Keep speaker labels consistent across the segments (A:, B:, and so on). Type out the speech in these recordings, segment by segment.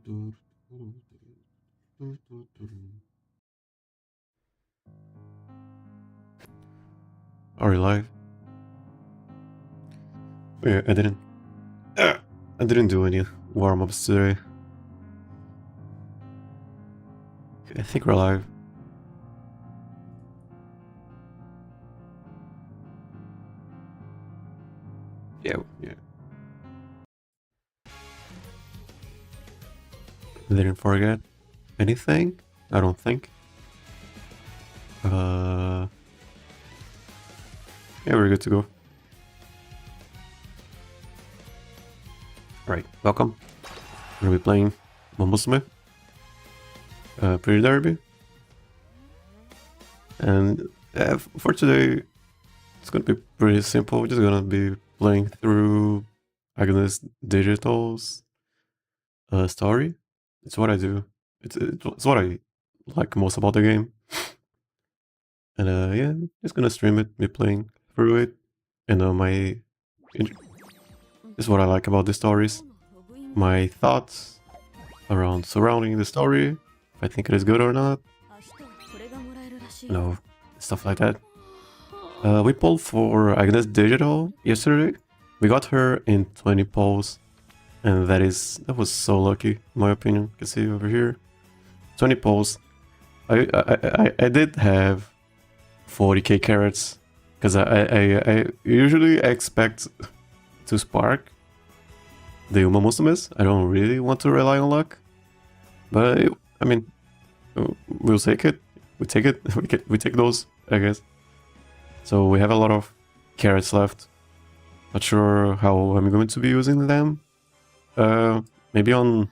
A: Are we live? Yeah, I didn't do any warm-ups today. I think we're live. Yeah. Didn't forget anything? I don't think. Yeah, we're good to go. Alright, welcome. We're gonna be playing Umamusume. Pre-derby. And for today, it's gonna be pretty simple. We're just gonna be playing through Agnes Digital's story. It's what I do. It's what I like most about the game. And yeah, just gonna stream it, me playing through it. And this is what I like about the stories. My thoughts around surrounding the story, if I think it is good or not. Stuff like that. We pulled for Agnes Digital yesterday. We got her in 20 polls. And that was so lucky, in my opinion. You can see over here. 20 polls. I did have 40k carats. Because I usually expect to spark the Umamusumes. I don't really want to rely on luck. But, I mean, we'll take it. We take it. We take those, I guess. So we have a lot of carats left. Not sure how I'm going to be using them. Maybe on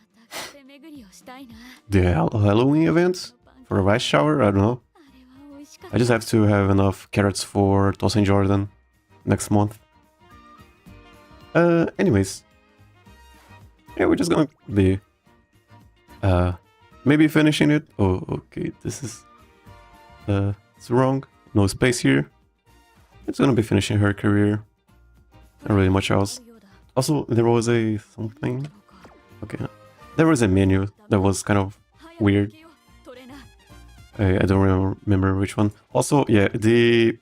A: the Halloween event for a rice shower. I don't know. I just have to have enough carats for Toss and Jordan next month. Anyways, yeah, we're just gonna be maybe finishing it. Oh, okay, this is it's wrong. No space here. It's gonna be finishing her career. Not really much else. Also, there was a something. Okay, there was a menu that was kind of weird. I don't remember which one. Also, yeah, the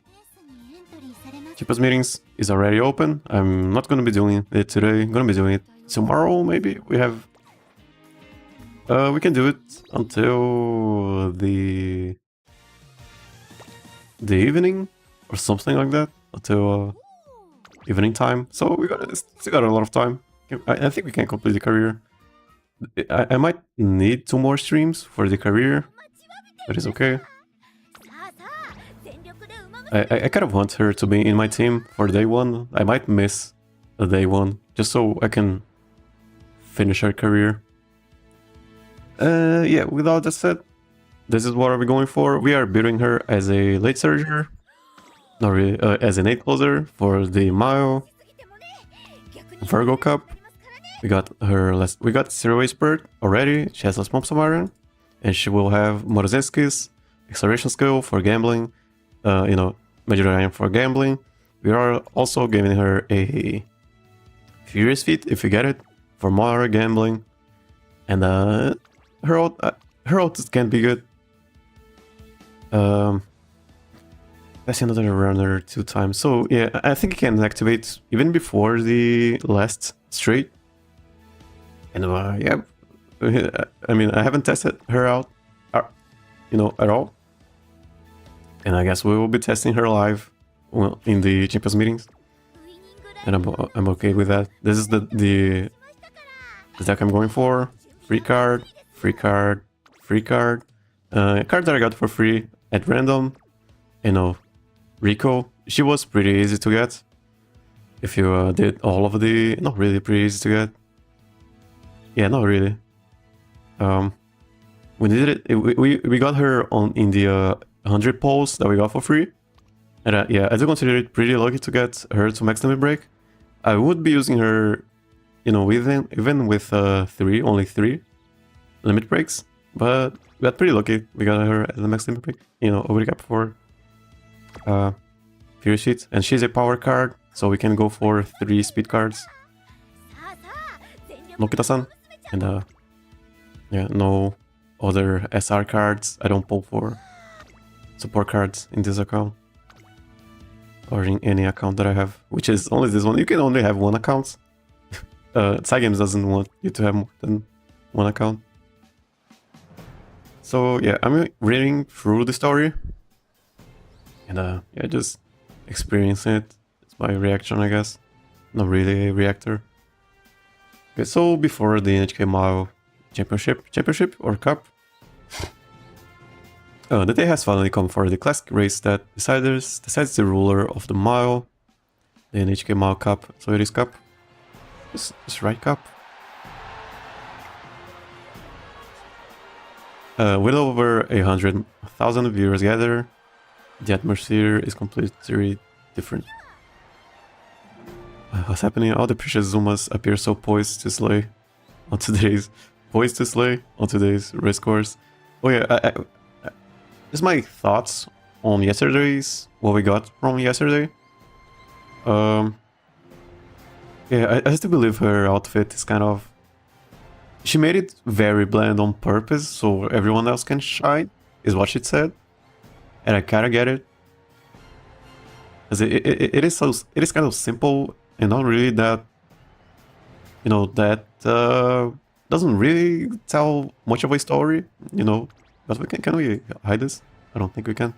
A: cheapest meetings is already open. I'm not gonna be doing it today. I'm gonna be doing it tomorrow. Maybe we have. We can do it until the evening or something like that. Until evening time. So we still got a lot of time. I think we can complete the career. I might need 2 more streams for the career. That is okay. I kind of want her to be in my team for day 1. I might miss the day 1 just so I can finish her career. Yeah, with all that said, this is what we're going for. We are building her as a late surger. Not really, as an 8 closer for the Mile Virgo Cup. We got her we got Zero Expert already. She has less Pump Iron, and she will have Morozinski's Acceleration Skill for gambling. Major Iron for gambling. We are also giving her a Furious Feat if you get it for more gambling, and her ult can be good. That's another runner 2 times. So yeah, I think it can activate even before the last straight. And yeah, I mean, I haven't tested her out, at all. And I guess we will be testing her live, well, in the Champions meetings. And I'm okay with that. This is the deck I'm going for. Free card, free card, free card. Card that I got for free at random. Rico. She was pretty easy to get. If you did all of the... Not really pretty easy to get. Yeah, not really. We did it. We got her in the 100 polls that we got for free. And yeah, I do consider it pretty lucky to get her to max limit break. I would be using her, even with only 3 limit breaks. But we got pretty lucky. We got her at the max limit break. Over the cap for Fury Sheet. And she's a power card, so we can go for 3 speed cards. Nokita-san. And Yeah, no other SR cards. I don't pull for support cards in this account. Or in any account that I have, which is only this one. You can only have one account. Cygames doesn't want you to have more than one account. So yeah, I'm reading through the story. And yeah, just experiencing it. It's my reaction, I guess. Not really a reactor. Okay, so before the NHK Mile Championship or Cup, the day has finally come for the classic race that decides the ruler of the mile, the NHK Mile Cup. So it is Cup. It's right Cup. With over 100,000 viewers gathered, the atmosphere is completely different. What's happening? All the precious Zumas appear so poised to slay on today's race course. Oh yeah, just my thoughts on yesterday's, what we got from yesterday. Yeah, I still believe her outfit is kind of... She made it very bland on purpose, so everyone else can shine, is what she said. And I kinda get it. As it is kind of simple and not really that... You know, that doesn't really tell much of a story, you know. But we can we hide this? I don't think we can.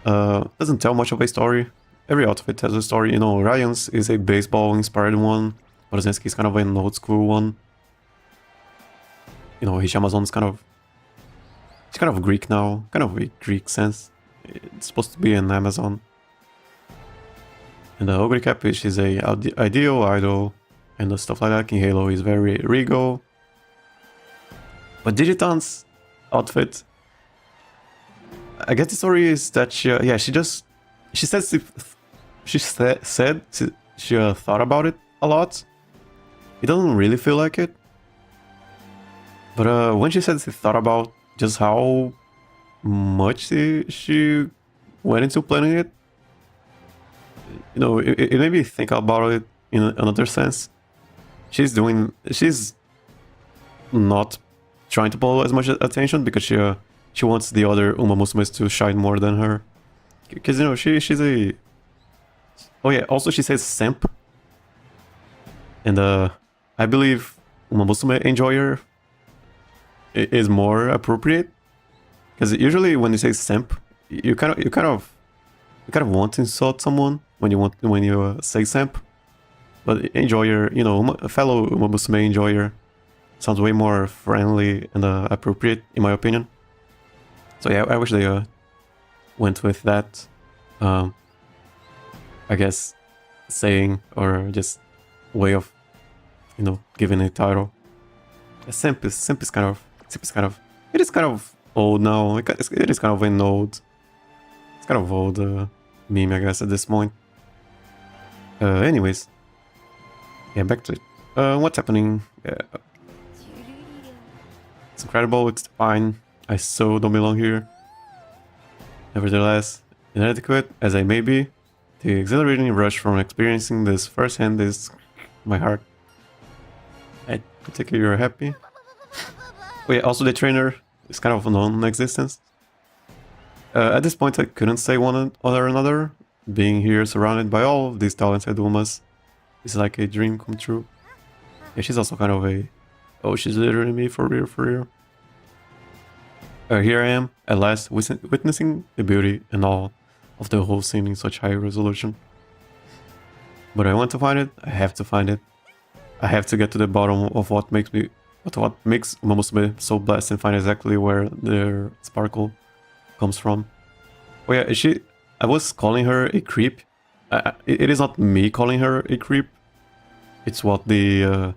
A: Doesn't tell much of a story. Every outfit has a story, you know. Ryan's is a baseball-inspired one. Borozensky is kind of an old-school one. You know, Hishamazon is kind of... It's kind of Greek now. Kind of a Greek sense. It's supposed to be an Amazon. And the Ogre Capish is a ideal idol. And stuff like that. King Halo is very regal. But Digitan's outfit... I guess the story is that she thought about it a lot. It doesn't really feel like it. But when she said she thought about just how much she went into planning it, you know, it made me think about it in another sense. She's not trying to pull as much attention because she wants the other Umamusumes to shine more than her. Because, you know, she's a... Oh yeah, also she says simp. And I believe Umamusume enjoyer is more appropriate. Because usually when you say simp, you kind of want to insult someone when you say simp. But enjoyer, you know, a fellow Umamusume enjoyer sounds way more friendly and appropriate in my opinion. So yeah, I wish they went with that, I guess, saying or just way of, you know, giving a title. Simp is kind of it is kind of old now. It is kind of an old, it's kind of old meme, I guess, at this point. Anyways, yeah, back to it. What's happening? It's incredible. It's fine. I so don't belong here. Nevertheless, inadequate as I may be, the exhilarating rush from experiencing this firsthand is my heart. I take it you're happy. Oh yeah, also the trainer is kind of non-existent. At this point I couldn't say one or another. Being here surrounded by all of these talented Umas is like a dream come true. Yeah, she's also kind of a... Oh, she's literally me for real. Here I am, at last, witnessing the beauty and all of the whole scene in such high resolution. But I want to find it, I have to find it. I have to get to the bottom of what makes Umamusume so blessed and find exactly where their sparkle comes from. Oh yeah, I was calling her a creep. It is not me calling her a creep. It's what the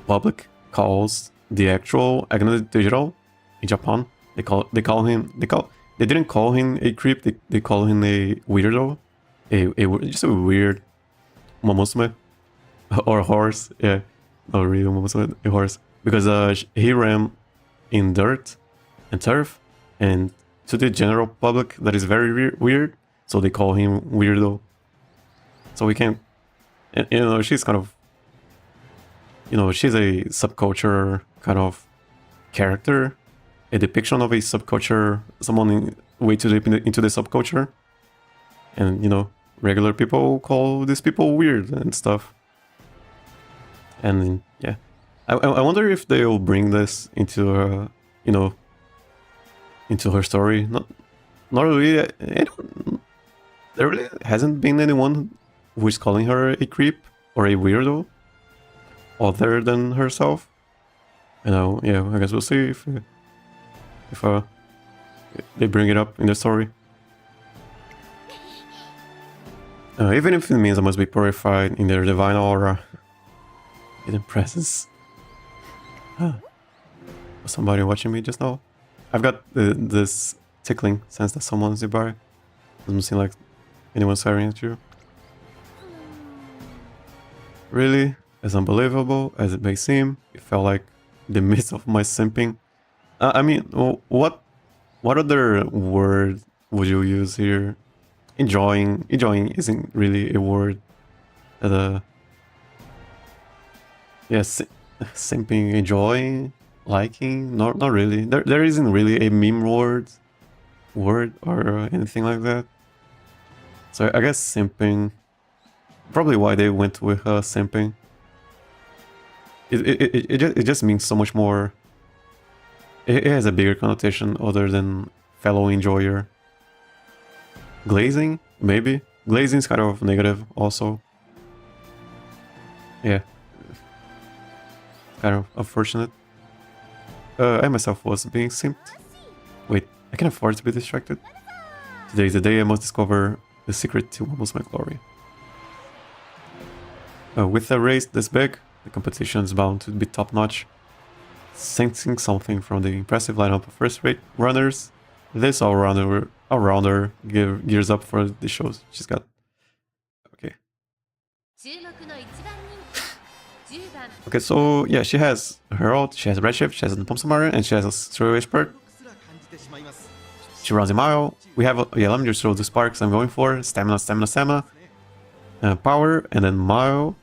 A: public calls the actual Agnes Digital in Japan. They didn't call him a creep. They call him a weirdo, just a weird Umamusume or a horse. Yeah, not really Umamusume, a horse, because he ran in dirt and turf, and to the general public that is very weird. So they call him weirdo. So we can't, you know, she's kind of... you know, she's a subculture kind of character, a depiction of a subculture, way too deep into the subculture. And, you know, regular people call these people weird and stuff. And, yeah. I wonder if they'll bring this into, you know, into her story. Not really. There really hasn't been anyone who is calling her a creep or a weirdo other than herself. You know, yeah, I guess we'll see if they bring it up in the story. Even if it means I must be purified in their divine aura. Hidden presence. Was somebody watching me just now? I've got this tickling sense that someone's nearby. Doesn't seem like anyone's staring at you. Really? As unbelievable as it may seem, it felt like the midst of my simping. I mean, what other word would you use here? Enjoying isn't really a word. Yes, simping, enjoying, liking, not really. There isn't really a meme word or anything like that. So I guess simping, probably why they went with simping. It just means so much more. It has a bigger connotation other than fellow enjoyer. Glazing, maybe. Glazing is kind of negative also. Yeah. Kind of unfortunate. I myself was being simped. Wait, I can afford to be distracted. Today is the day I must discover the secret to Umamusume glory. With a race this big, the competition is bound to be top-notch. Sensing something from the impressive lineup of first-rate runners, this all-rounder gears up for the shows she's got. Okay. Okay, so yeah, she has Herald, she has Redshift, she has the Umamusume, and she has a Throwaway Spurt. She runs a mile. We have yeah, let me just throw the sparks I'm going for. Stamina. Power, and then mile.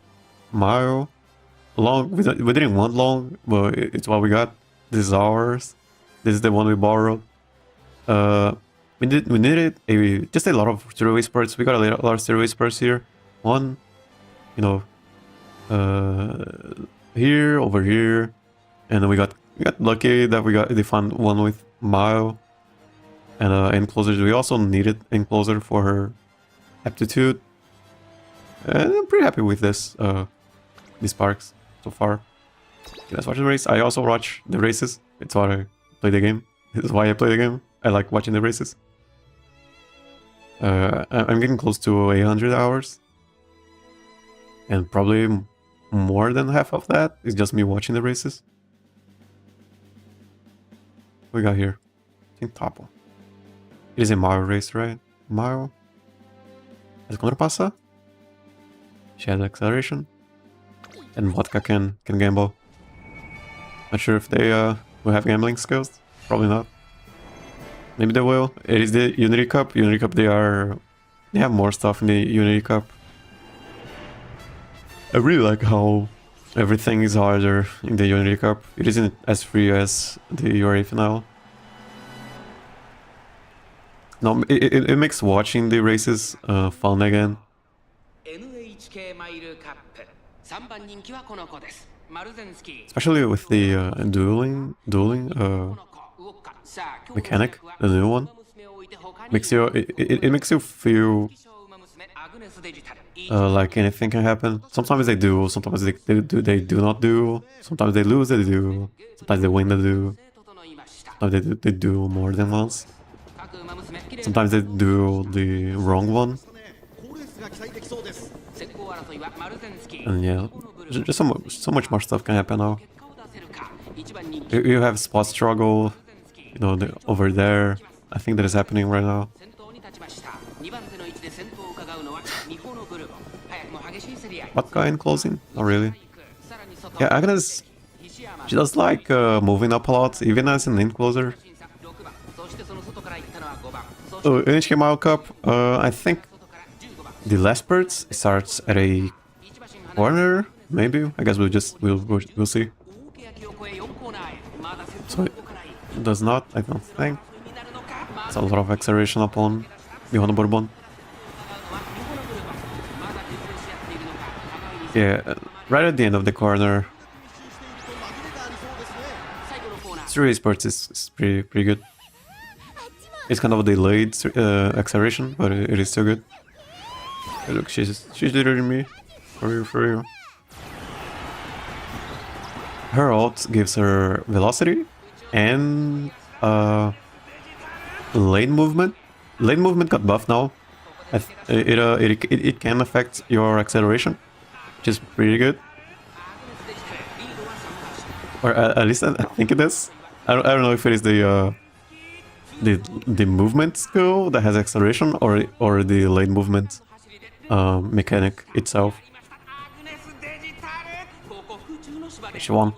A: Long, we didn't want long, but it's what we got. This is ours. This is the one we borrowed. We needed just a lot of Throwaway Spurts. We got a lot of Throwaway Spurts here. One, you know, here, over here, and then we got lucky that they found one with mile and enclosures. We also needed enclosure for her aptitude, and I'm pretty happy with this these sparks so far. Okay, let's watch the race. I also watch the races. It's why I play the game. This is why I play the game. I like watching the races. I'm getting close to 800 hours, and probably more than half of that is just me watching the races. What we got here? I think Topo. It is a mile race, right? Mile. Has contrapassa. She has acceleration. And Vodka can gamble. Not sure if they will have gambling skills. Probably not. Maybe they will. It is the Unity Cup. Unity Cup, they have more stuff in the Unity Cup. I really like how everything is harder in the Unity Cup. It isn't as free as the URA finale. No, it makes watching the races fun again. Especially with the dueling mechanic, the new one. It makes you feel like anything can happen. Sometimes they do, sometimes they do not do. Sometimes they lose, they do. Sometimes they win, they do. Sometimes they do more than once. Sometimes they do the wrong one. And yeah, just so much more stuff can happen now. You have spot struggle, you know, over there. I think that is happening right now. What guy in closing? Not really. Yeah, Agnes, she does like moving up a lot, even as an encloser. NHK Mile Cup, I think the last spurt starts at a corner Maybe. I guess we'll see. So it does not, I don't think. It's a lot of acceleration upon Mihona Bourbon. Yeah, right at the end of the corner. 3 sports is pretty good. It's kind of a delayed acceleration, but it is still good. Hey, look, she's literally me. For real. Her ult gives her velocity and lane movement. Lane movement got buffed now. It can affect your acceleration, which is pretty good. Or at least I think it is. I don't know if it is the movement skill that has acceleration or the lane movement mechanic itself. She won.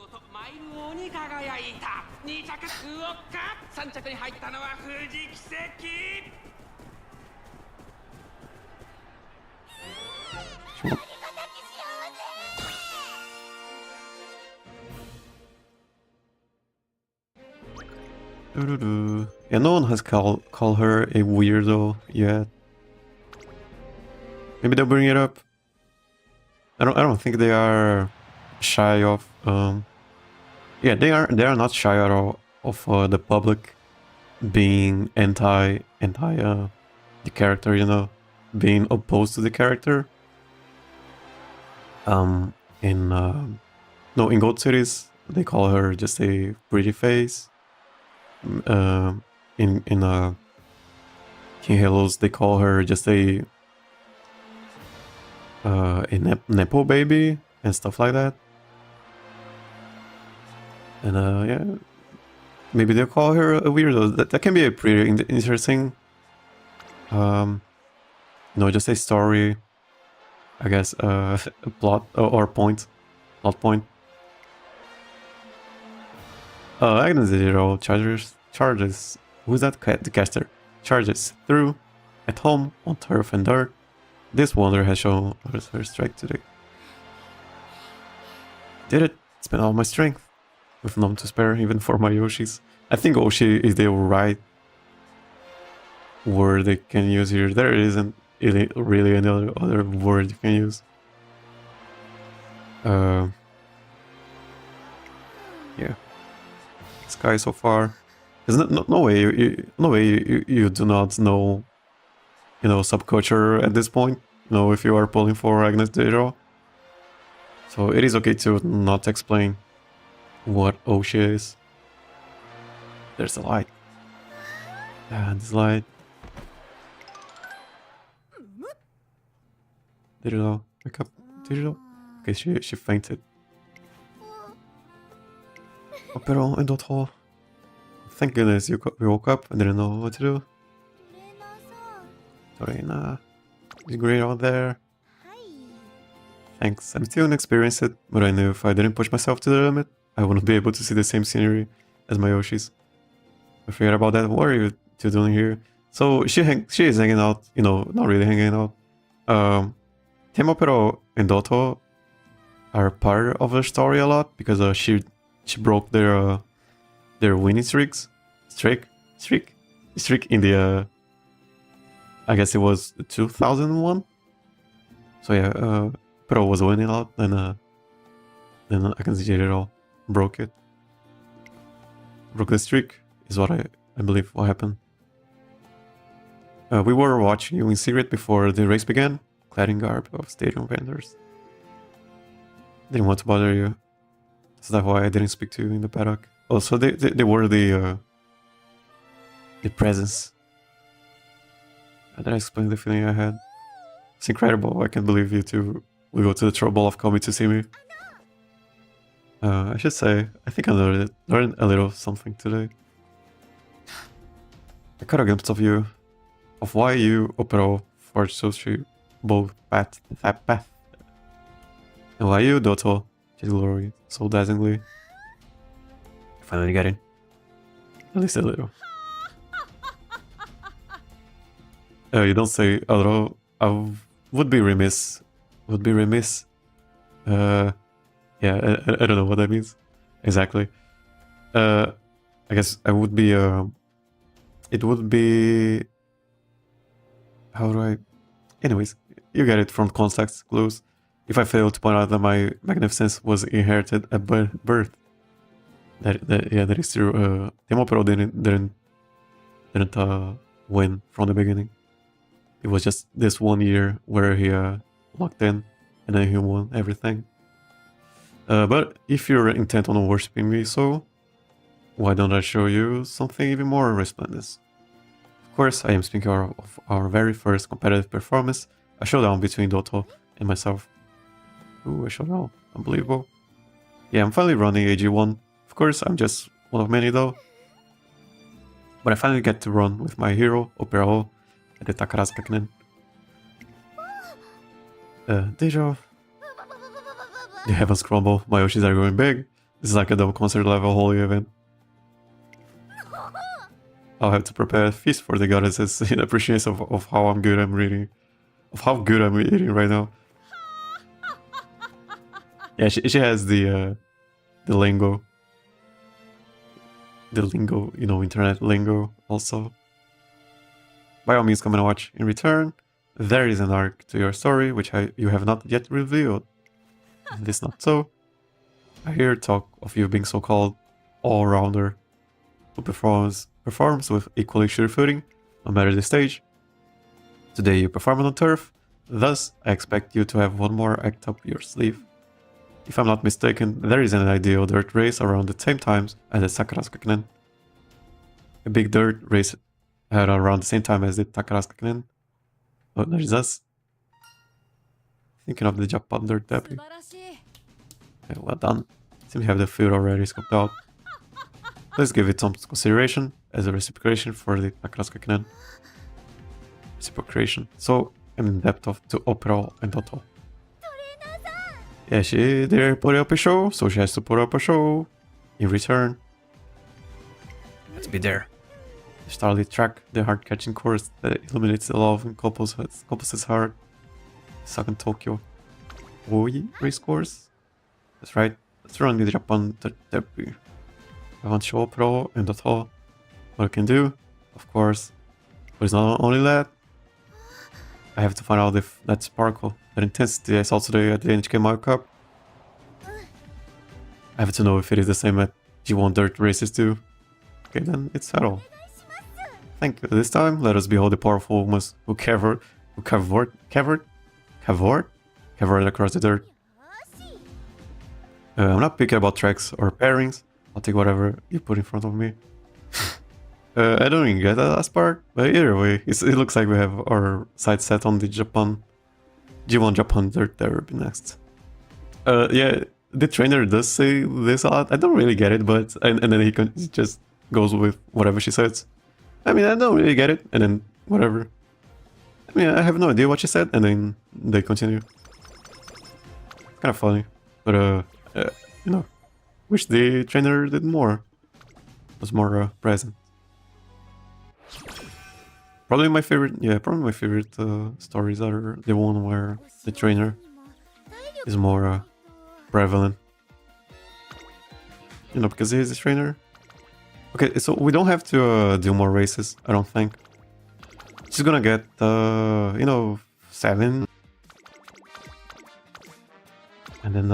A: Yeah, no one has called her a weirdo yet. Maybe they'll bring it up. I don't think they are shy of yeah, they are not shy at all of the public being anti the character, you know, being opposed to the character. In Gold Cities they call her just a pretty face. In King Halos they call her just a nepo baby and stuff like that. And yeah, maybe they'll call her a weirdo. That can be a pretty interesting, you know, just a story, I guess, a plot or point, plot point. Agnes Digital charges. Who's that? The caster charges through, at home, on turf and dirt. This wonder has shown her strength today. Did it! Spent all my strength, with none to spare, even for my Yoshis. I think Oshi is the right word they can use here. There isn't really any other word you can use. Yeah. Sky so far. There's no way you do not know, you know, subculture at this point. You know, if you are pulling for Agnes Digital. So it is okay to not explain what Oshi is. There's a light. And this light. Digital, wake up, Digital. Okay, she fainted. Oh, pero in that hall. Thank goodness you woke up and didn't know what to do. Torena, it's great out there. Thanks, I'm still inexperienced, but I knew if I didn't push myself to the limit, I wouldn't be able to see the same scenery as my Yoshis. I forget about that. What are you two doing here? So she is hanging out, you know, not really hanging out. Temopero and Doto are part of the story a lot because she broke their winning streak in the I guess it was 2001. So yeah, Pro was winning a lot, then I can see it all broke it. Broke the streak is what I believe what happened. We were watching you in secret before the race began, clad in garb of stadium vendors. Didn't want to bother you. So that's why I didn't speak to you in the paddock. Also, they were the presence. How did I explain the feeling I had? It's incredible. I can't believe you two will go to the trouble of coming to see me. I should say, I think I learned a little something today. I caught a glimpse of you, of why you, Opero, forged Sochi both path, and why you, Doto, his glory so dazzlingly. Finally get in. At least a little. You don't say, although I would be remiss Yeah, I don't know what that means exactly. I guess I would be. It would be. How do I? Anyways, you get it from context clues. If I fail to point out that my magnificence was inherited at birth, that is true. Demopro didn't win from the beginning. It was just this 1 year where he locked in, and then he won everything. But if you're intent on worshipping me so, why don't I show you something even more resplendent? Of course, I am speaking of our very first competitive performance, a showdown between Dotto and myself. Ooh, a showdown. Unbelievable. Yeah, I'm finally running AG1. Of course, I'm just one of many though. But I finally get to run with my hero, Opera at the carats. Deja. The heavens crumble, my Yoshis are going big. This is like a double concert level holy event. I'll have to prepare a feast for the goddesses in appreciation of how good I'm reading. Of how good I'm eating right now. Yeah, she has the lingo. The lingo, you know, internet lingo also. By all means, come and watch. In return, there is an arc to your story which you have not yet revealed. And this not so. I hear talk of you being so-called all-rounder who performs with equally sure footing, no matter the stage. Today you perform on turf, thus I expect you to have one more act up your sleeve. If I'm not mistaken, there is an ideal dirt race around the same times as the Sakuraskakinen. A big dirt race around the same time as the Takaraskakinen. Oh, there's us. Thinking of the Japan dirt derby. Okay, well done. Seem to have the field already scoped out. Let's give it some consideration as a reciprocation for the Takaraskakinen. Reciprocation. So I'm in depth to Opera and Dotto. Yeah, she did put up a show, so she has to put up a show in return. Let's be there. The starlit track, the heart-catching chorus that illuminates the love in Couples' heart. Second Tokyo. Oi, race course. That's right. Let's run the Japan debut. I want to show Pro and Dotto what I can do, of course. But it's not only that. I have to find out if that sparkle, that intensity I saw today at the NHK Mario Cup. I have to know if it is the same at G1 dirt races too. Okay, then it's settled. Thank you. This time, let us behold the powerful woman who cavorted across the dirt. I'm not picky about tracks or pairings. I'll take whatever you put in front of me. I don't even get that last part, but either way, it looks like we have our sights set on the G1 Japan dirt derby next. Yeah, the trainer does say this a lot. I don't really get it, but and then he just goes with whatever she says. I mean, I don't really get it, and then whatever. I mean, I have no idea what she said, and then they continue. It's kind of funny, but you know, wish the trainer did more. Was more present. Probably my favorite stories are the one where the trainer is more prevalent. You know, because he's the trainer. Okay, so we don't have to do more races, I don't think. She's gonna get, you know, 7. And then,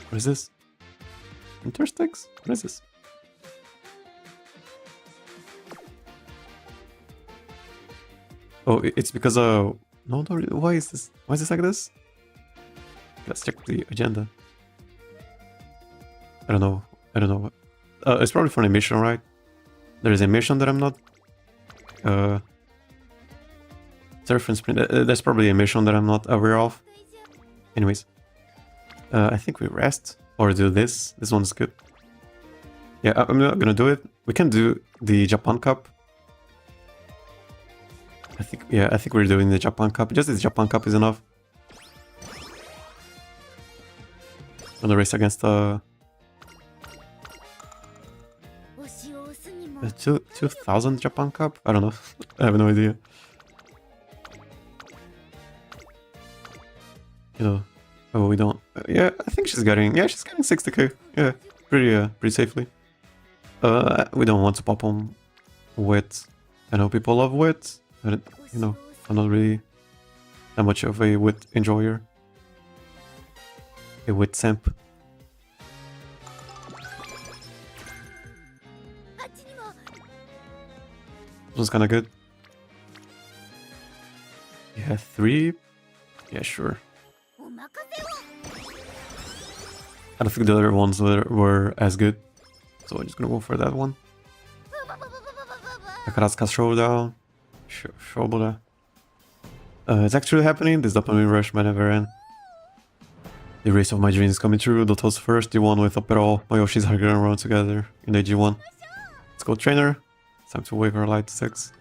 A: what is this? Intersticks? What is this? Oh, it's because, no, why is this? Why is this like this? Let's check the agenda. I don't know. It's probably for an mission, right? There is a mission that I'm not... Surf and sprint. There's probably a mission that I'm not aware of. Anyways. I think we rest. Or do this. This one's good. Yeah, I'm not gonna do it. We can do the Japan Cup. I think we're doing the Japan Cup. Just the Japan Cup is enough. On the race against the 2000 Japan Cup? I don't know. I have no idea. You know, Oh, we don't. Yeah, I think she's getting. Yeah, she's getting 60k. Yeah, pretty safely. We don't want to pop on wit. I know people love wit, but you know, I'm not really that much of a wit enjoyer. A wit simp. This was kinda good. Yeah, 3. Yeah, sure. I don't think the other ones were as good, so I'm just gonna go for that one. Carats showdown. Shobura. It's actually happening. This dopamine rush might never end. The race of my dreams is coming true. Doto's first, D1 with Aperol. My Yoshis are gonna run together in AG1. Let's go, trainer. It's time to wave her light sticks.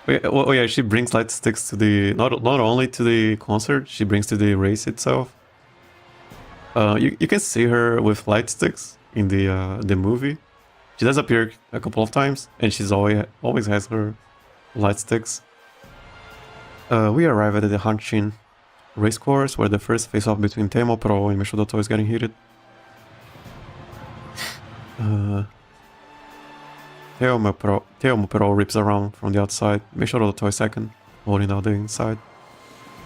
A: Oh yeah, she brings light sticks to the not only to the concert, she brings to the race itself. You can see her with light sticks in the movie. She does appear a couple of times, and she's always has her light sticks. We arrive at the Hanshin race course, where the first face-off between Teimo Pro and Mishodoto is getting heated. Teimo Pro rips around from the outside, Mishodoto is second, holding out the inside.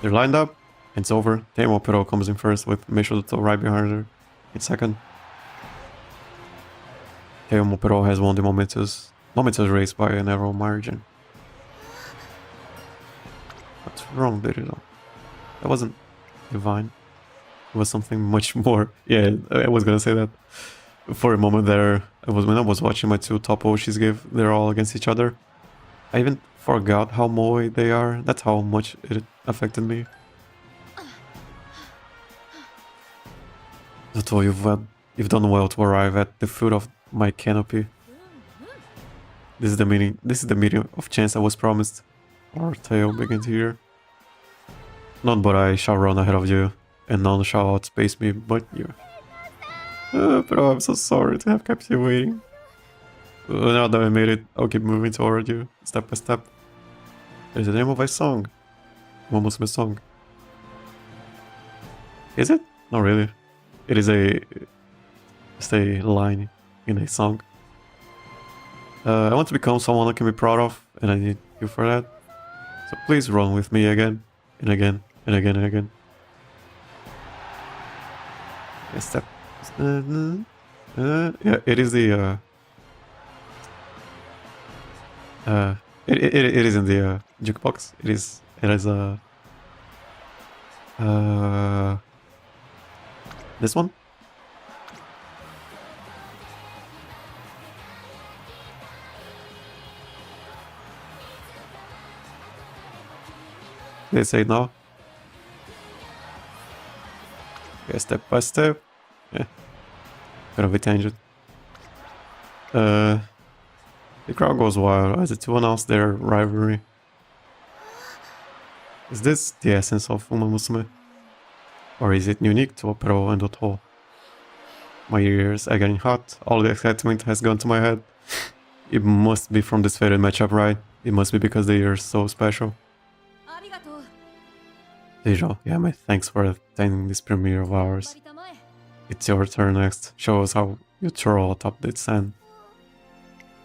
A: They're lined up, and it's over. Teimo Pro comes in first with Mishodoto right behind her in second. Teimo Pro has won the momentous race by a narrow margin. What's wrong, Digitan? That wasn't divine. It was something much more. Yeah, I was gonna say that. For a moment there, when I was watching my two top Oshis give, they're all against each other. I even forgot how moe they are. That's how much it affected me. Zato, you've done well to arrive at the foot of my canopy. This is the meeting of chance I was promised. Our tale begins here. None but I shall run ahead of you, and none shall outspace me but you. But I'm so sorry to have kept you waiting. Now that I made it, I'll keep moving toward you, step by step. It's the name of my song. Umamusume song. Is it? Not really. It is just a line in a song. I want to become someone I can be proud of, and I need you for that. So please run with me again, and again, and again, and again. Yeah, step. Yeah, it is the it is in the jukebox. It is this one. They say no. Okay, step by step. Yeah. Bit of a tangent. The crowd goes wild as the two announce their rivalry. Is this the essence of Umamusume? Or is it unique to Pro and Oto? My ears are getting hot, all the excitement has gone to my head. It must be from this fated matchup, right? It must be because they are so special. Dejo, yeah, my thanks for attending this premiere of ours. It's your turn next. Show us how you throw atop the sand.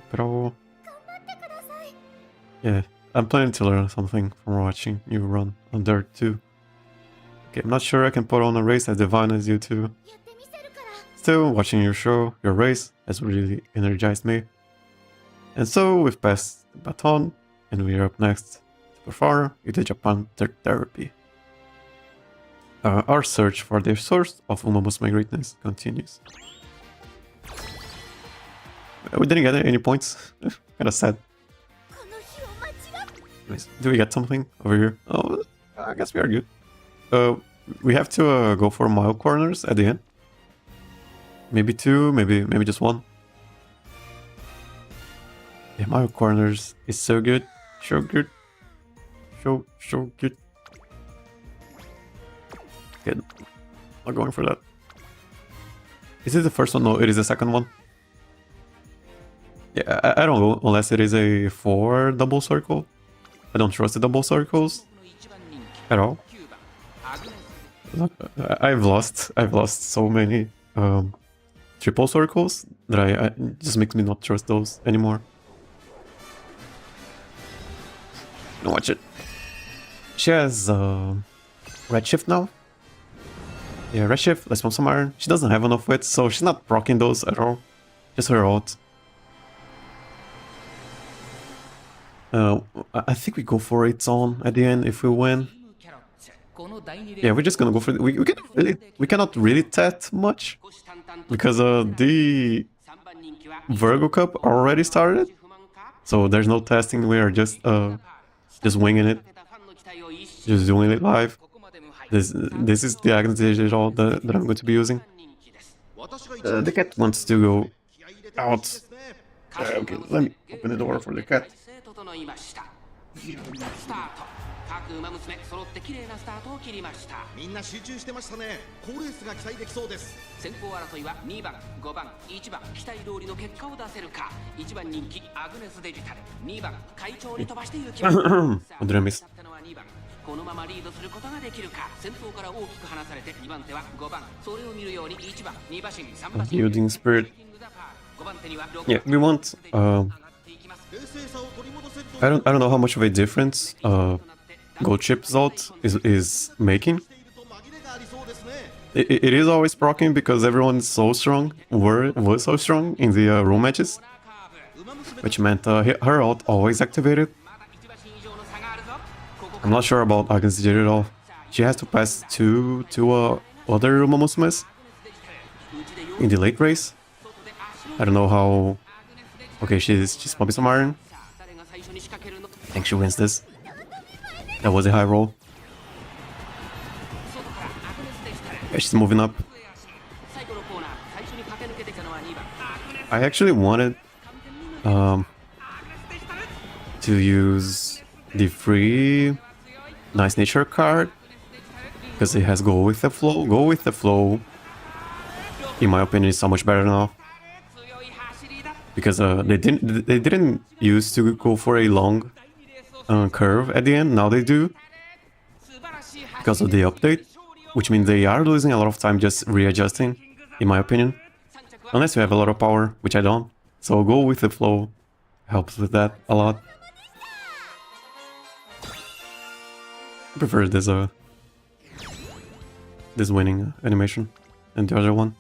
A: Pro. Yeah, I'm planning to learn something from watching you run on dirt too. Okay, I'm not sure I can put on a race as divine as you two. Still, watching your show, your race, has really energized me. And so, we've passed the baton, and we are up next to perform the Japan Dirt Therapy. Our search for the source of Umamusume greatness continues. We didn't get any points. Kinda sad. Anyways, do we get something over here? Oh, I guess we are good. We have to go for mile corners at the end. Maybe two, maybe just one. Yeah, mile corners is so good. So good. So good. Okay, not going for that. Is it the first one? No, it is the second one. Yeah, I don't go unless it is a 4 double circle. I don't trust the double circles at all. I've lost so many triple circles that I just makes me not trust those anymore. Watch it. She has Redshift now. Yeah, Redshift, let's pump some iron. She doesn't have enough wits, so she's not proccing those at all. Just her ult. I think we go for its on at the end if we win. Yeah, we're just gonna go for it. We cannot really tat much because the Virgo Cup already started, so there's no testing. We are just winging it, just doing it live. This is the Agnes digital that I'm going to be using. The cat wants to go out. Okay, let me open the door for the cat. 各馬娘揃って綺麗なスタートを切りました。みんな集中してましたね。好レースが期待できそうです。先行争いは2番、5番、1番期待通りの結果を出せるか。1番人気アグネスデジタル、2番会長に飛ばして行きます。このままリードすることができるか。先頭から大きく離されて2番手は5番。それを見るように1番、2馬身、3馬身。Building spirit. Yeah, we want. I don't know how much of a difference Gold Chip's ult is making. It is always proccing because everyone is so strong, was so strong in the room matches, which meant her ult always activated. I'm not sure about Agnes Digital. She has to pass two other Umamusumes in the late race. I don't know how. Okay, she's pumping some iron. I think she wins this. That was a high roll. Yeah, she's moving up. I actually wanted to use the free Nice Nature card because it has Go With The Flow. Go With The Flow, in my opinion, is so much better now. Because they didn't used to go for a long curve at the end. Now they do because of the update, which means they are losing a lot of time just readjusting, in my opinion. Unless you have a lot of power, which I don't. So Go With The Flow helps with that a lot. I prefer this winning animation and the other one.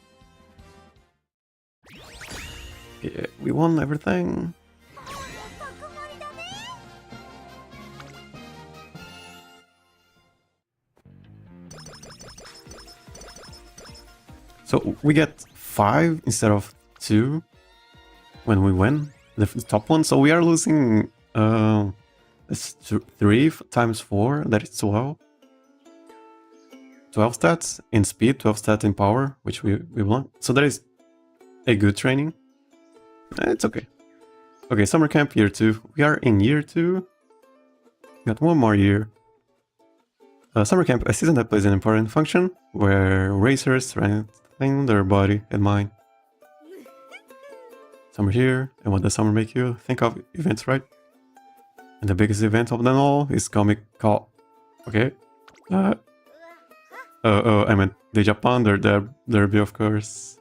A: Yeah, we won everything. So we get 5 instead of 2 when we win the top one. So we are losing 3 times 4, that is 12. 12 stats in speed, 12 stats in power, which we won. So that is a good training. It's okay. Okay, summer camp year 2. We are in year 2. Got one more year. Summer camp, a season that plays an important function where racers strengthen their body and mind. Summer here, and what does summer make you think of events, right? And the biggest event of them all is Comic Con. Okay. I meant the Japan derby, of course.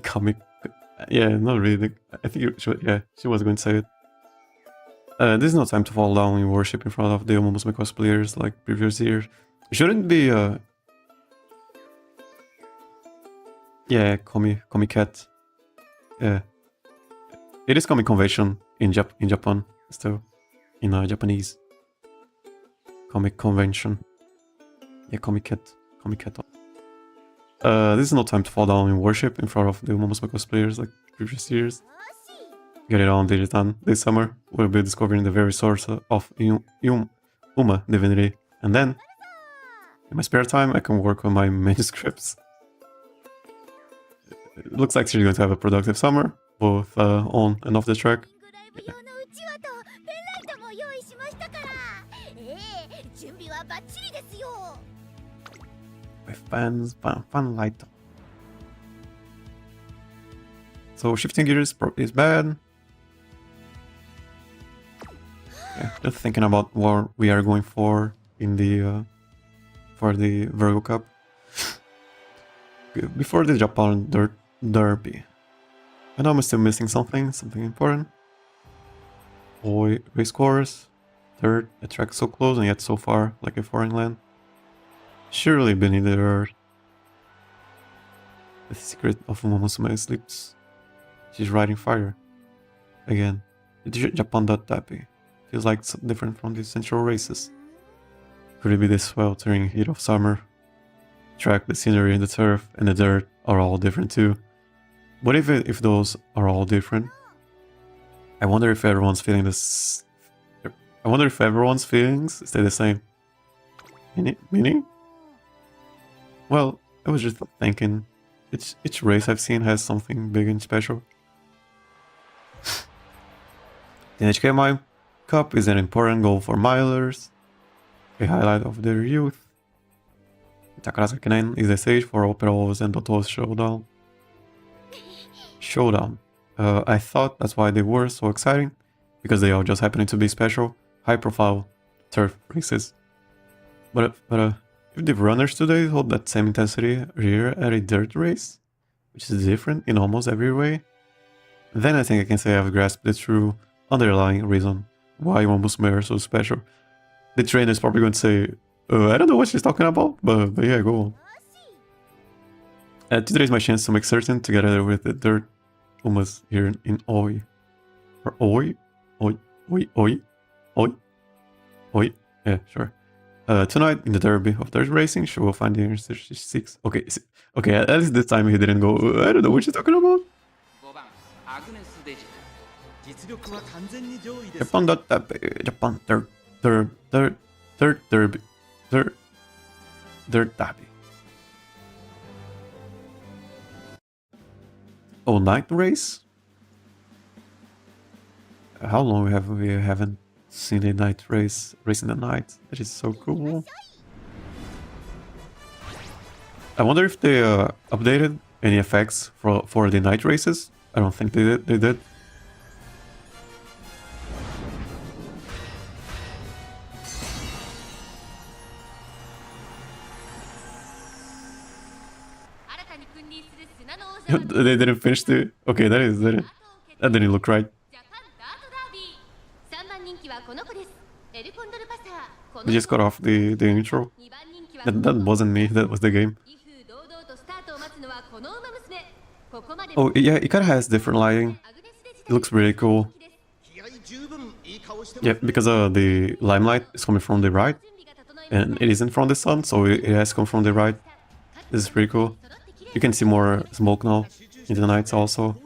A: Comic. Yeah, not really. I think she was going to say it. This is no time to fall down in worship in front of the Umamusume cosplayers like previous years. It shouldn't be yeah, Comic Cat. Yeah. It is Comic Convention in Japan still. In Japanese. Comic Convention. Yeah, Comic Cat. This is no time to fall down in worship in front of the Umamusume cosplayers like previous years. Get it on Digitan. This summer, we'll be discovering the very source of Uma divinity. And then, in my spare time, I can work on my manuscripts. It looks like she's going to have a productive summer, both on and off the track. Yeah. With fans, fun light. So shifting gears is bad. Yeah, just thinking about what we are going for in the for the Virgo Cup. Before the Japan Derby. I know I'm still missing something important. Boy, race course. Third, a track so close and yet so far, like a foreign land. Surely beneath the earth. The secret of Umamusume sleeps. She's riding fire. Again, the Japan Derby feels like it's different from the central races. Could it be the sweltering heat of summer? The track, the scenery, the turf, and the dirt are all different too. What if those are all different? I wonder if everyone's feeling this. I wonder if everyone's feelings stay the same. Meaning? Well, I was just thinking. Each race I've seen has something big and special. The NHK Cup is an important goal for milers, a highlight of their youth. The carats is a stage for operos and totos showdown. I thought that's why they were so exciting, because they are just happening to be special, high-profile turf races. But if the runners today hold that same intensity here at a dirt race, which is different in almost every way, then I think I can say I've grasped the true underlying reason why Umamusume are so special. The trainer is probably going to say, I don't know what she's talking about, but yeah, go on. Today is my chance to make certain, together with the dirt Umas here in Oi. Or Oi? Oi? Yeah, sure. Tonight in the derby of dirt racing, she will find the 36. Okay, at least this time he didn't go, I don't know what she's talking about. Japan derby. Oh, night race? How long have we haven't seen a night race in the night? That is so cool. I wonder if they updated any effects for the night races. I don't think they did. They didn't finish the... Okay, that didn't look right. They just got off the intro. That wasn't me, that was the game. Oh yeah, it kinda has different lighting. It looks really cool. Yeah, because the limelight is coming from the right. And it isn't from the sun, so it has come from the right. This is pretty cool. You can see more smoke now in the nights also.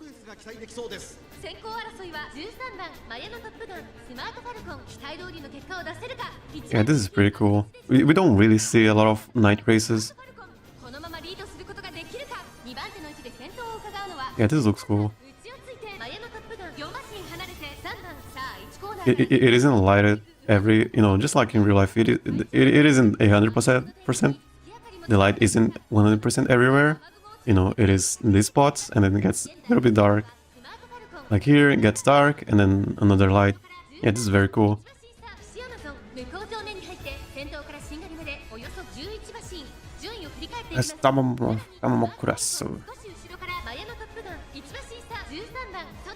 A: Yeah, this is pretty cool. We don't really see a lot of night races. Yeah, this looks cool. It isn't lighted every, just like in real life. It isn't 100%. The light isn't 100% everywhere. It is in these spots, and then it gets a little bit dark. Like here, it gets dark, and then another light. Yeah, this is very cool.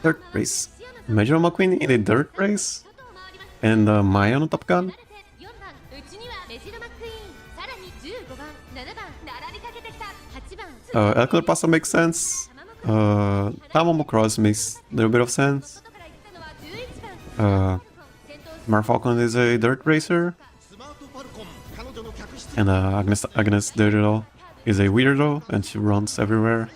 A: Dirt race. Major McQueen in a dirt race? And Maya on Top Gun? El Color Pasta makes sense. Tamamo Cross makes a little bit of sense. Marfalcon is a dirt racer. And Agnes Digital is a weirdo, and she runs everywhere.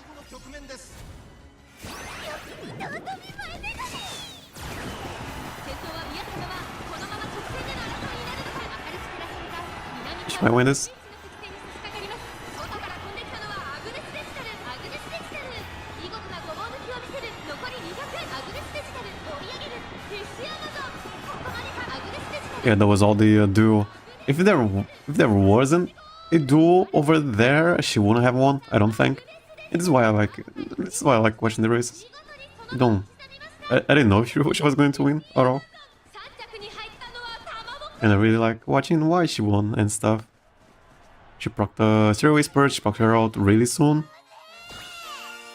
A: She might win this. Yeah, that was all the duel. If there wasn't a duel over there, she wouldn't have won. I don't think. And this is why I like watching the races. I didn't know she was going to win at all. And I really like watching why she won and stuff. She procced the Zero Whisper, she procced her out really soon.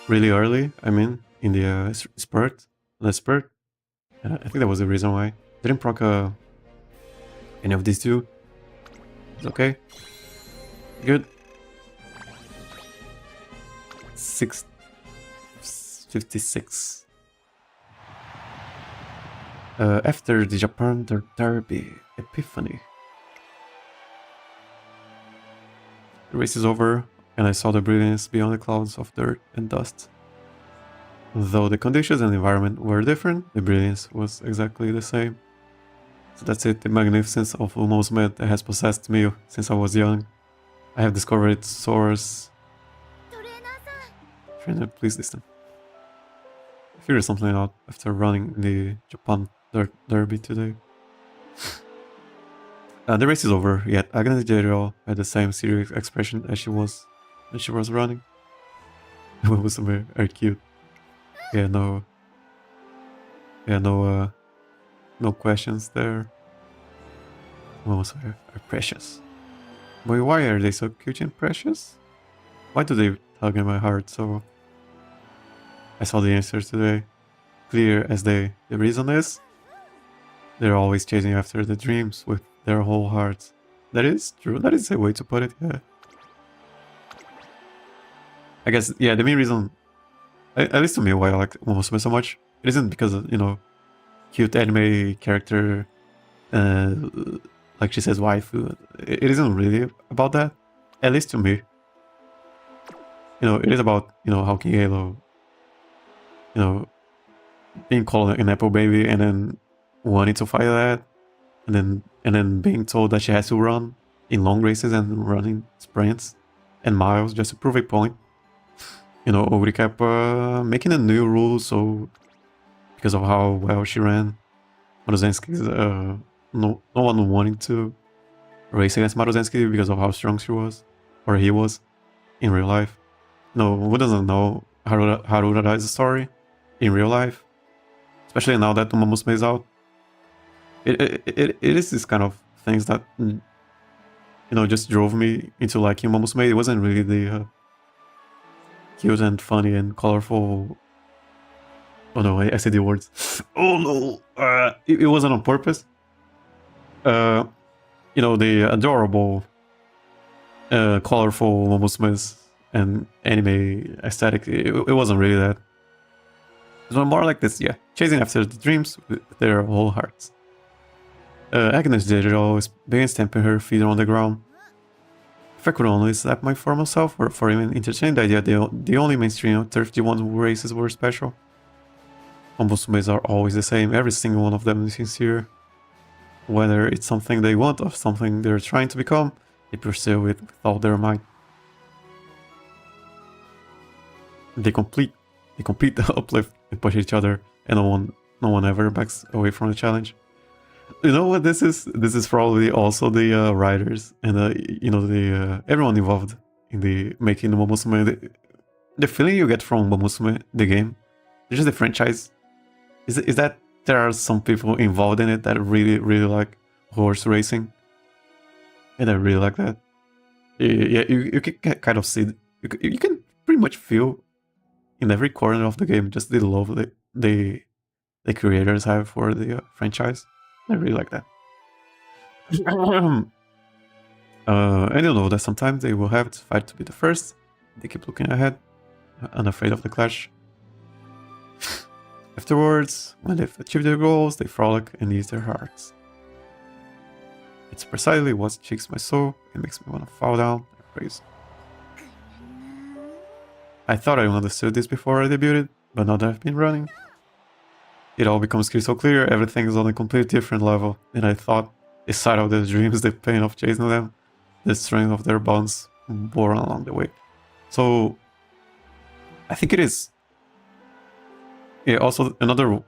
A: Really early, I mean, in the spurt. The spurt. I think that was the reason why. Didn't proc any of these two. It's okay. Good. 656. After the Japan Derby, Epiphany. The race is over, and I saw the brilliance beyond the clouds of dirt and dust. Though the conditions and environment were different, the brilliance was exactly the same. So that's it, the magnificence of Umamusume that has possessed me since I was young. I have discovered its source. Trainer, please listen. I figured something out after running the Japan Derby today. The race is over, yet Agnes had the same serious expression as she was when she was running. Umamusume are cute. Yeah, no questions there. Umamusume are precious. But why are they so cute and precious? Why do they tug in my heart so? I saw the answer today. Clear as day. The reason is they're always chasing after the dreams with their whole hearts. That is true. That is a way to put it, yeah. I guess, yeah, the main reason, at least to me, why I like Umamusume so much, it isn't because of, you know, cute anime character, like she says, waifu. It isn't really about that, at least to me. You know, it is about, you know, how King Halo, you know, being called an apple baby and then wanting to fight that, and then being told that she has to run in long races and running sprints and miles just to prove a point. You know, Oguri kept making a new rule, so because of how well she ran, Maruzensky's no one wanting to race against Maruzensky because of how strong she was, or he was, in real life. No, who doesn't know Harurai's story in real life? Especially now that Umamusume is out. It is this kind of things that, you know, just drove me into liking Umamusume. It wasn't really the cute and funny and colorful. Oh no, I said the words. Oh no, it wasn't on purpose. You know, the adorable, colorful Umamusumes and anime aesthetic. It wasn't really that. It was more like this, yeah, chasing after the dreams with their whole hearts. Agnes Digital began stamping her feet on the ground. If I could only slap my former self for even entertain the idea the only mainstream Turf G1 races were special. Umamusumes are always the same, every single one of them is sincere. Whether it's something they want or something they're trying to become, they pursue it with all their might. They complete the uplift and push each other, and no one ever backs away from the challenge. You know what this is? This is probably also the writers and you know, the everyone involved in the making the Umamusume. The feeling you get from Umamusume, the game, just the franchise, is that there are some people involved in it that really like horse racing, and I really like that. Yeah, you can kind of see, you can pretty much feel in every corner of the game just the love that the creators have for the franchise. I really like that. And you know that sometimes they will have to fight to be the first. They keep looking ahead, unafraid of the clash. Afterwards, when they've achieved their goals, they frolic and ease their hearts. It's precisely what shakes my soul and makes me want to fall down and praise. I thought I understood this before I debuted, but now that I've been running, it all becomes crystal clear. Everything is on a completely different level than I thought. The sight of their dreams, the pain of chasing them, the strength of their bonds born along the way. So, I think it is. Yeah, also another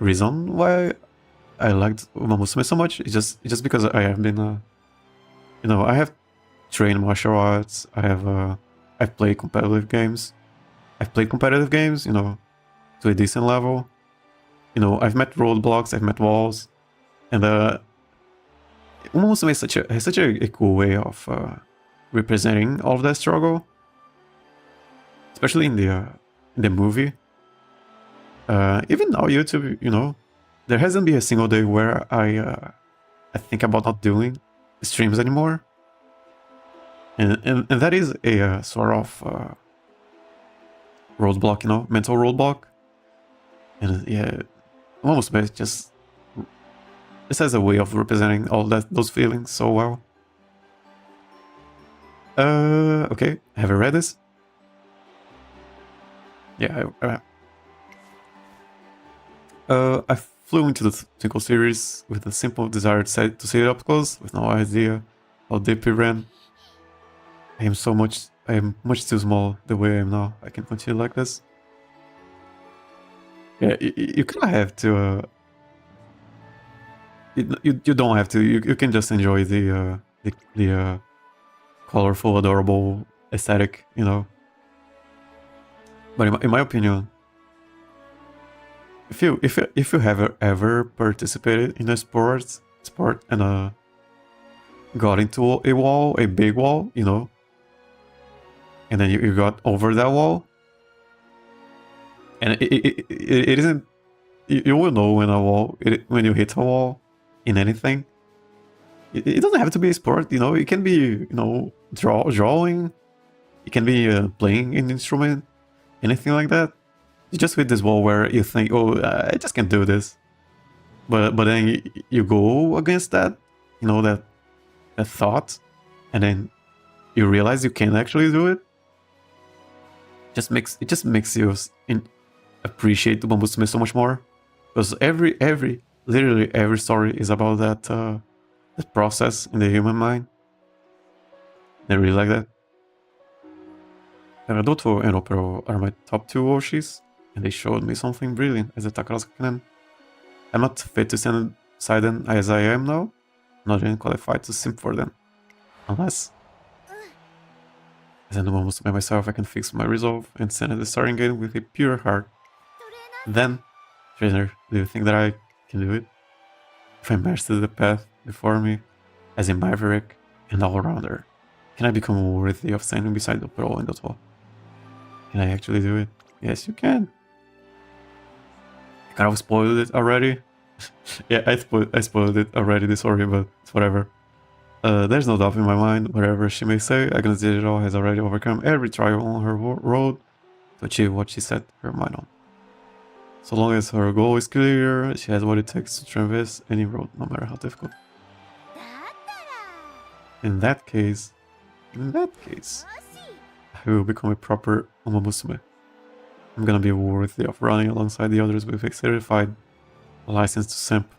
A: reason why I liked Umamusume so much is just because I have been, you know, I have trained martial arts. I've played competitive games. You know, to a decent level. You know, I've met roadblocks, I've met walls, and Umamusume has such a cool way of representing all of that struggle, especially in the movie. Even now, YouTube, you know, there hasn't been a single day where I think about not doing streams anymore, and that is a sort of roadblock, you know, mental roadblock. And yeah, almost just has a way of representing all those feelings so well. Okay, have I read this? Yeah, I flew into the Twinkle series with a simple desire to see it up close, with no idea how deep it ran. I am much too small the way I am now. I can continue like this. Yeah, you kind of have to. You don't have to. You can just enjoy the colorful, adorable aesthetic, you know. But in my opinion, if you have ever participated in a sport and got into a wall, a big wall, you know, and then you got over that wall, and it isn't. You will know when you hit a wall in anything. It doesn't have to be a sport, you know. It can be, you know, drawing. It can be playing an instrument, anything like that. You just hit this wall where you think, oh, I just can't do this. But then you go against that, you know, that thought, and then you realize you can actually do it. It just makes you appreciate Umamusume so much more, because literally every story is about that process in the human mind. I really like that. Doto and Opero are my top two Oshis, and they showed me something brilliant as a Takarazuka. I'm not fit to stand beside them as I am now, not even qualified to simp for them. Unless, as I know almost by myself, I can fix my resolve and stand at the starting gate with a pure heart. Then, trainer, do you think that I can do it? If I master the path before me, as a maverick and all-rounder, can I become worthy of standing beside the pro and the top? Can I actually do it? Yes, you can. I kind of spoiled it already. Yeah, I spoiled it already, sorry, but it's whatever. There's no doubt in my mind, whatever she may say, Agnes Digital has already overcome every trial on her road to achieve what she set her mind on. So long as her goal is clear, she has what it takes to traverse any road, no matter how difficult. In that case, I will become a proper Umamusume. I'm gonna be worthy of running alongside the others with a certified license to simp.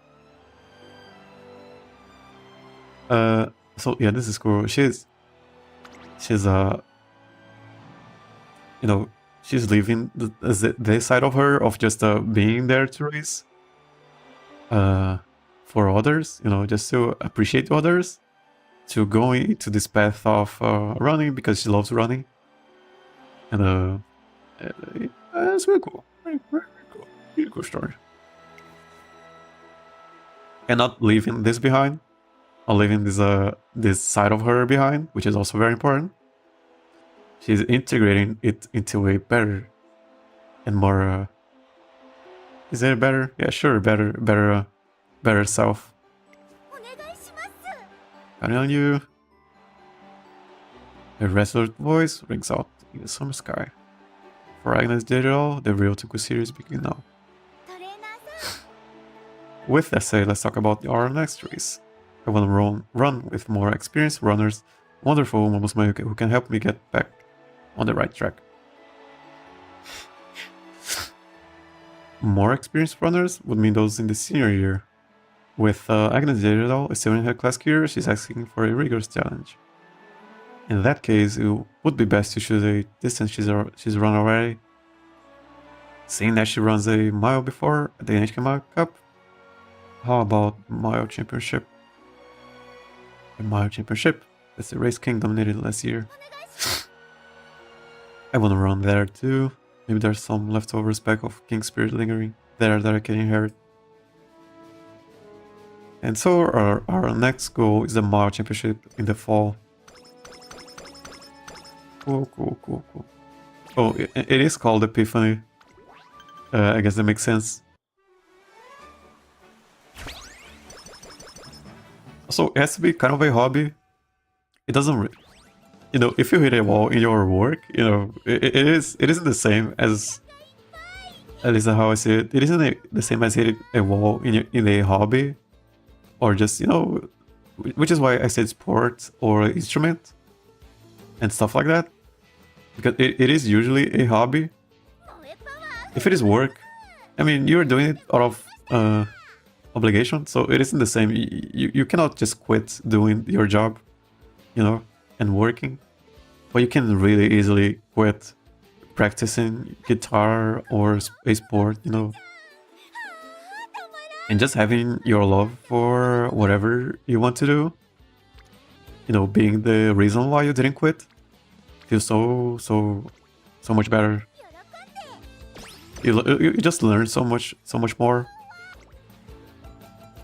A: So yeah, this is cool. She's you know, she's leaving the side of her of just being there to race for others, you know, just to appreciate others, to going into this path of running because she loves running, and it's really cool, very cool, really cool story. And not leaving this behind, or leaving this side of her behind, which is also very important. She's integrating it into a better and more. Is it better? Yeah, sure, better self. Counting on you. A resolute voice rings out in the summer sky. For Agnes Digital, the real Tuku series begins now. With that said, let's talk about our next race. I want to run with more experienced runners, wonderful Umamusume who can help me get back on the right track. More experienced runners would mean those in the senior year. With Agnes Digital still in her class year, she's asking for a rigorous challenge. In that case, it would be best to choose a distance she's run already. Seeing that she runs a mile before at the Virgo Cup, how about Mile Championship? The Mile Championship, that's the race King dominated last year. I want to run there too. Maybe there's some leftover speck of King Spirit lingering there that I can inherit. And so our next goal is the Mile Championship in the fall. Cool, cool, cool, cool. Oh, it is called Epiphany. I guess that makes sense. So it has to be kind of a hobby. It doesn't, you know, if you hit a wall in your work, you know, it isn't the same as, at least how I see it. It isn't the same as hitting a wall in a hobby, or just, you know, which is why I said sport or instrument and stuff like that, because it is usually a hobby. If it is work, I mean, you're doing it out of obligation, so it isn't the same. You cannot just quit doing your job, you know, and working, but you can really easily quit practicing guitar or a sport, you know, and just having your love for whatever you want to do, you know, being the reason why you didn't quit, feels so much better. You just learn so much more,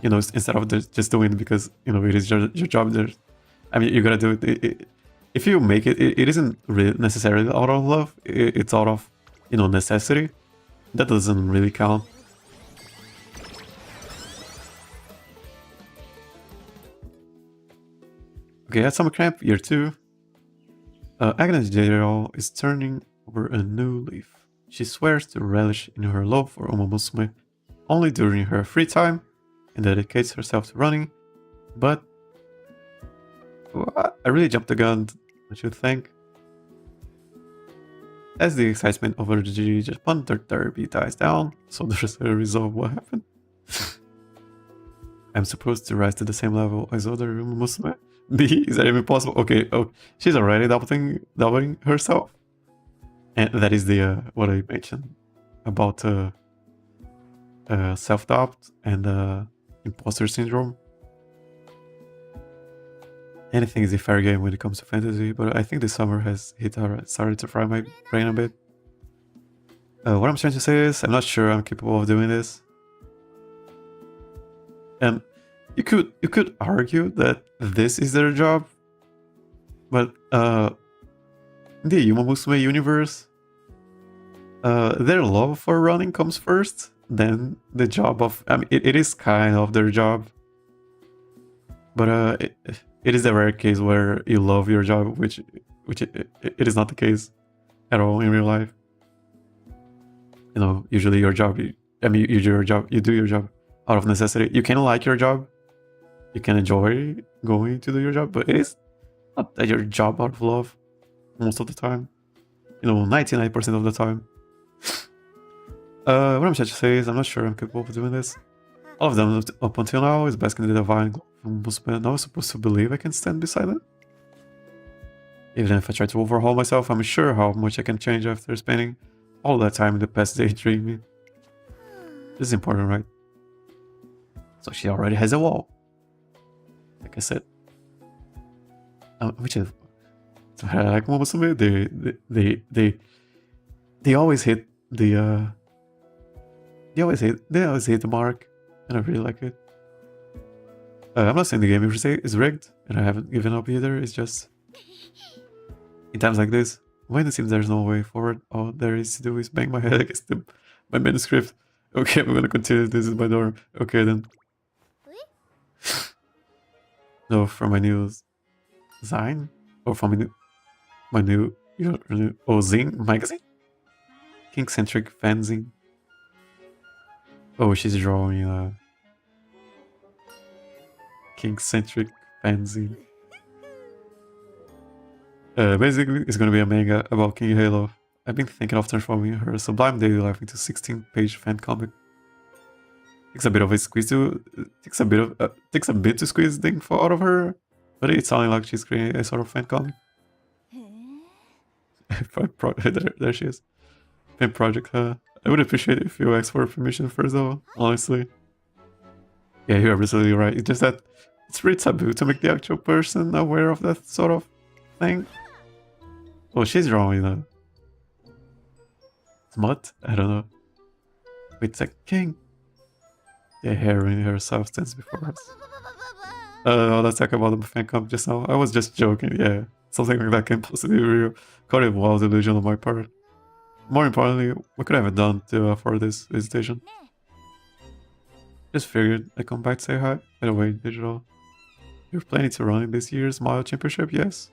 A: you know, instead of just doing it because, you know, it is your job. There, I mean, you gotta do it. If you make it, it isn't really necessarily out of love. It's out of, you know, necessity. That doesn't really count. Okay, at summer camp, year 2. Agnes Digitan is turning over a new leaf. She swears to relish in her love for Umamusume only during her free time and dedicates herself to running, but I really jumped the gun, don't you think? As the excitement over the Digitan derby dies down, so there's a resolve what happened. I'm supposed to rise to the same level as other Umamusume? Is that even possible? Okay, oh, she's already doubting herself. And that is the what I mentioned about self-doubt and imposter syndrome. Anything is a fair game when it comes to fantasy, but I think this summer has started to fry my brain a bit. What I'm trying to say is, I'm not sure I'm capable of doing this. And you could argue that this is their job, but in the Umamusume universe, their love for running comes first, then the job of, I mean, it is kind of their job, but it is the rare case where you love your job, which it is not the case at all in real life. You know, usually your job, you do your job out of necessity. You can like your job, you can enjoy going to do your job, but it is not your job out of love most of the time. You know, 99% of the time. What I'm trying to say is, I'm not sure I'm capable of doing this. All of them up until now is basking in the divine glow. Now I'm supposed to believe I can stand beside them. Even if I try to overhaul myself, I'm sure how much I can change after spending all that time in the past daydreaming. This is important, right? So she already has a wall. Like I said. Which is... So I like Umamusume, they always hit the they always hit the mark, and I really like it. I'm not saying the game is rigged, and I haven't given up either. It's just in times like this, when it seems there's no way forward, all there is to do is bang my head against my manuscript. Okay, I'm gonna continue. This is my dorm. Okay then. No, from my new zine, or from my new zine magazine, King-centric fanzine. Oh, she's drawing King-centric fanzine. Basically, it's gonna be a manga about King Halo. I've been thinking of transforming her sublime daily life into 16-page fan comic. Takes a bit of a squeeze to takes a bit to squeeze the info out of her, but it's sounding like she's creating a sort of fan comic. There she is. Fan project. I would appreciate it if you asked for permission first, though. Honestly. Yeah, you're absolutely right. It's just that it's pretty taboo to make the actual person aware of that sort of thing. Oh, she's drawing a smut? I don't know. Wait a sec. King. Yeah, heroine herself stands before us. Let's talk about the fan comp just now. I was just joking, yeah. Something like that can possibly be real. Caught a wild illusion on my part. More importantly, what could I have done to afford this visitation? Just figured I'd come back to say hi. By the way, Digital, you're planning to run in this year's Mile Championship, yes?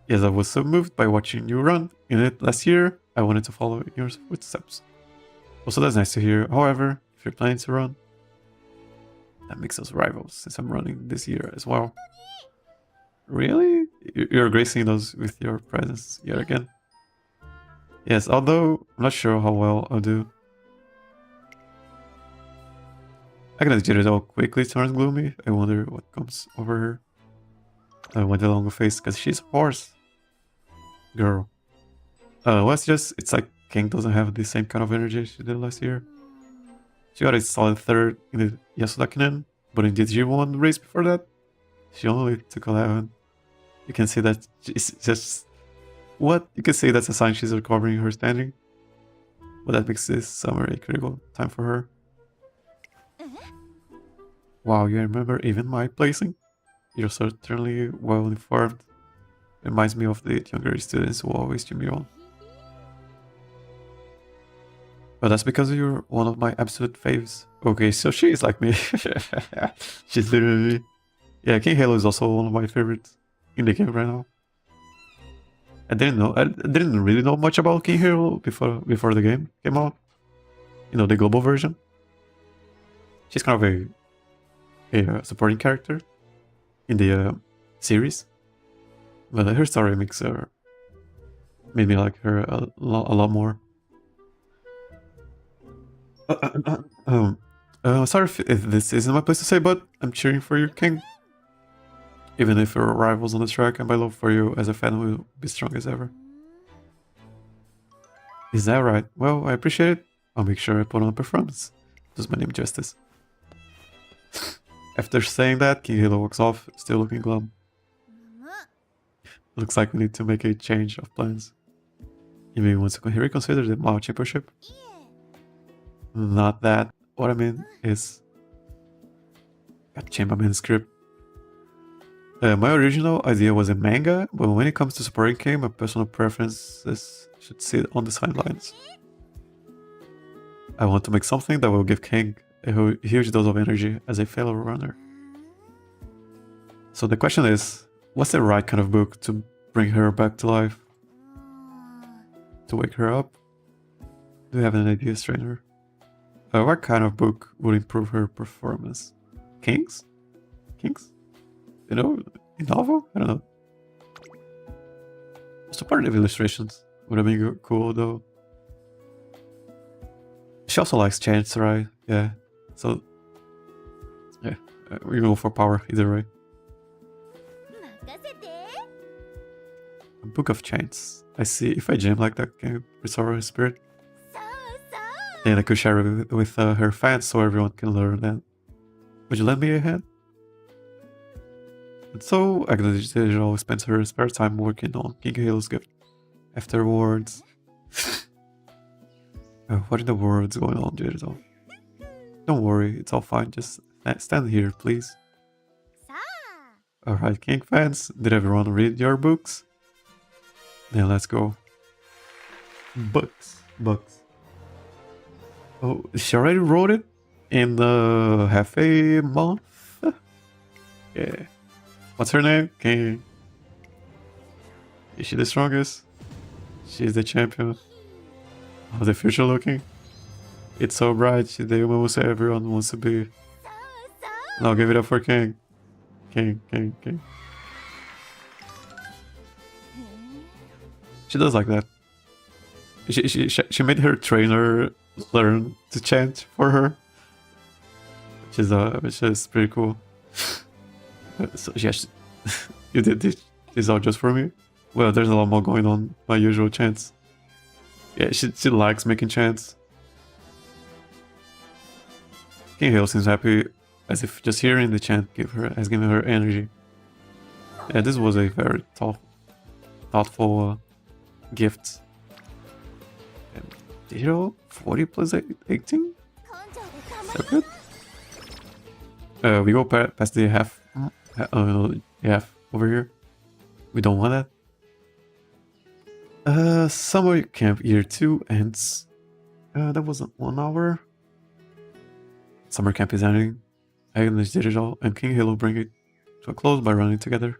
A: Yes, I was so moved by watching you run in it last year, I wanted to follow in your footsteps. Also, that's nice to hear. However, if you're planning to run, that makes us rivals since I'm running this year as well. Really? You're gracing us with your presence yet again? Yes, although I'm not sure how well I'll do. Agnes Digital quickly turns gloomy. I wonder what comes over her. I went along her face because she's a horse. Girl. Well, it's like King doesn't have the same kind of energy she did last year. She got a solid third in the Yasudakinen, but in the G1 race before that, she only took 11. You can see that she's just... What? You can say that's a sign she's recovering her standing. But that makes this summer a critical time for her. Wow, you remember even my placing? You're certainly well informed. Reminds me of the younger students who always cheer me on. But that's because you're one of my absolute faves. Okay, so she is like me. She's literally... Yeah, King Halo is also one of my favorites in the game right now. I didn't really know much about King Halo before the game came out. You know, the global version. She's kind of a supporting character in the series. But her story made me like her a lot more. Sorry if this isn't my place to say, but I'm cheering for you, King. Even if we're rivals on the track, and my love for you as a fan will be strong as ever. Is that right? Well, I appreciate it. I'll make sure I put on a performance. Does my name justice. After saying that, King Halo walks off, still looking glum. Looks like we need to make a change of plans. You may want to reconsider the Mile Championship? Not that. What I mean is... Got Chamberman's script. My original idea was a manga, but when it comes to supporting King, my personal preferences should sit on the sidelines. I want to make something that will give King a huge dose of energy as a fellow runner. So the question is, what's the right kind of book to bring her back to life? To wake her up? Do you have an idea, stranger? What kind of book would improve her performance? Kings? Kings? You know, a novel? I don't know. Supportive illustrations would have been cool though. She also likes chants, right? Yeah. So, yeah, we go for power either way. A book of chants. I see. If I jam like that, can you restore her spirit? Then I could share it with her fans so everyone can learn that. Would you lend me a hand? And so, Agnes Digital spends her spare time working on King Halo's gift. Afterwards... what in the world is going on, Digital? Don't worry, it's all fine. Just stand here, please. Alright, King fans, did everyone read your books? Then let's go. Books. Oh, she already wrote it in half a month? Yeah. What's her name? King. Is she the strongest? She's the champion. How's the future looking? It's so bright. She's the Umamusume everyone wants to be. Now give it up for King. King. She does like that. She made her trainer learn to chant for her, which is pretty cool. So yes, you did this all just for me. Well, there's a lot more going on my usual chants. Yeah, she likes making chants. King Hale seems happy, as if just hearing the chant has given her energy. Yeah, this was a very thoughtful gift. And 0, 40 plus 18? So good. We go past the half over here. We don't want that. Summer camp year 2 ends. That wasn't 1 hour. Summer camp is ending. Agnes Digital and King Halo bring it to a close by running together.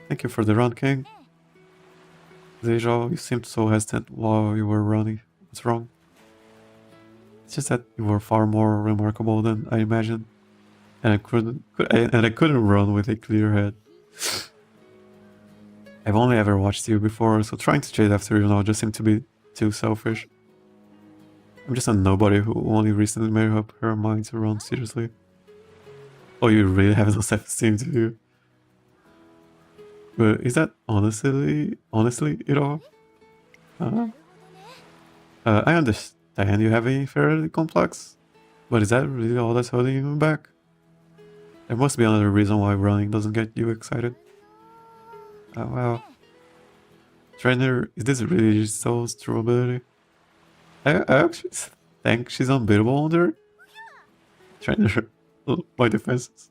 A: Thank you for the run, King. Digital, you seemed so hesitant while you were running. What's wrong? It's just that you were far more remarkable than I imagined, and I couldn't run with a clear head. I've only ever watched you before, so trying to chase after you now just seemed to be too selfish. I'm just a nobody who only recently made up her mind to run seriously. Oh, you really have no self-esteem, do you? But is that honestly it all? I understand you have a inferiority complex, but is that really all that's holding you back? There must be another reason why running doesn't get you excited. Well, trainer, is this really Soul's true ability? I actually think she's unbeatable under trainer. My defenses.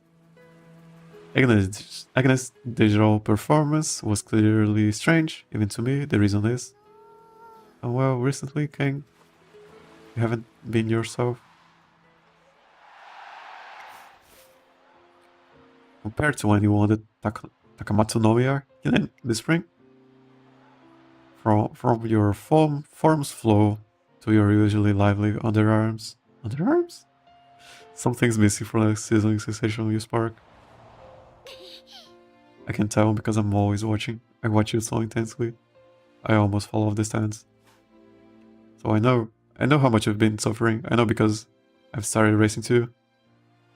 A: Agnes' digital performance was clearly strange, even to me. The reason is, well, recently, King, you haven't been yourself. Compared to when you wanted Takamatsu no Miya in the spring. From your form's flow to your usually lively underarms. Underarms? Something's missing from the sizzling sensation you spark. I can tell because I'm always watching. I watch you so intensely. I almost fall off the stands. So I know how much you've been suffering. I know because I've started racing too.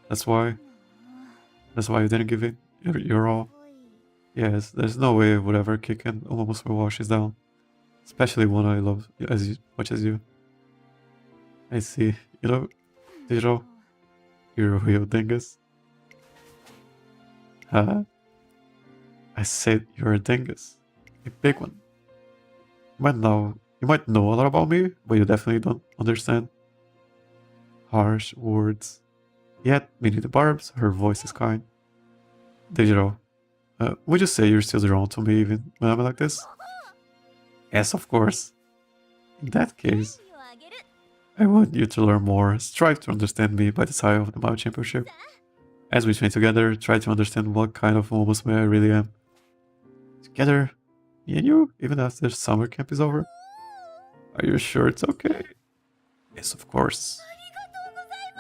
A: That's why you didn't give it your all. Yes, there's no way I would ever kick an Umamusume washes down. Especially one I love as much as you. I see. You know, Digital, you're a real dingus. Huh? I said you're a dingus. A big one. You might know a lot about me, but you definitely don't understand. Harsh words. Yet, beneath the barbs, her voice is kind. Digital, would you say you're still drawn to me even when I'm like this? Yes, of course. In that case, I want you to learn more. Strive to understand me by the side of the Mao Championship. As we train together, try to understand what kind of Umamusume I really am. Together, me and you, even after summer camp is over. Are you sure it's okay? Yes, of course.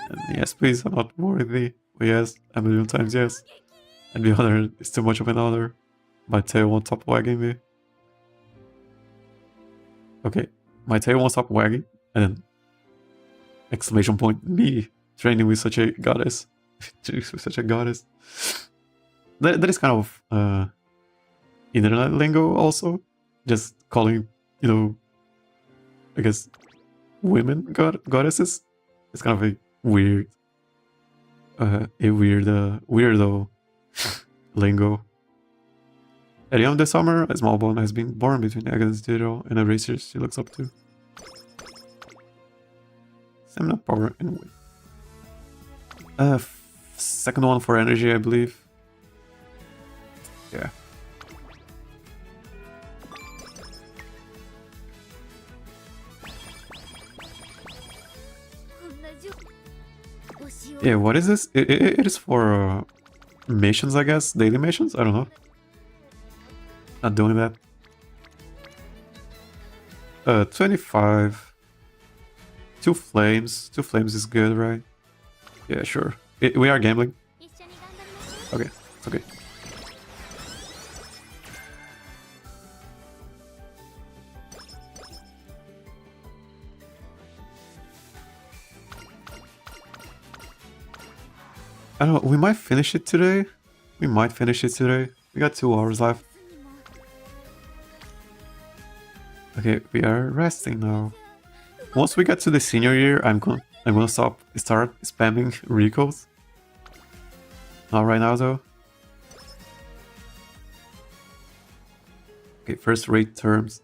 A: And yes, please, I'm not worthy. But yes, a million times yes. And the other is too much of an honor. My tail won't stop wagging me. Okay, my tail won't stop wagging. And then, exclamation point, me training with such a goddess. With such a goddess. That is kind of internet lingo also. Just calling, you know, I guess, women goddesses. It's kind of a weirdo lingo. At the end of the summer, a small bond has been born between Agnes Digital and a racer she looks up to. Stamina, power, and weight. Second one for energy, I believe. Yeah. Yeah, what is this? It is for missions, I guess. Daily missions? I don't know. Not doing that. 25. 2 flames. 2 flames is good, right? Yeah, sure. We are gambling. Okay, it's okay. I don't know, we might finish it today. We got 2 hours left. Okay, we are resting now. Once we get to the senior year, I'm gonna start spamming recalls. Not right now though. Okay, first rate terms.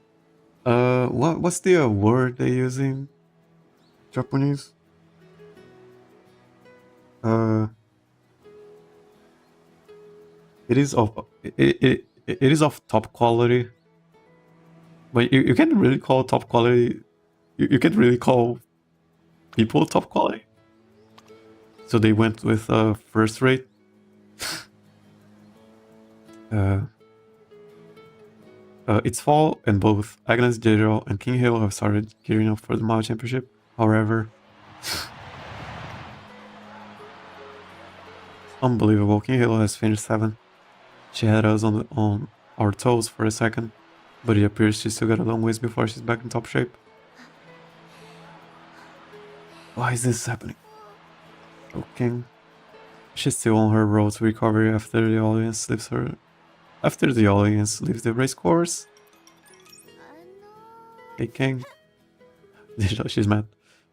A: What's the word they're using? Japanese? Uh, it is of it is of top quality, but you can't really call top quality. You can't really call people top quality. So they went with first rate. It's fall, and both Agnes Digital and King Halo have started gearing up for the Mao Championship. However, unbelievable. King Halo has finished 7th. She had us on our toes for a second, but it appears she still got a long ways before she's back in top shape. Why is this happening? Oh, King. She's still on her road to recovery after the audience leaves the race course. Hey, King. She's mad.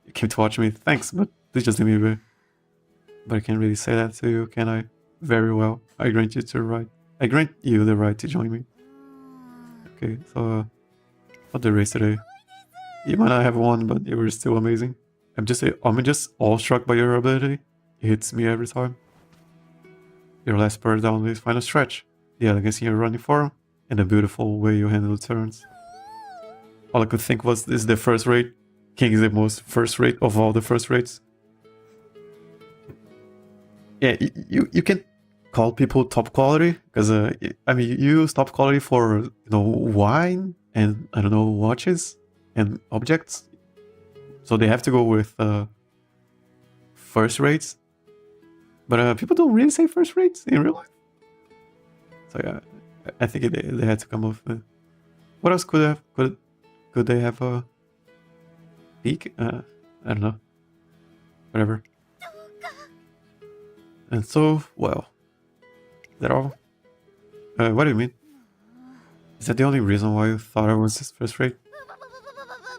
A: You came to watch me. Thanks, but please just leave me be. But I can't really say that to you, can I? Very well. I grant you the right to join me. Okay, so for the race today, you might not have won, but you were still amazing. I'm just awestruck by your ability. It hits me every time. Your last spurt down this final stretch, the elegance in your running form, and the beautiful way you handle the turns. All I could think was, this is the first rate. King is the most first rate of all the first rates. Yeah, you can call people top quality, because I mean, you use top quality for, wine and, I don't know, watches and objects. So they have to go with first rates. But people don't really say first rates in real life. So yeah, I think they had to come up with... What else could they have a peak? I don't know. Whatever. And so, well, that all? What do you mean? Is that the only reason why you thought I was just first rate?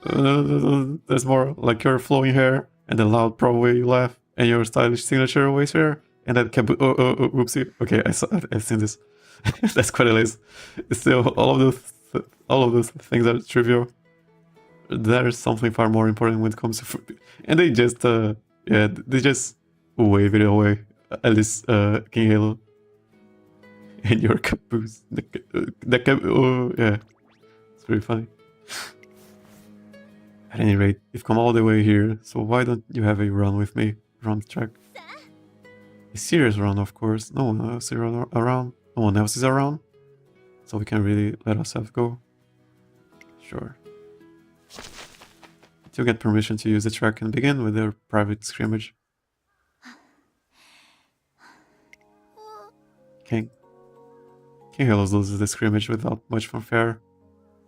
A: There's more, like your flowing hair and the loud pro way you laugh and your stylish signature waist hair and that oopsie. Okay, I've seen this. That's quite a list. Still, all of those things are trivial. There's something far more important when it comes to food, and they just they just wave it away. At least King Halo and your caboose. Yeah, it's pretty funny. At any rate, you've come all the way here, so why don't you have a run with me around the track? A serious run, of course. No one else is around. No one else is around, so we can really let ourselves go. Sure. To get permission to use the track and begin with their private scrimmage. King Halo loses the scrimmage without much fanfare.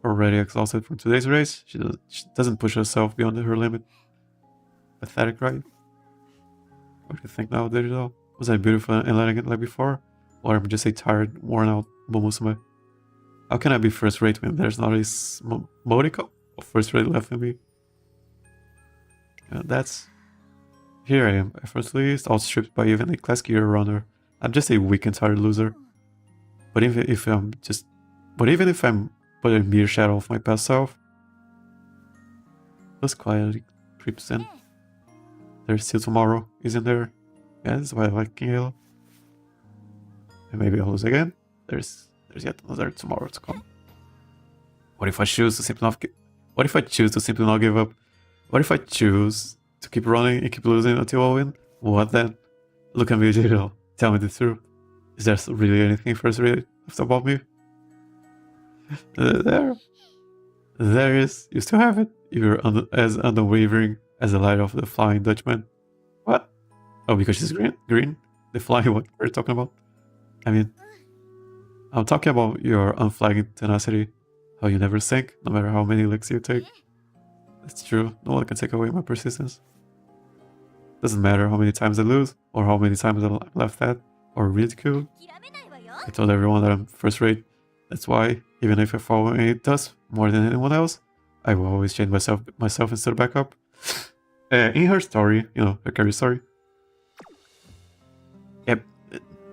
A: Already exhausted from today's race, she doesn't push herself beyond her limit. Pathetic, right? What do you think now, Digital? Was I beautiful and elegant like before? Or am I just a tired, worn out Umamusume? How can I be first rate when there's not a modicum of first rate left in me? That's... Here I am, effortlessly outstripped by even a class gear runner. I'm just a weak and tired loser. But even if I'm but a mere shadow of my past self, just quietly creeps in. There's still tomorrow, isn't there? Yeah, that's why I like King Halo. And maybe I'll lose again. There's yet another tomorrow to come. What if I choose to simply not give up? What if I choose to keep running and keep losing until I win? What then? Look at me, Digital. Tell me the truth. Is there really anything first rate left about me? There is. You still have it. You're as unwavering as the light of the Flying Dutchman. What? Oh, because she's green? Green? The flying what we're talking about? I mean, I'm talking about your unflagging tenacity. How you never sink, no matter how many licks you take. That's true. No one can take away my persistence. Doesn't matter how many times I lose, or how many times I'm laughed at, or ridiculed. I told everyone that I'm first rate. That's why, even if I fall and it does more than anyone else, I will always change myself instead of back up. In her story, her career story,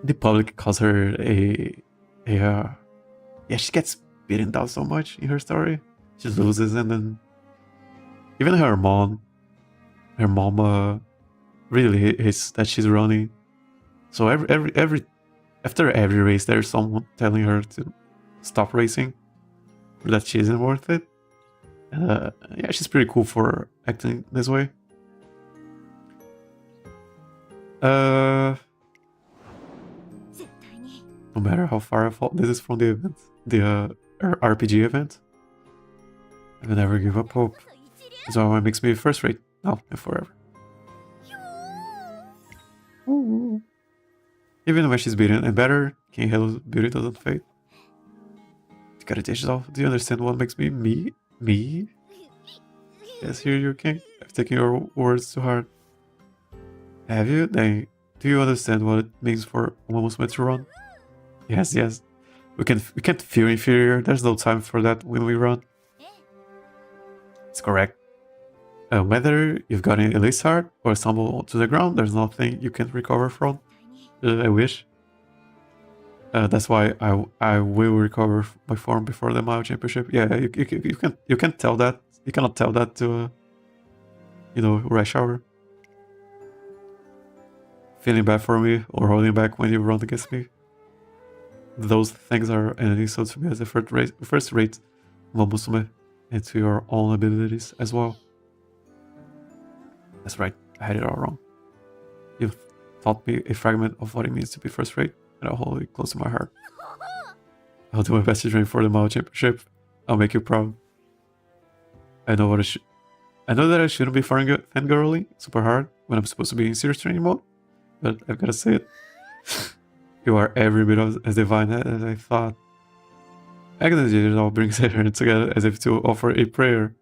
A: the public calls her yeah, she gets beaten down so much in her story. She loses, and then even her mom really hates that she's running. So after every race, there's someone telling her to stop racing, or that she isn't worth it. Yeah, she's pretty cool for acting this way. No matter how far I fall, this is from the event, the RPG event. I will never give up hope. So it makes me first rate now and forever. Ooh. Even when she's beaten and better, King Halo's beauty doesn't fade. You gotta teach yourself. Do you understand what makes me me? Me? Yes, here you king. I've taken your words to heart. Have you? Then do you understand what it means for Umamusume to run? Yes, yes. We can't feel inferior. There's no time for that when we run. It's correct. Whether you've got an elite heart or stumble to the ground, there's nothing you can recover from. I wish. That's why I will recover my form before the Mile Championship. Yeah, you can tell that. You cannot tell that to you know, Rush Hour. Feeling bad for me or holding back when you run against me. Those things are an insult to me as a first rate Umamusume, and to your own abilities as well. That's right, I had it all wrong. You've taught me a fragment of what it means to be first rate, and I'll hold it close to my heart. I'll do my best to train for the Mile Championship. I'll make you proud. I know that I shouldn't be fangirling super hard when I'm supposed to be in serious training mode, but I've gotta say it. You are every bit as divine as I thought. Agnes all brings everyone together as if to offer a prayer.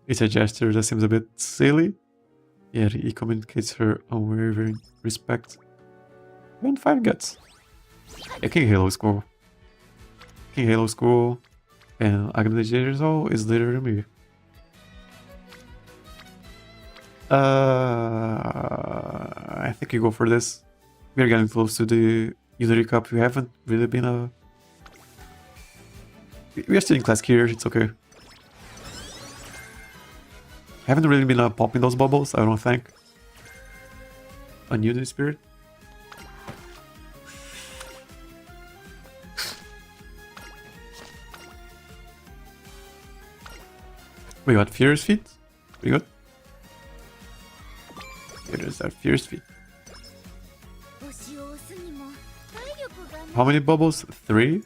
A: It's a gesture that seems a bit silly, yet it communicates her unwavering respect. And fine guts. Yeah, King Halo is cool. King Halo is cool, and Agnes is literally me. I think you go for this. We're getting close to the Unity Cup. We haven't really been we are still in class here, it's okay. Haven't really been popping those bubbles, I don't think. On Unity Spirit. We got Fierce Feet. Pretty good. Here's our Fierce Feet. How many bubbles? 3?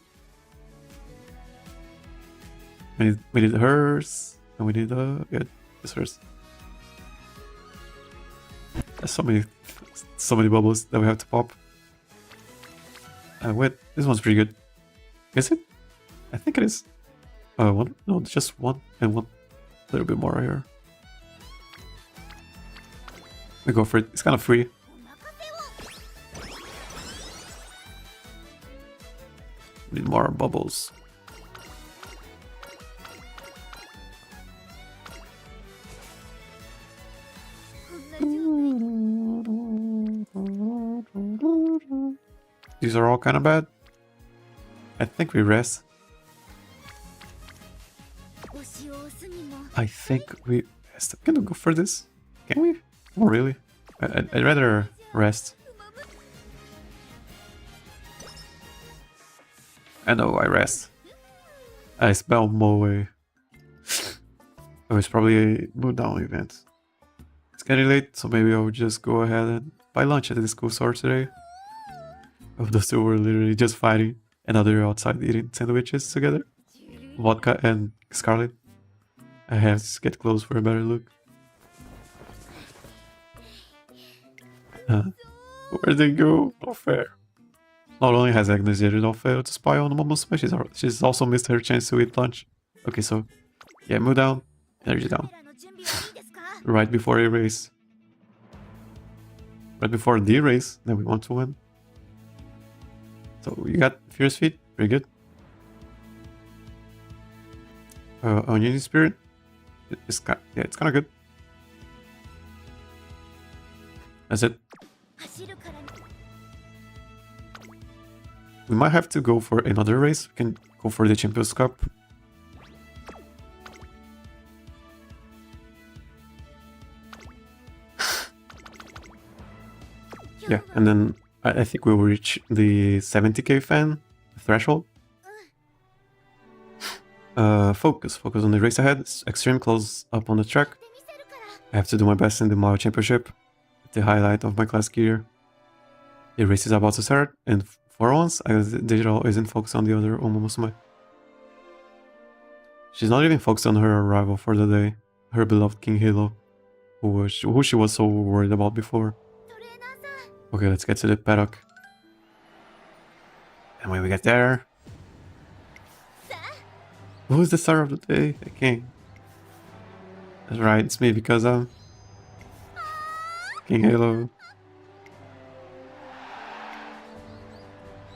A: We need hers, and we need yeah, it's hers. There's so many bubbles that we have to pop. Wait, this one's pretty good. Is it? I think it is. One? No, just one and one. A little bit more here. We go for it. It's kind of free. Need more bubbles. These are all kind of bad. I think we rest. I think we rest. Can we go for this? Can we? Oh, really? I'd rather rest. I know, I rest. I spell Moe. Oh, it's probably a move down event. It's getting late, so maybe I'll just go ahead and buy lunch at the school store today. Oh, those two were literally just fighting, and now they're outside eating sandwiches together. Vodka and Scarlet. I have to get close for a better look. Where'd they go? Not fair. Not only has Agnes not failed to spy on Umamusume, she's also missed her chance to eat lunch. Okay, so yeah, move down, energy down. Right before a race. Right before the race that we want to win. So you got Fierce Feet, pretty good. Onion Spirit, it's kind of good. That's it. We might have to go for another race. We can go for the Champions Cup. Yeah, and then I think we will reach the 70k fan threshold. Focus on the race ahead. It's extreme close up on the track. I have to do my best in the Mile Championship, the highlight of my classic year. The race is about to start, and for once, Digital isn't focused on the other Umamusume. She's not even focused on her arrival for the day, her beloved King Halo, who she was so worried about before. Okay, let's get to the paddock. And when we get there... Who's the star of the day? The king. That's right, it's me because I'm... King Halo.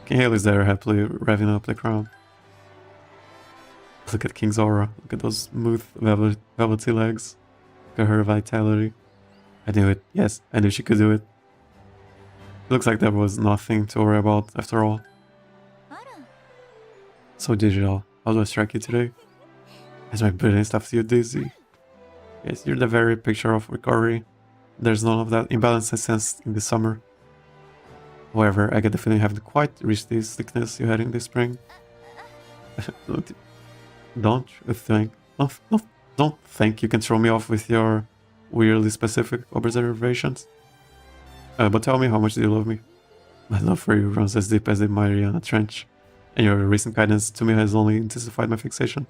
A: King Halo is there happily revving up the crown. Look at King's aura. Look at those smooth velvety legs. Look at her vitality. I knew it. Yes, I knew she could do it. Looks like there was nothing to worry about after all. So Digital, how do I strike you today? Is my brilliant stuff to you dizzy? Yes, you're the very picture of recovery. There's none of that imbalance I sensed in the summer. However, I get the feeling you haven't quite reached the sickness you had in the spring. Don't think you can throw me off with your weirdly specific observations. But tell me, how much do you love me? My love for you runs as deep as the Mariana Trench, and your recent kindness to me has only intensified my fixation.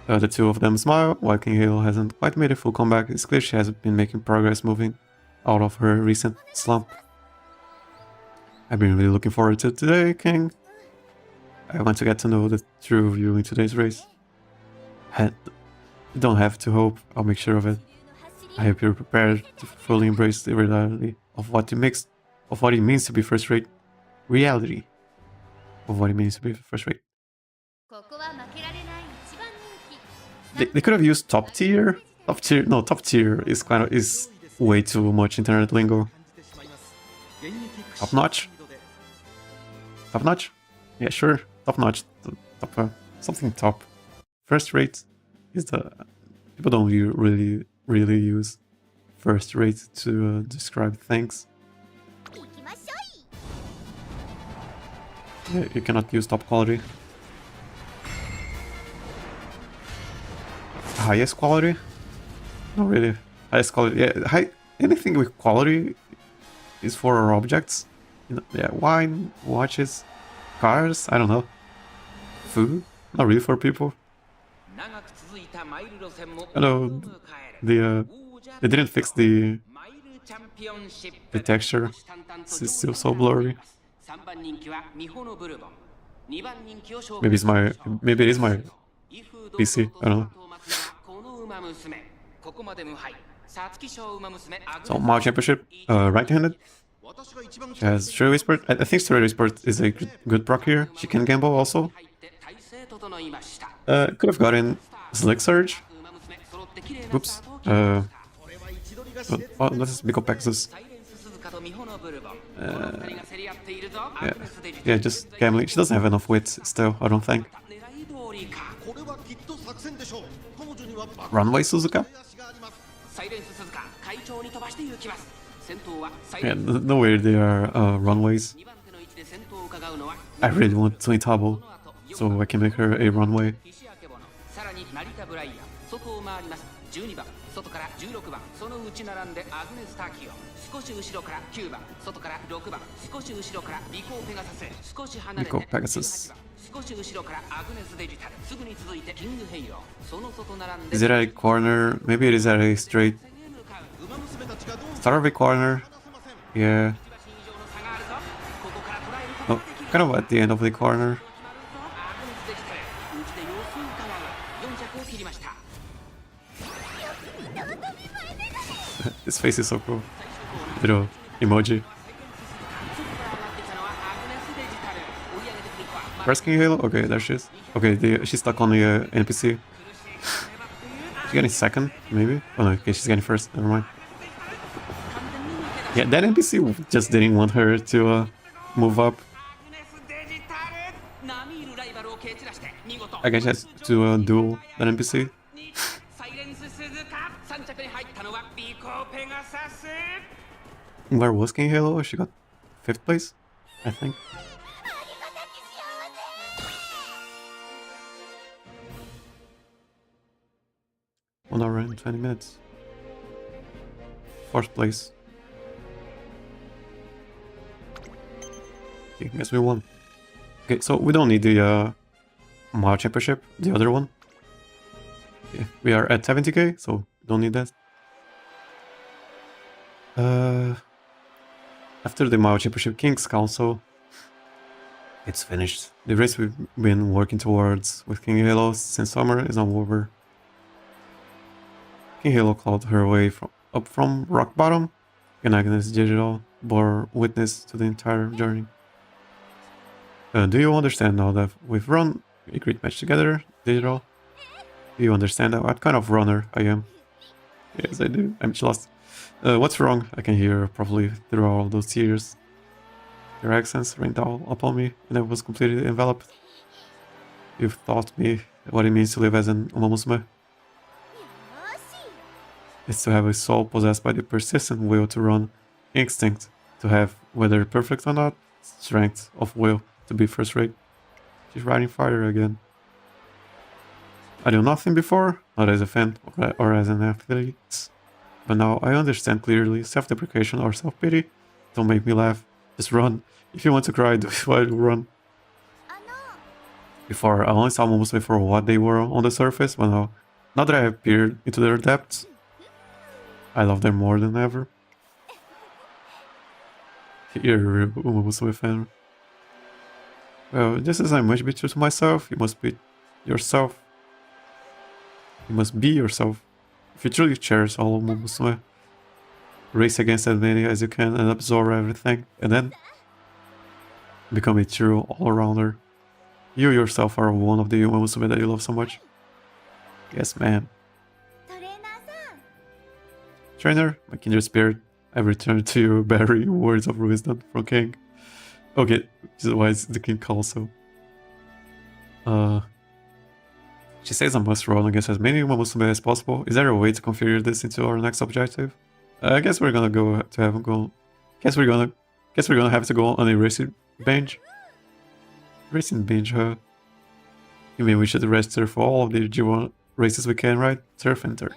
A: The two of them smile, while King Halo hasn't quite made a full comeback. It's clear she has been making progress moving out of her recent slump. I've been really looking forward to today, King. I want to get to know the true of you in today's race. You don't have to hope, I'll make sure of it. I hope you're prepared to fully embrace the reality of what it means to be first-rate. Reality of what it means to be first-rate. They could have used top tier. No, top tier is way too much internet lingo. Top notch. Top notch. Yeah, sure. Top notch. Top. Something top. First rate is the people don't really use first rate to describe things. Yeah, you cannot use top quality. Highest quality? Not really. Highest quality. Yeah, anything with quality is for our objects. You know, yeah, wine, watches, cars. I don't know. Food. Not really for people. I know they didn't fix the texture. It's still so blurry. Maybe it is my PC. I don't know. So Mile Championship, right-handed. She has Straight Whisper. I think Straight Whisper is a good proc here. She can gamble also. Could have gotten Slick Surge. Oops. Let's pick up Pegasus. Yeah, just gambling. She doesn't have enough wits still, I don't think. Runway Suzuka? Yeah, no way they are runways. I really want Twin Tabo, so I can make her a runway. Virgo Pegasus. Is it at a corner? Maybe it is at a straight. Start of a corner. Yeah. Oh, kind of at the end of the corner. His face is so cool. Little emoji. Where's King Halo? Okay, there she is. Okay, she's stuck on the NPC. She's getting second, maybe? Oh no, okay, she's getting first. Never mind. Yeah, that NPC just didn't want her to move up. I guess she has to duel that NPC. Where was King Halo? She got 5th place, I think. 1 hour and 20 minutes. 4th place. Okay, guess we won. Okay, so we don't need the Mao Championship, the other one. Okay, we are at 70k, so don't need that. After the Mao Championship King's Council, it's finished. The race we've been working towards with King Halo since summer is now over. King Halo clawed her way up from rock bottom, and Agnes Digital bore witness to the entire journey. Do you understand now that we've run a great match together, Digital? Do you understand what kind of runner I am? Yes, I do. I'm just. What's wrong? I can hear properly through all those tears. Your accents rained down upon me, and I was completely enveloped. You've taught me what it means to live as an Umamusume. It's to have a soul possessed by the persistent will to run, instinct to have, whether perfect or not, strength of will to be first rate. She's riding fire again. I knew nothing before, not as a fan or as an athlete, but now I understand clearly. Self-deprecation or self-pity don't make me laugh. Just run. If you want to cry, do it while you run. Before, I only saw Umamusume for what they were on the surface, but now that I have peered into their depths, I love them more than ever. You're a Umamusume fan. Well, just as I must be true to myself, you must be yourself. You must be yourself. If you truly cherish all of Umamusume, race against as many as you can and absorb everything, and then become a true all-rounder. You yourself are one of the Umamusume that you love so much. Yes, man. Trainer, my kindred spirit, I return to you bearing words of wisdom from King. Okay, this is why the King calls so. She says I must run against as many Umamusume as possible. Is there a way to configure this into our next objective? I guess we're gonna go to have a go. Guess we're gonna have to go on a racing binge. Racing binge, huh? You mean we should register for all of the G1 races we can, right? Turf and dirt.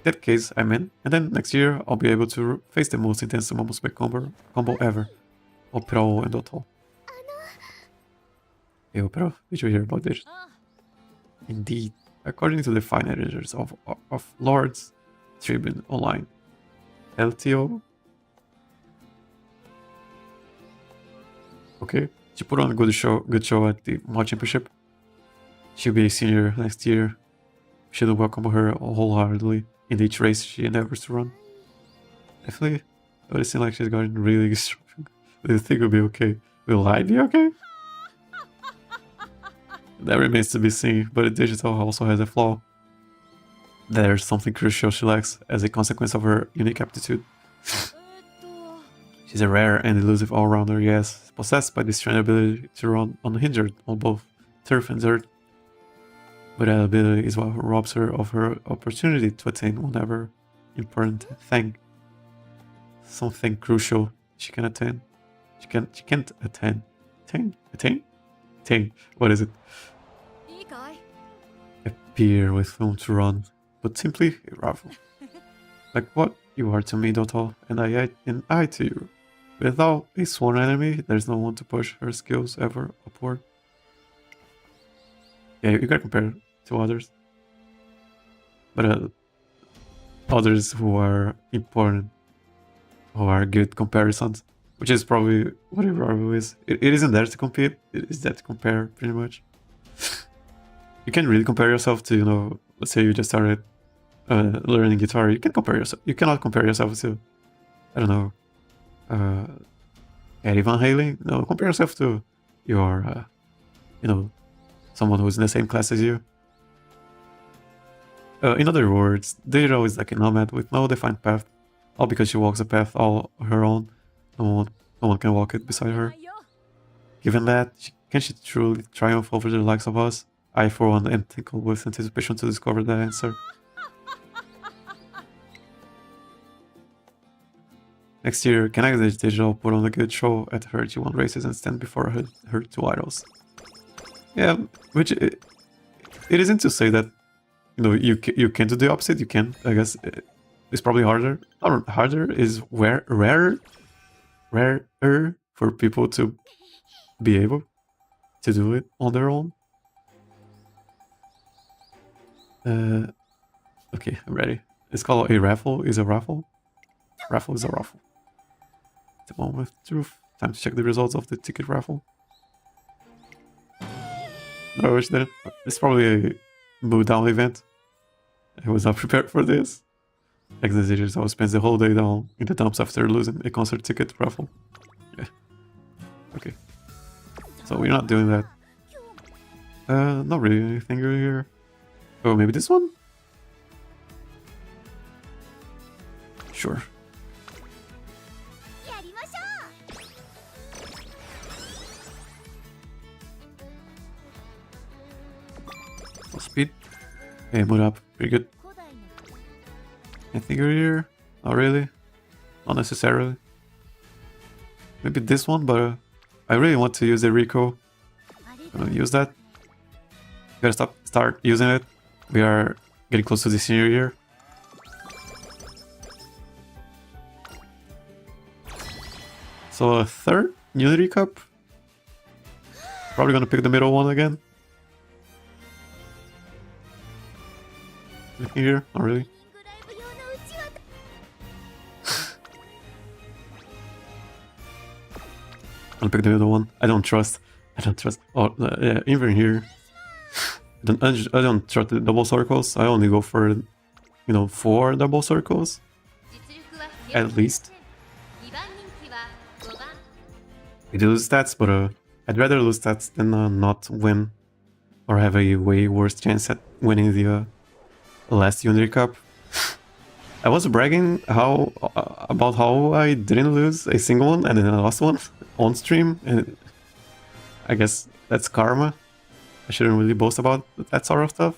A: In that case, I'm in, and then next year I'll be able to face the most intense Umamusume combo ever. Pro and Otto. Hey Pro, did you hear about this? Indeed, according to the fine editors of Lord's Tribune Online, LTO. Okay, she put on a good show at the Mao Championship. She'll be a senior next year. We should welcome her wholeheartedly in each race she endeavors to run. Definitely, but it seems like she's gotten really strong. Do you think we'll be okay? Will I be okay? That remains to be seen, but the digital also has a flaw. There's something crucial she lacks as a consequence of her unique aptitude. She's a rare and elusive all-rounder, yes, possessed by the strange ability to run unhindered on both turf and dirt. But that ability is what robs her of her opportunity to attain one ever important thing. Something crucial she can attain. She can't attain. Attain? What is it? Appear with whom to run, but simply a rival. Like what you are to me, Dotto, and I to you. Without a sworn enemy, there's no one to push her skills ever upward. Yeah, you gotta compare to others. But others who are important, who are good comparisons, which is probably what a rival is. It isn't there to compete, it is there to compare, pretty much. You can really compare yourself to, you know, let's say you just started learning guitar. You can compare yourself. You cannot compare yourself to, I don't know, Eddie Van Halen. No, compare yourself to your, you know, someone who's in the same class as you. In other words, Deiro is like a nomad with no defined path. All because she walks a path all her own. No one can walk it beside her. Given that, can she truly triumph over the likes of us? I, for one, am tickled with anticipation to discover the answer. Next year, can Agnes Digital put on a good show at her G1 races and stand before her two idols? Yeah, which it isn't to say that you can do the opposite. You can, I guess. It's probably harder. Or harder is rarer for people to be able to do it on their own. Okay, I'm ready. It's called a raffle. Is a raffle. Raffle is a raffle. The moment with truth. Time to check the results of the ticket raffle. No, I wish that it's probably a move down event. I was not prepared for this. Agnes Digital spends the whole day down in the dumps after losing a concert ticket raffle. Yeah. Okay. So we're not doing that. Not really anything here. Oh, maybe this one? Sure. Full speed. Hey, mood up. Pretty good. Anything here? Not really. Not necessarily. Maybe this one, but I really want to use the Rico. I'm gonna use that. Gotta start using it. We are getting close to the senior year. So a third Unity Cup. Probably gonna pick the middle one again. Anything here? Not really. I'll pick the middle one. I don't trust. Oh, yeah, even here. I don't trust the double circles. I only go for, 4 double circles. At least. We do lose stats, but I'd rather lose stats than not win. Or have a way worse chance at winning the last Unity Cup. I was bragging about how I didn't lose a single one and then I lost one on stream, and I guess that's karma. I shouldn't really boast about that sort of stuff.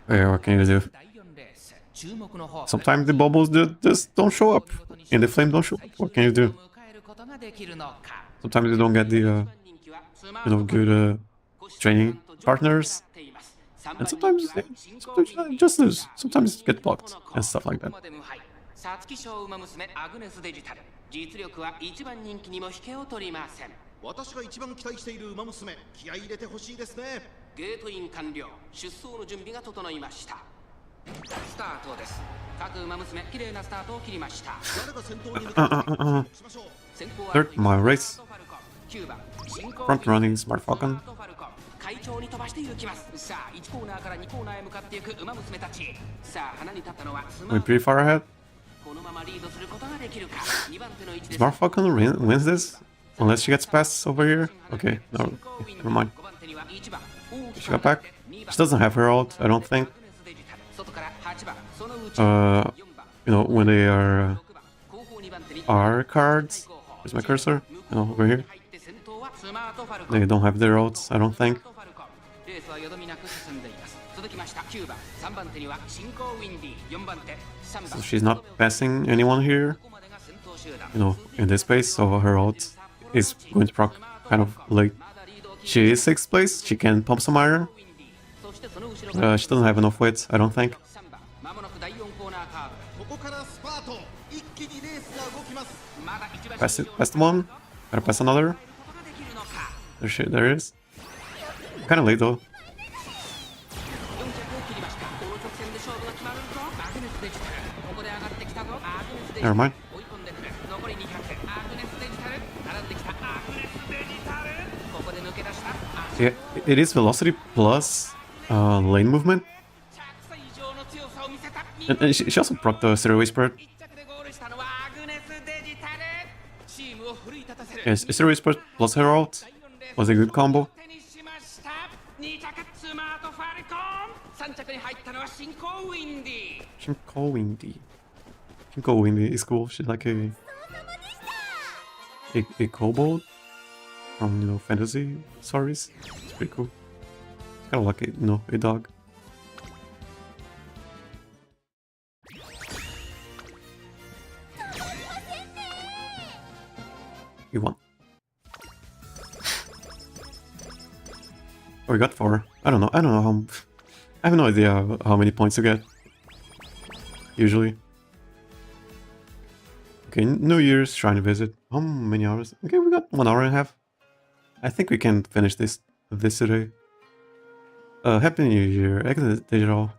A: Yeah, what can you do? Sometimes the bubbles just don't show up, and the flame don't show up. What can you do? Sometimes you don't get the good training partners. And sometimes you just lose. Sometimes you get blocked and stuff like that.
B: 皐月賞馬娘アグネスデジタル実力は一番人気にも引けを取りません。私が一番期待している馬娘気合い入れてほしいですね。ゲートイン完了。出走の準備が整いました。スタートです。各馬娘綺麗なスタートを切りました。誰が先頭に向かってしましょう。
A: Third, my race. Front running Smart Falcon.
B: 会長に飛ばして行きます。さあ1コーナーから2コーナーへ向かっていく馬娘たち。さあ花に立ったのはスマート。
A: We're pretty far ahead. Smart Falcon wins this? Unless she gets past over here? Okay, no, never mind. She got back. She doesn't have her ult, I don't think. When they are cards. Where's my cursor? No, over here. They don't have their ults, I don't think. So she's not passing anyone here, in this space, so her ult is going to proc kind of late. She is 6th place, she can pump some iron. She doesn't have enough weight, I don't think. Pass one, gotta pass another. There is. Kinda late though. Never mind. Yeah, it is velocity plus lane movement. And she also proc the Zero Whisper. Yes, Zero Whisper plus her ult was a good combo. Shinko Windy is cool. She's like a kobold from fantasy stories. It's pretty cool. It's kind of like a dog. he won. Oh, we got 4. I don't know how... I have no idea how many points you get. Usually. Okay, New Year's Shrine Visit. How many hours? Okay, we got 1 hour and a half. I think we can finish this today. Happy New Year, Agnes Digital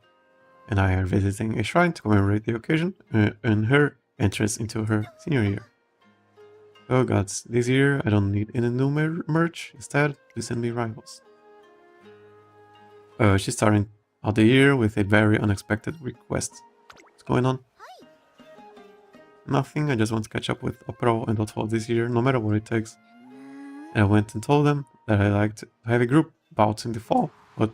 A: and I are visiting a shrine to commemorate the occasion and her entrance into her senior year. Oh gods, this year I don't need any new merch, instead please send me rivals. She's starting out the year with a very unexpected request. What's going on? Nothing, I just want to catch up with Opero and Dotfall this year, no matter what it takes. And I went and told them that I like to have a group bout in the fall, but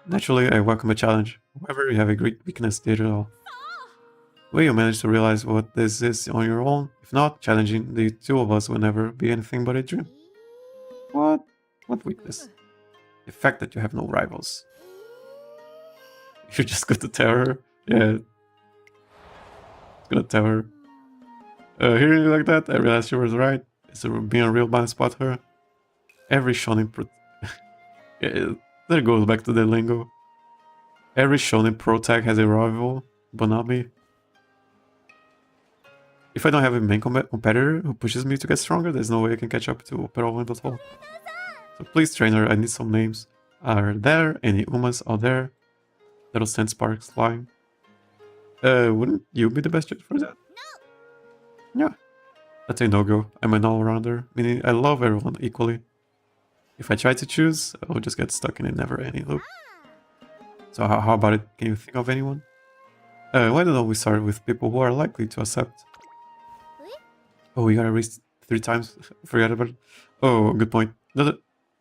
A: naturally I welcome a challenge. However, you have a great weakness, Digital. Will you manage to realize what this is on your own? If not, challenging the two of us will never be anything but a dream. What? What weakness? The fact that you have no rivals. You're just gonna tell her? Yeah. Gonna tell her. Hearing you like that, I realized she was right. It's being a real blind spot her. Every shonen pro... yeah, there goes back to the lingo. Every shonen pro tag has a rival, but not me. If I don't have a main competitor who pushes me to get stronger, there's no way I can catch up to Opero and Dotfall. So please, trainer, I need some names. Are there any Umas out there that'll send sparks flying? Wouldn't you be the best judge for that? No. Yeah. That's a no-go. I'm an all-rounder, meaning I love everyone equally. If I try to choose, I'll just get stuck in a never-ending loop. So how about it? Can you think of anyone? Why don't we start with people who are likely to accept? Oh, we gotta race 3 times. Forget about it. Oh, good point.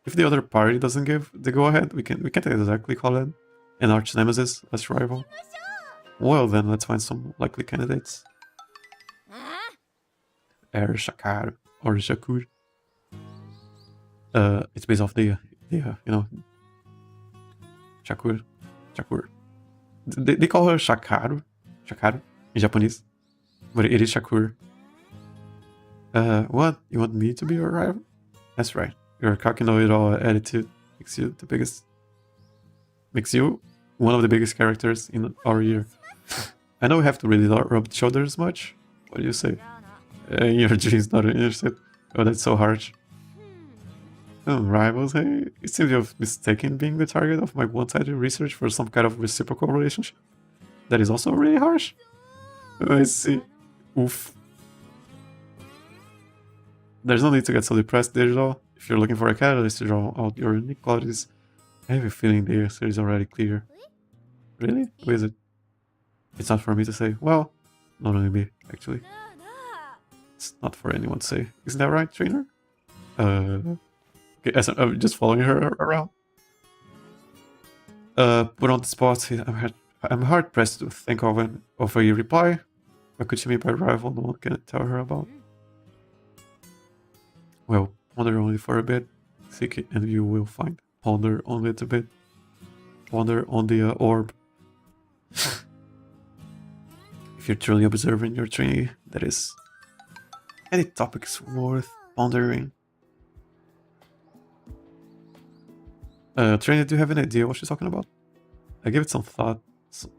A: If the other party doesn't give the go-ahead, we can't exactly call it an arch nemesis as rival. Well then, let's find some likely candidates. Shakar or Shakur. It's based off the you know, Shakur. They call her Shakaru in Japanese, but it is Shakur. What? You want me to be your rival? That's right. Your cocky know-it-all attitude makes you one of the biggest characters in our year. I know we have to really rub shoulders much. What do you say? Your dream's not interested. Oh, that's so harsh. Rivals, hey? It seems you've mistaken being the target of my one-sided research for some kind of reciprocal relationship. That is also really harsh. I see. Oof. There's no need to get so depressed, Digital. If you're looking for a catalyst to draw out your unique qualities, I have a feeling the answer is already clear. Really? Who is it? It's not for me to say. Well, not only me, actually. It's not for anyone to say. Isn't that right, trainer? Okay, I'm just following her around. Put on the spot. I'm hard pressed to think of a reply. What could she mean by rival? No one can tell her about. Well, ponder only for a bit. Seek it and you will find. Ponder only a bit. Ponder on the orb. If you're truly observing your trainee, that is. Any topics worth pondering? Trainee, do you have an idea what she's talking about? I give it some thought.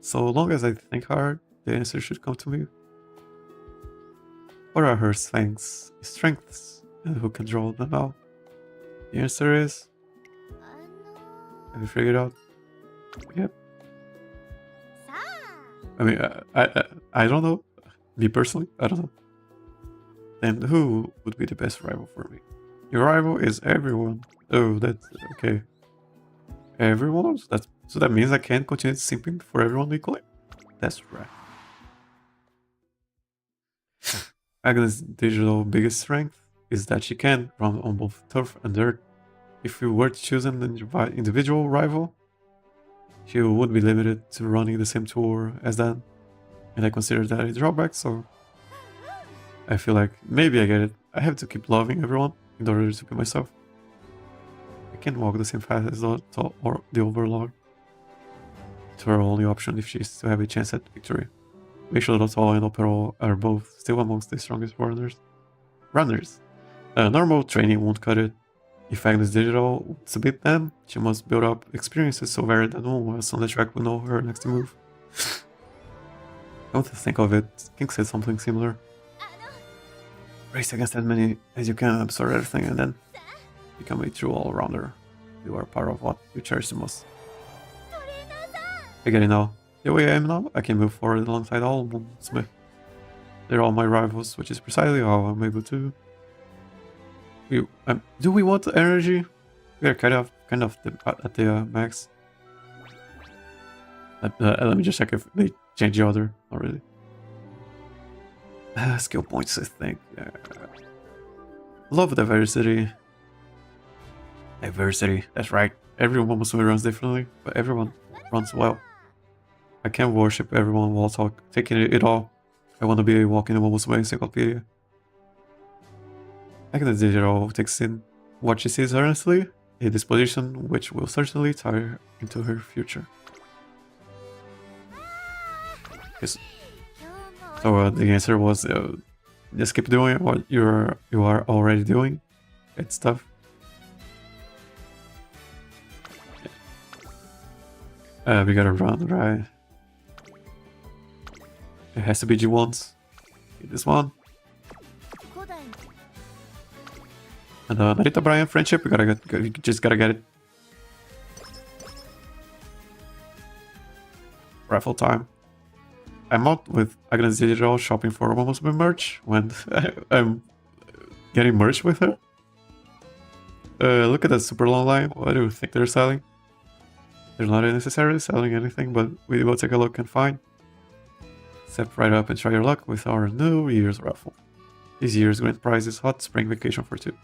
A: So long as I think hard, the answer should come to me. What are her strengths, and who can draw them out? The answer is... Have you figured out? Yep. I mean, I don't know. Me personally, I don't know. Then who would be the best rival for me? Your rival is everyone. Oh, that's okay. Everyone? So that means I can't continue simping for everyone equally? That's right. Agnes' digital biggest strength is that she can run on both turf and dirt. If you were to choose an individual rival, she would be limited to running the same tour as that, and I consider that a drawback, so I feel like maybe I get it. I have to keep loving everyone in order to be myself. I can't walk the same path as the Overlord. It's her only option if she's to have a chance at victory. Facial Lociu and Opero are both still amongst the strongest runners. Normal training won't cut it. If Agnes Digital wants to beat them, she must build up experiences so varied that no one else on the track will know her next move. Come to think of it, King said something similar. Race against as many as you can, absorb everything, and then become a true all-rounder. You are part of what you cherish the most. I get it now. The way I am now, I can move forward alongside all Umamusume. They're all my rivals, which is precisely how I'm able to. Do we want the energy? We are kind of at the max. Let me just check if they change the order. Not really. Skill points, I think. Love diversity. Diversity, that's right. Every Umamusume runs differently, but everyone runs well. I can't worship everyone while taking it all. I want to be a walking Umamusume encyclopedia. Agnes Digital takes in what she sees earnestly, a disposition which will certainly tie her into her future. Yes. So the answer was just keep doing what you are already doing. It's tough. We gotta run, right? It has to be G1s. This one. And Narita Brian friendship, we just gotta get it. Raffle time. I'm out with Agnes Digital shopping for Umamusume merch when I'm getting merch with her. Look at that super long line. What do you think they're selling? They're not necessarily selling anything, but we will take a look and find. Step right up and try your luck with our New Year's raffle. This year's grand prize is Hot Spring Vacation for 2.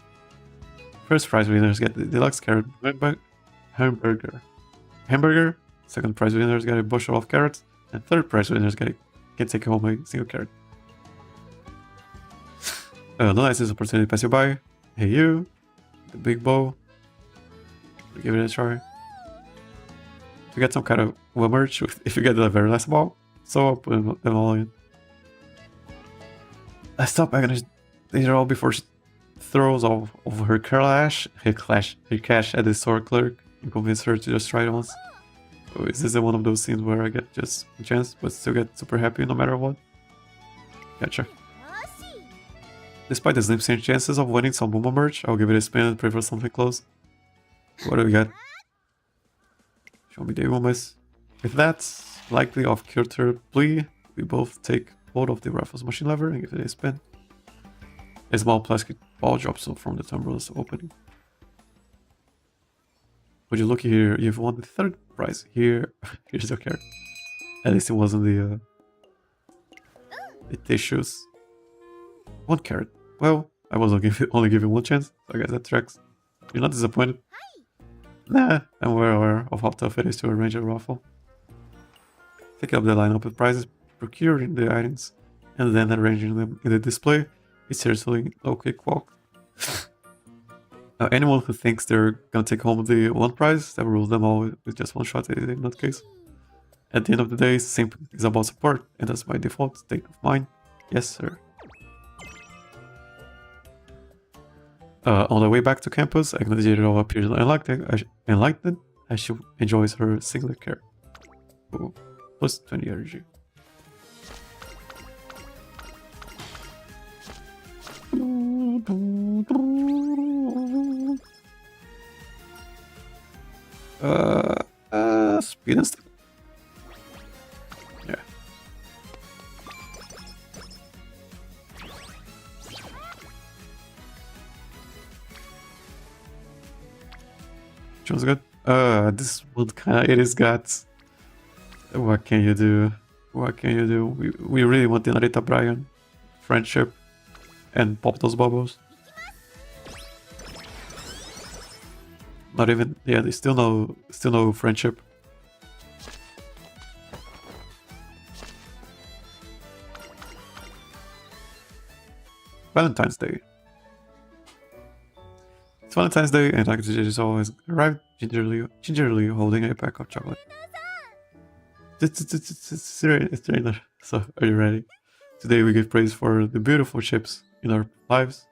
A: First prize winners get the deluxe carrot hamburger. Second prize winners get a bushel of carrots. And third prize winners can take home a single carrot. Don't let this opportunity pass you by. Hey you, the big bow. Give it a try. If you get some kind of merch, if you get the very last ball, so I'll put them all in. I stop Agnes Digital before she throws all over her cash at the store clerk and convince her to just try it once. Oh, is this one of those scenes where I get just a chance but still get super happy no matter what? Gotcha. Despite the slim chances of winning some Boomer merch, I'll give it a spin and pray for something close. What do we got? Show me the Umamusume. If that's likely of Kyoto plea, we both take hold of the Raffles machine lever and give it a spin. A small plastic ball drops from the tumbler's opening. Would you look here? You've won the third prize. Here's your carrot. At least it wasn't the tissues. 1 carrot. Well, I was only given 1 chance, so I guess that tracks. You're not disappointed? Nah, I'm well aware of how tough it is to arrange a raffle. Picking up the lineup of prizes, procuring the items, and then arranging them in the display is seriously no cakewalk. Anyone who thinks they're gonna take home the 1 prize, that rules them all with just 1 shot is in that case. At the end of the day, Simp is about support, and that's my default state of mind. Yes, sir. On the way back to campus, Agnes Digital appears enlightened as she enjoys her singlet care. Ooh, plus 20 energy. Speed and stuff. Yeah. Which one's good? This one kinda it is got. What can you do? What can you do? We really want the Narita Brian friendship and pop those bubbles. Not even, yeah, there's still no friendship. Valentine's Day. It's Valentine's Day, and Agnes is always arrived gingerly holding a pack of chocolate. It's trainer. So, are you ready? Today we give praise for the beautiful ships in our lives,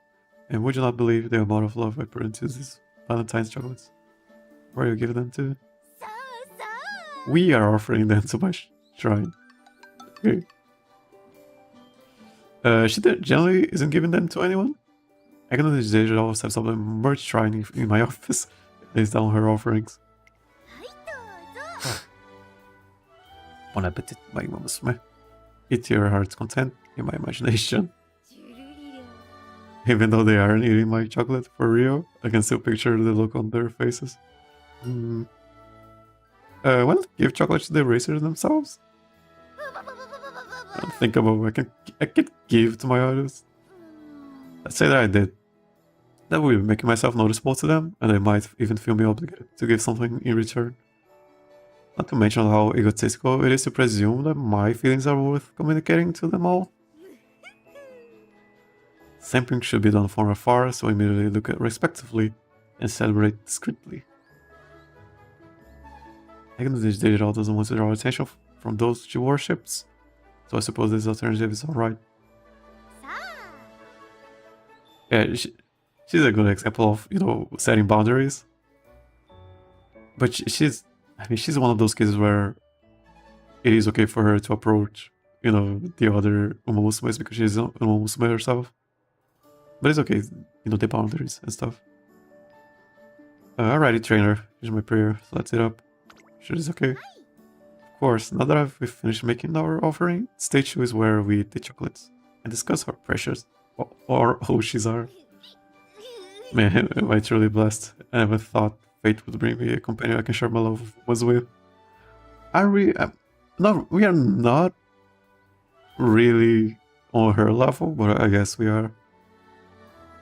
A: and would you not believe the amount of love I put into these Valentine's chocolates? Where you give them to? We are offering them to my shrine. Okay. She generally isn't giving them to anyone. Agnes always have some merch shrine in my office. Lays down her offerings. Bon appetit, my Umamusume. Eat your heart's content in my imagination. Even though they aren't eating my chocolate for real, I can still picture the look on their faces. Well, give chocolate to the racers themselves? Think about what I could give to my audience. Let's say that I did. That would be making myself noticeable to them, and they might even feel me obligated to give something in return. Not to mention how egotistical it is to presume that my feelings are worth communicating to them all. Sampling should be done from afar, so immediately look at respectively and celebrate discreetly. Agnes Digital doesn't want to draw attention from those she worships, so I suppose this alternative is alright. Yeah, she's a good example of, setting boundaries. But she's one of those cases where it is okay for her to approach, the other Umamusumes because she's an Umamusume herself. But it's okay, the boundaries and stuff. Alrighty, trainer. Here's my prayer. So let's it up. Sure it's okay? Of course, now that we've finished making our offering, stage 2 is where we eat the chocolates and discuss how precious or Hoshi's are. Man, am I truly blessed. I never thought fate would bring me a companion I can share my love with. We are not really on her level, but I guess we are.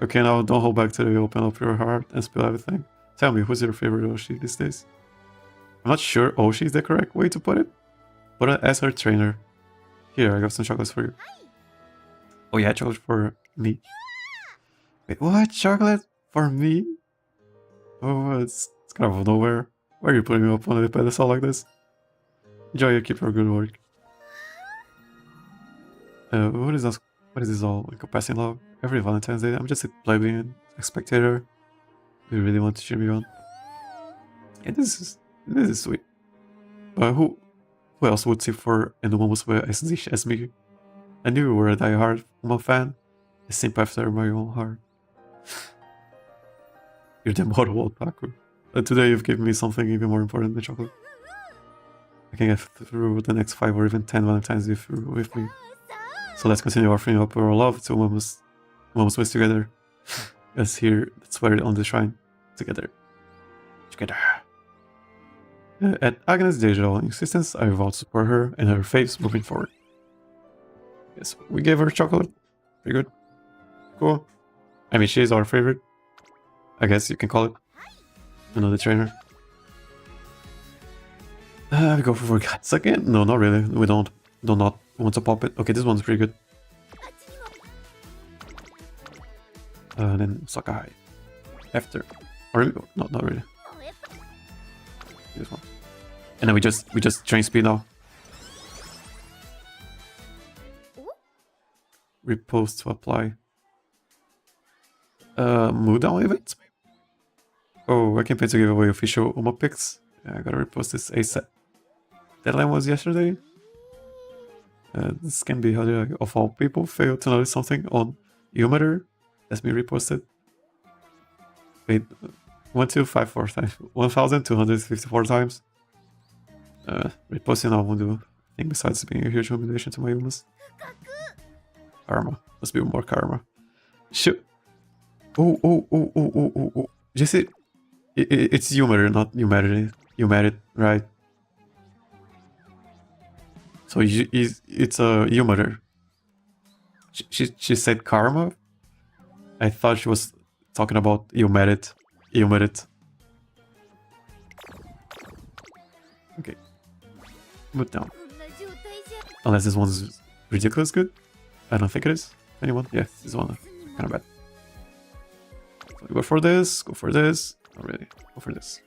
A: Okay, now don't hold back today. Open up your heart and spill everything. Tell me, who's your favorite Oshi these days? I'm not sure Oshi is the correct way to put it, but as her trainer, here, I got some chocolates for you. Oh yeah, chocolate for me. Wait, what? Chocolate for me? Oh, it's kind of nowhere. Why are you putting me up on a pedestal like this? Enjoy your keep your good work. What is this all encompassing love? Every Valentine's Day, I'm just a plebeian, a spectator. You really want to cheer me on? Yeah, this is sweet. But who else would say for an Umamusume as me? I knew you were a die-hard Uma fan, a simp after my own heart. You're the model otaku. Today you've given me something even more important than chocolate. I can get through the next 5 or even 10 Valentines if you're with me. So let's continue offering up our love to Umamusume together. Us here, let's swear it on the shrine. Together. At Agnes' digital insistence, I vow to support her and her faiths moving forward. Yes, we gave her chocolate. Pretty good. Cool. I mean, she is our favorite. I guess you can call it. Another trainer. We go for carats again? No, not really. We do not want to pop it. Okay, this one's pretty good. And then Sakai. After. Or no, not really. This one. And then we just train speed now. Repost to apply. Mood down events. Oh, I campaign to give away official Uma picks. Yeah, I gotta repost this ASAP. Deadline was yesterday. This can be how of all people fail to notice something on Umatter. Let's be reposted. Wait, 1254 times. 1254 times. Reposting now won't do anything besides being a huge humiliation to my Umas. Karma. Must be more karma. Shoot. Oh. Jesse, it's Umatter, not humanity. Humanity, right? So it's a Umatter. She said karma. I thought she was talking about humanity. Okay. Move down. Unless this one's ridiculous good. I don't think it is. Anyone? Yeah, this one kind of bad. So go for this. Go for this. Not really. Go for this.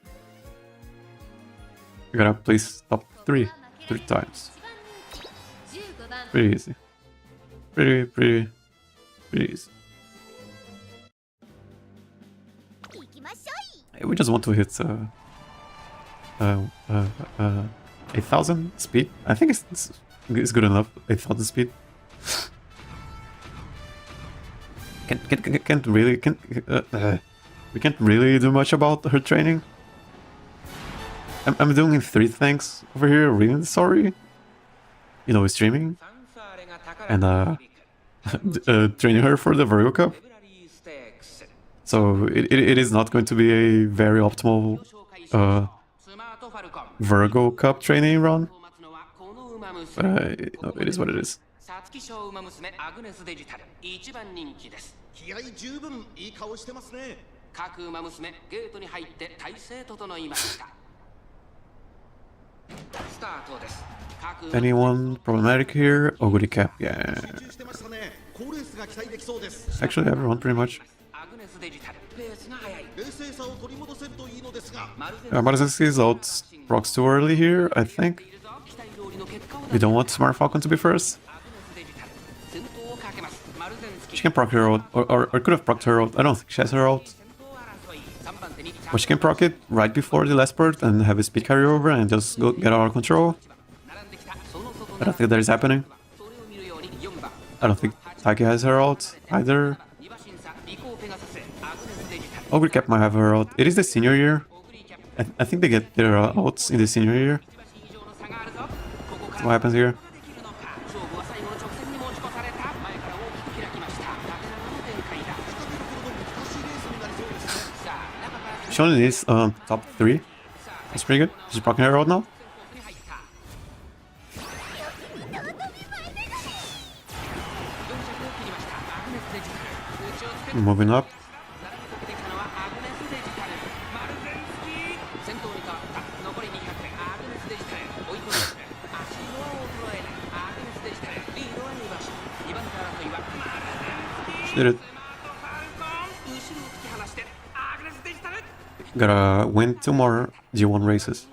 A: We gotta place top 3 times. Pretty easy. Pretty easy. We just want to hit 8,000 speed. I think it's good enough. 8,000 speed. We can't really do much about her training. I'm doing 3 things over here, reading the story, you know, streaming, and training her for the Virgo Cup. So it is not going to be a very optimal Virgo Cup training run, but you know, it is what it is.
B: 皐月賞馬娘アグネスデジタル一番人気です。気合十分いい顔してますね。各馬娘ゲートに入って体勢整いました。スタートです。
A: Anyone problematic here? Oguri Cap, yeah. Actually, everyone pretty much. Maruzenski's out procs too early here, I think. We don't want Smart Falcon to be first. She can proc her out, or could have procced her out. I don't think she has her out. But she can proc it right before the last spurt and have a speed carry over and just go get out of control. I don't think that is happening. I don't think Taiki has her out either. Ogre Cap might have her out. It is the senior year. I think they get their outs in the senior year. What happens here? She only needs top 3. That's pretty good. She's proccing her out now. Moving up. She did it. Gotta win 2 more G1 races.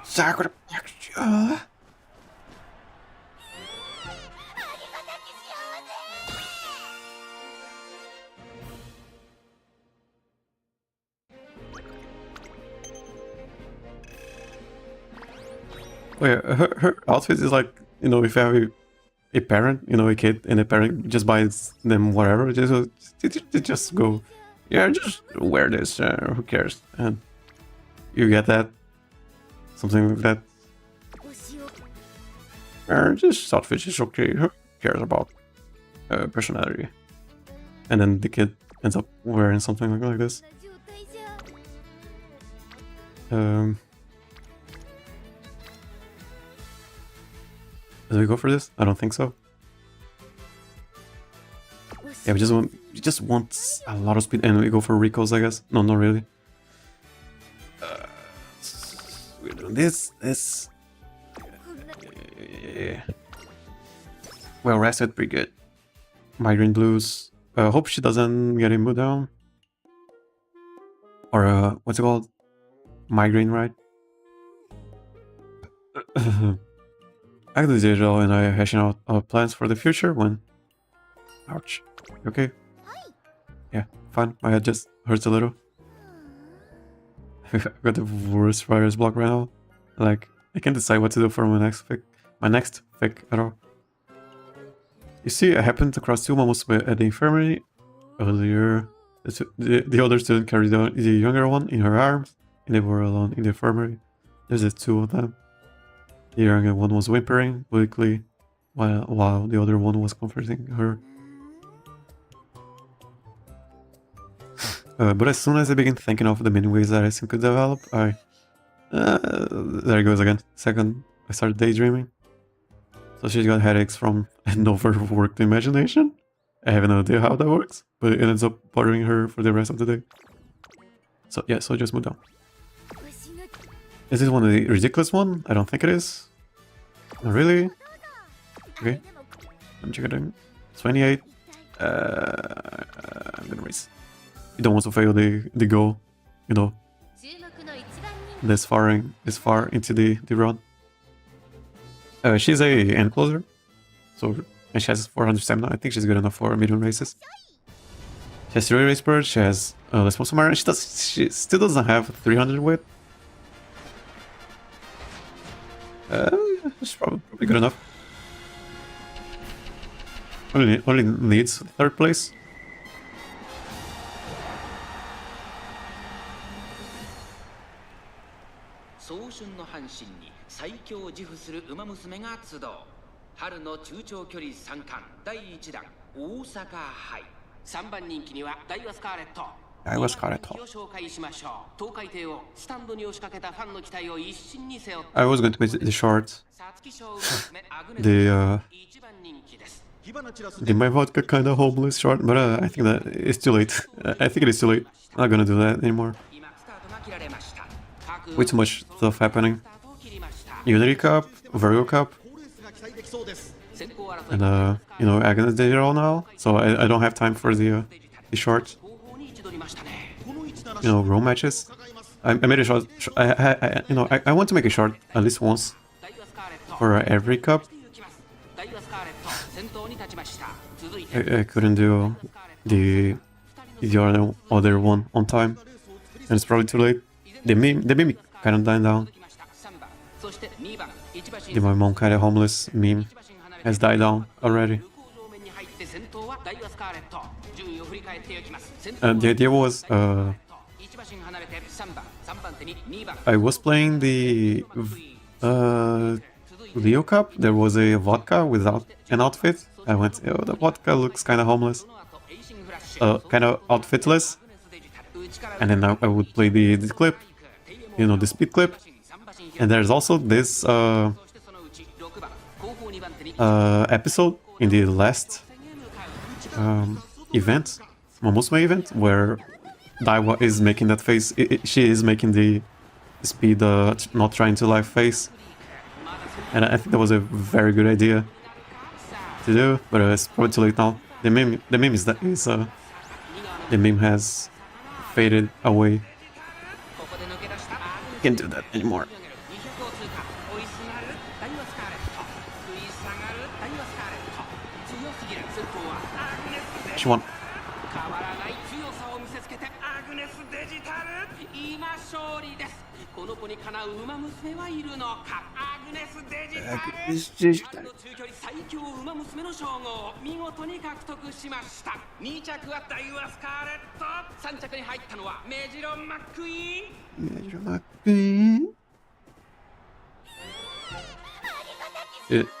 A: Sakura. Oh yeah, her outfit is like, you know, if you have a parent, you know, a kid, and a parent just buys them whatever, just go, yeah, just wear this, who cares? And you get that, something like that. Just outfit is okay, who cares about personality? And then the kid ends up wearing something like this. Do we go for this? I don't think so. Yeah, we just want a lot of speed, and we go for recalls, I guess. No, not really. We're doing this. Yeah. Well rested, pretty good. Migraine blues. Hope she doesn't get a mood down. Or what's it called? Migraine, right? Agnes and I are hashing out our plans for the future when... Ouch. Okay? Yeah, fine. My head just hurts a little. I've got the worst writer's block right now. Like, I can't decide what to do for my next fic at all. You see, I happened to cross 2 Umamusume at the infirmary earlier. The older student carried the younger one in her arms, and they were alone in the infirmary. There's the 2 of them. The younger one was whimpering weakly, while the other one was comforting her. But as soon as I began thinking of the many ways that I could develop, there it goes again. Second, I started daydreaming. So she got headaches from an overworked imagination. I have no idea how that works, but it ends up bothering her for the rest of the day. So yeah, so just move down. Is this one of the ridiculous one? I don't think it is. Not really. Okay. I'm checking. 28. I'm gonna race. You don't want to fail the goal, you know, this far into the run. She's a end closer, so and she has 400 stamina. I think she's good enough for medium races. She has 3 race birds. She has Lociu and she still doesn't have 300 weight. It's probably good enough. Only needs 3rd place. I was carats. I was going to make the short. My vodka kind of homeless short, but I think that it's too late. I think it is too late. I'm not gonna do that anymore. Way too much stuff happening. Unity Cup, Virgo Cup, and you know, Agnes Digital now. So I don't have time for the short. You know, roll matches. I made a short. You know, I want to make a short at least once for every cup. I couldn't do the other one on time, and it's probably too late. The meme kind of died down. My mom kind of homeless meme has died down already. The idea was I was playing the Leo Cup. There was a vodka without an outfit. I went, oh, the vodka looks kind of homeless, kind of outfitless, and then I would play the clip, you know, the speed clip. And there's also this episode in the last event, Umamusume event, where Daiwa is making that face. She is making the speed not trying to live face, and I think that was a very good idea to do, but it's probably too late now. The meme is that the meme has faded away. Can't do that anymore. She won. Agnes Digitan.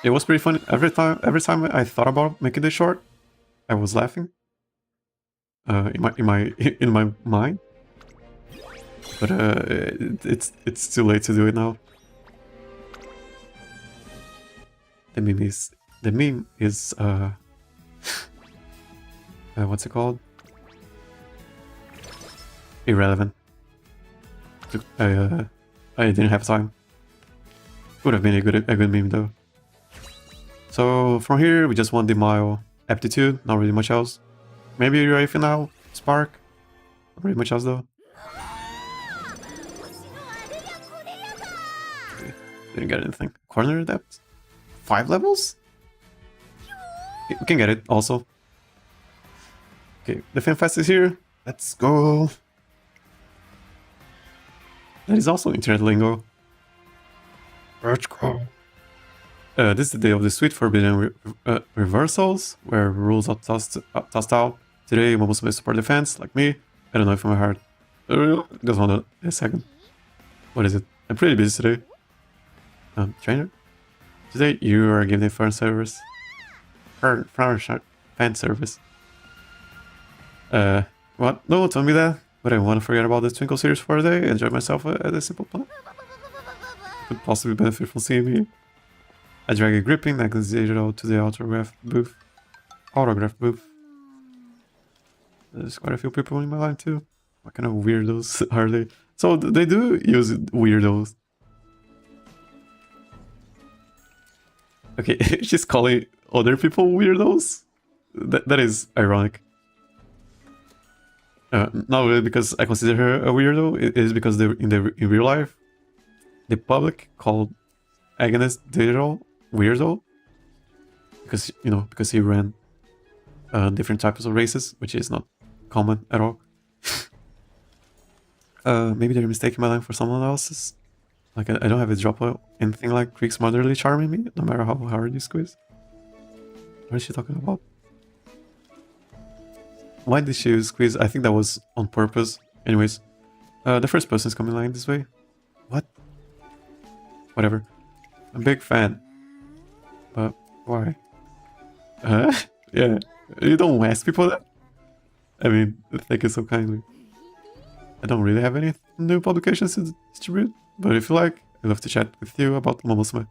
A: It was pretty funny. Every time I thought about making this short, I was laughing. In my mind. But it's too late to do it now. The meme is what's it called? Irrelevant. I didn't have time. Would have been a good meme though. So from here we just want the mile aptitude, not really much else. Maybe you're ready for now, Spark. Not really much else though. Okay. Didn't get anything. Corner depth? 5 levels? Okay, we can get it also. Okay, the FanFest is here. Let's go. That is also internet lingo. Let's go. This is the day of the sweet forbidden reversals, where rules are tossed out. Today, Umamusume support defense, like me. I don't know if I'm hard. Just hold a second. What is it? I'm pretty busy today. Trainer? Today, you are given fan service. Fan service. What? No, tell me that. But I want to forget about the Twinkle series for a day. Enjoy myself at a simple plan. Could possibly benefit from seeing me. I drag a gripping Agnes Digital to the autograph booth. There's quite a few people in my line too. What kind of weirdos are they? So they do use weirdos. Okay, she's calling other people weirdos? that is ironic. Not really because I consider her a weirdo. It is because in real life, the public called Agnes Digital weirdo because because he ran different types of races, which is not common at all. Maybe they're mistaking my line for someone else's. Like I don't have a drop of anything like Greek's motherly charm in me, no matter how hard you squeeze. What is she talking about? Why did she squeeze? I think that was on purpose. Anyways, the first person is coming like this way. What? Whatever. I'm a big fan. But why? Yeah. You don't ask people that? I mean, thank you so kindly. I don't really have any new publications to distribute, but if you like, I'd love to chat with you about Umamusume.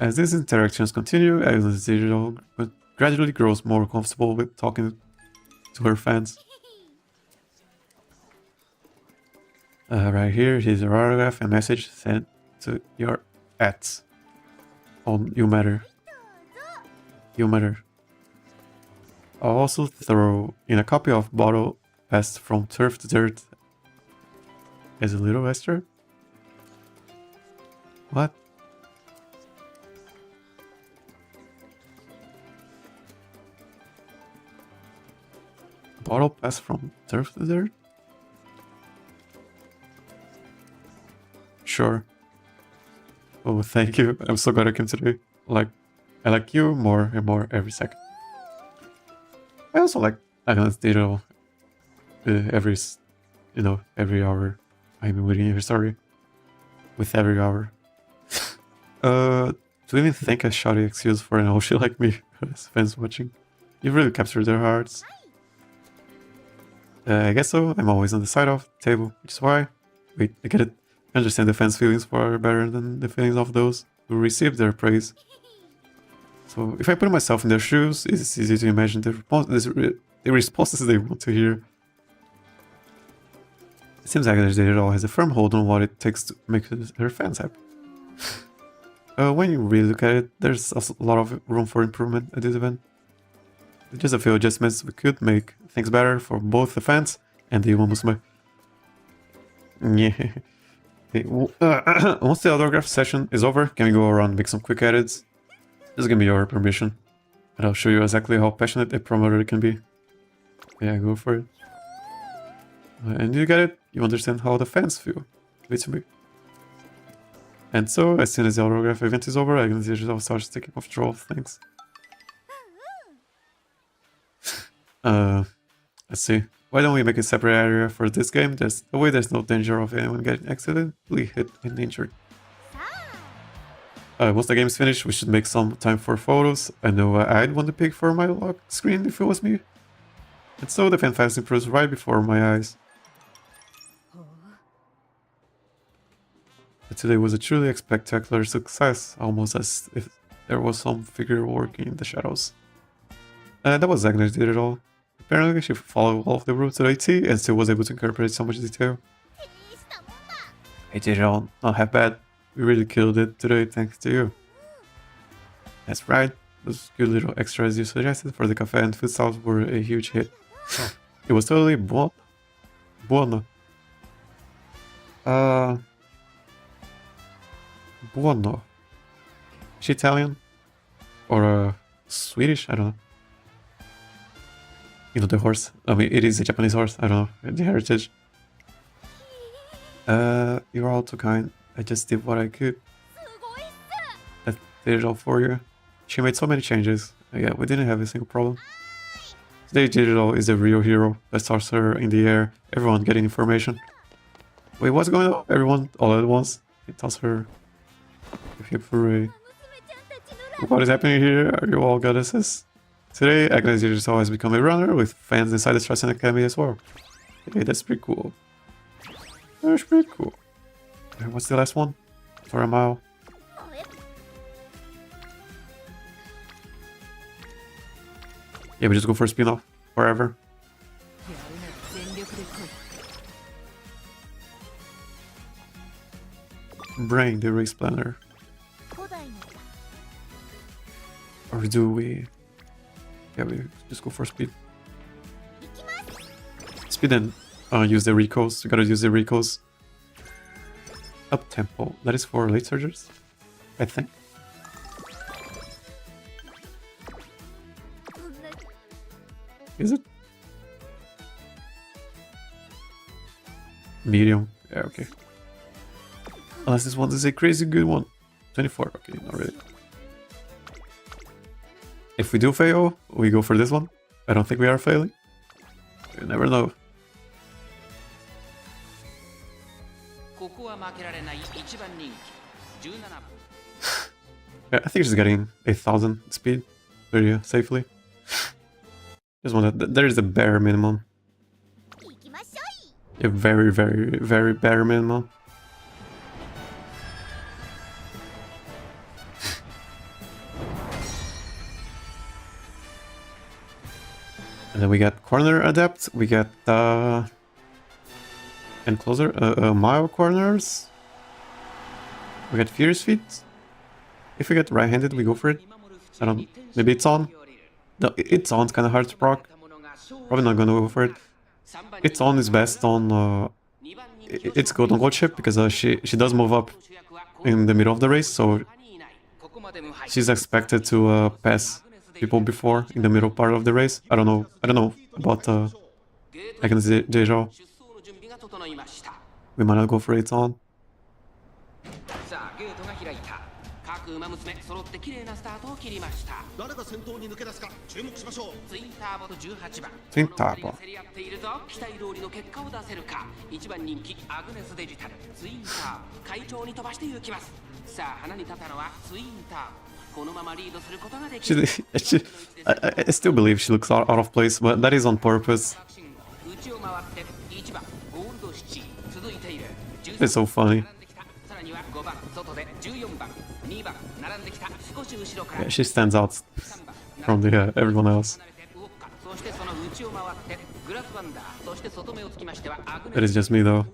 A: As these interactions continue, Agnes Digital gradually grows more comfortable with talking to her fans. Right here, here's a autograph and message sent to your @. Oh, you matter. You matter. I'll also throw in a copy of Bottle Passed from Turf to Dirt as a little extra. What? Bottle Passed from Turf to Dirt? Sure. Oh, thank you. I'm so glad I came today. I like you more and more every second. I also like Agnes Digital. Every hour I'm reading her story. With every hour. Do you even think a shoddy excuse for an OG like me as fans watching? You've really captured their hearts. I guess so. I'm always on the side of the table, which is why. Wait, I get it. I understand the fans' feelings far better than the feelings of those who receive their praise. So if I put myself in their shoes, it's easy to imagine the responses they want to hear. It seems like Agnes Digital has a firm hold on what it takes to make her fans happy. When you really look at it, there's a lot of room for improvement at this event. With just a few adjustments, we could make things better for both the fans and the Umamusume. Yeah. Once the autograph session is over, can we go around and make some quick edits? Just give me your permission, and I'll show you exactly how passionate a promoter can be. Yeah, go for it. And you get it, you understand how the fans feel. With me. And so, as soon as the autograph event is over, Agnes Digital starts taking control of things. Let's see. Why don't we make a separate area for this game? That way there's no danger of anyone getting accidentally hit and injured. Once the game's finished, we should make some time for photos. I know I'd want to pick for my lock screen if it was me. And so the fanfest improves right before my eyes. But today was a truly spectacular success, almost as if there was some figure working in the shadows. That was Agnes Digital. Apparently she followed all of the rules to the T and still was able to incorporate so much detail. Hey Digital, not half bad. We really killed it today thanks to you. That's right, those good little extras you suggested for the cafe and food stalls were a huge hit. It was totally buono. Buono. Is she Italian? Or Swedish? I don't know. You know, the horse. I mean, it is a Japanese horse. I don't know. The heritage. You're all too kind. I just did what I could. That's Digital for you. She made so many changes. Yeah, we didn't have a single problem. Today, Digital is the real hero. Let's toss her in the air. Everyone getting information. Wait, what's going on? Everyone all at once. Toss her. Hip hooray. What is happening here? Are you all goddesses? Today, Agnes Digital has become a runner with fans inside the Strassen Academy as well. Hey, that's pretty cool. That's pretty cool. What's the last one? For a mile. Yeah, we just go for a spin-off. Forever. Brain the race planner. Or do we? Yeah, we just go for speed. Speed and use the recos. We gotta use the recos. Up tempo. That is for late surgers, I think. Is it? Medium. Yeah, okay. Unless this one is a crazy good one. 24. Okay, not really. If we do fail, we go for this one. I don't think we are failing. You never know. Yeah, I think she's getting 8,000 speed very safely. Just want that. There is a bare minimum. A very, very, very bare minimum. And then we get corner adept, we get encloser, mile corners, we get fierce feet. If we get right-handed, we go for it. I don't. Maybe it's on. No, it's on. It's kind of hard to proc. Probably not gonna go for it. It's on is best on. It's good on gold ship because she does move up in the middle of the race, so she's expected to pass people before in the middle part of the race. I don't know about Agnes Dejo. We might not go for it on. Twin Turbo. I still believe she looks out of place, but that is on purpose. It's so funny. Yeah, she stands out from the everyone else. It is just me though.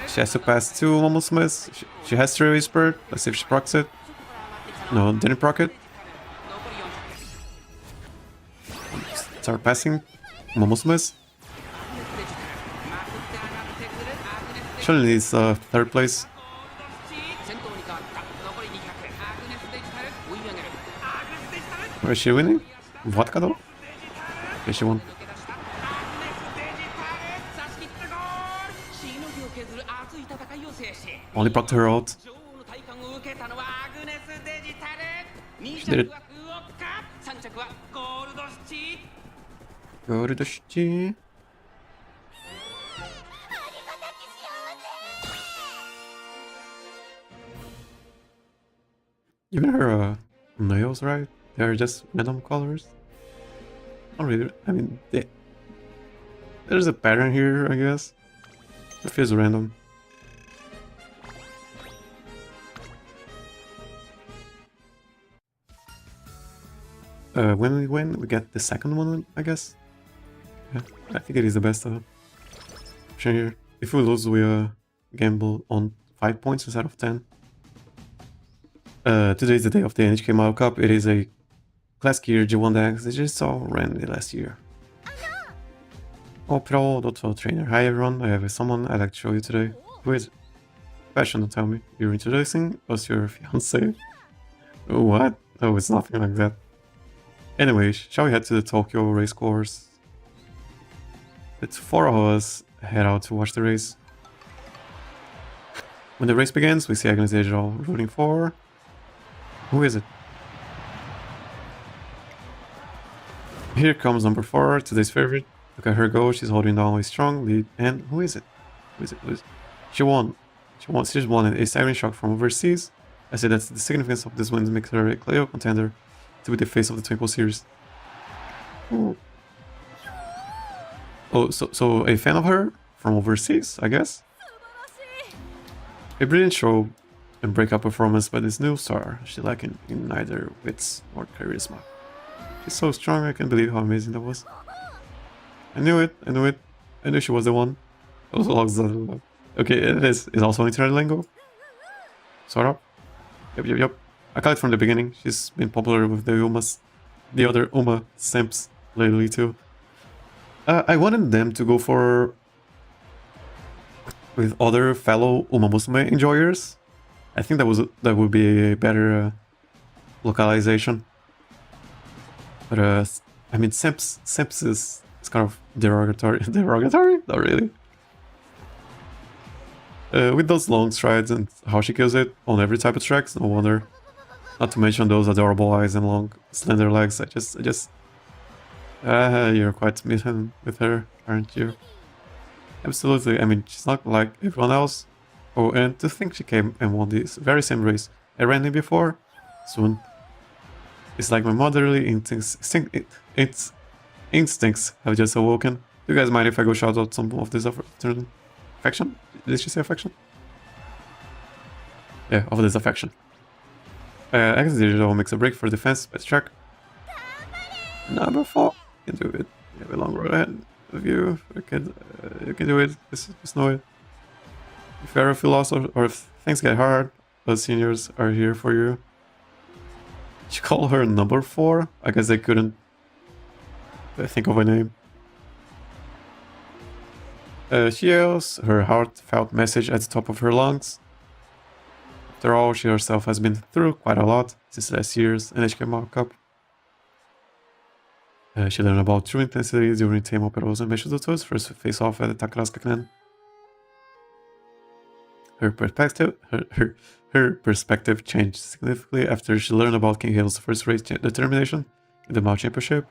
A: She has to pass two Umamusumes. She has to whisper. Let's see if she procs it. No, didn't proc it. Start passing Umamusumes. She only needs third place. Or is she winning? Vodka though? Okay, she won. Only proc her out. She did it. Go to the shitty. Even her nails, right? They're just random colors. Not really. I mean, there's a pattern here, I guess. It feels random. When we win, we get the second one, I guess. Yeah, I think it is the best option here. If we lose, we gamble on 5 points instead of 10. Today is the day of the NHK Virgo Cup. It is a classic year G1 decks. They just saw randomly last year. Oh, pro.to trainer. Hi everyone, I have someone I'd like to show you today. Who is it? Passion, don't tell me. You're introducing us your fiance? What? Oh, it's nothing like that. Anyway, shall we head to the Tokyo race course? It's 4 of us head out to watch the race. When the race begins, we see Agnes rooting for... Who is it? Here comes number 4, today's favorite. Look at her go, she's holding down a strong lead. And who is it? Who is it? Who is it? She won. She just won a siren shock from overseas. I say that's the significance of this win makes her a Clio contender to be the face of the Twinkle series. Ooh. Oh, so a fan of her from overseas, I guess? A brilliant show and breakout performance by this new star. She lacking in neither wits nor charisma. She's so strong, I can't believe how amazing that was. I knew it. I knew it. I knew she was the one. Okay, it is. It's also internet lingo. Sort of. Yep. I got it from the beginning. She's been popular with the other Uma simps lately too. I wanted them to go for with other fellow Umamusume enjoyers. I think that would be a better localization. But I mean, simps is kind of derogatory. Derogatory? Not really. With those long strides and how she kills it on every type of tracks, no wonder. Not to mention those adorable eyes and long, slender legs. You're quite smitten with her, aren't you? Absolutely. I mean, she's not like everyone else. Oh, and to think she came and won this very same race I ran in before. Soon. It's like my motherly instincts have just awoken. Do you guys mind if I go shout out some of this affection? Did she say affection? Yeah, of this affection. Agnes Digital makes a break for defense by the track. Number 4. You can do it. You have a long road ahead of you. You can do it. Just know it. If you ever feel lost or if things get hard, those seniors are here for you. You call her number 4? I guess they couldn't think of a name. She yells her heartfelt message at the top of her lungs. After all, she herself has been through quite a lot since last year's Virgo Cup. She learned about true intensity during Team Operos and Meshudoto's first face-off at the Takaraska clan. Her perspective changed significantly after she learned about King Hale's first race determination in the Mao Championship.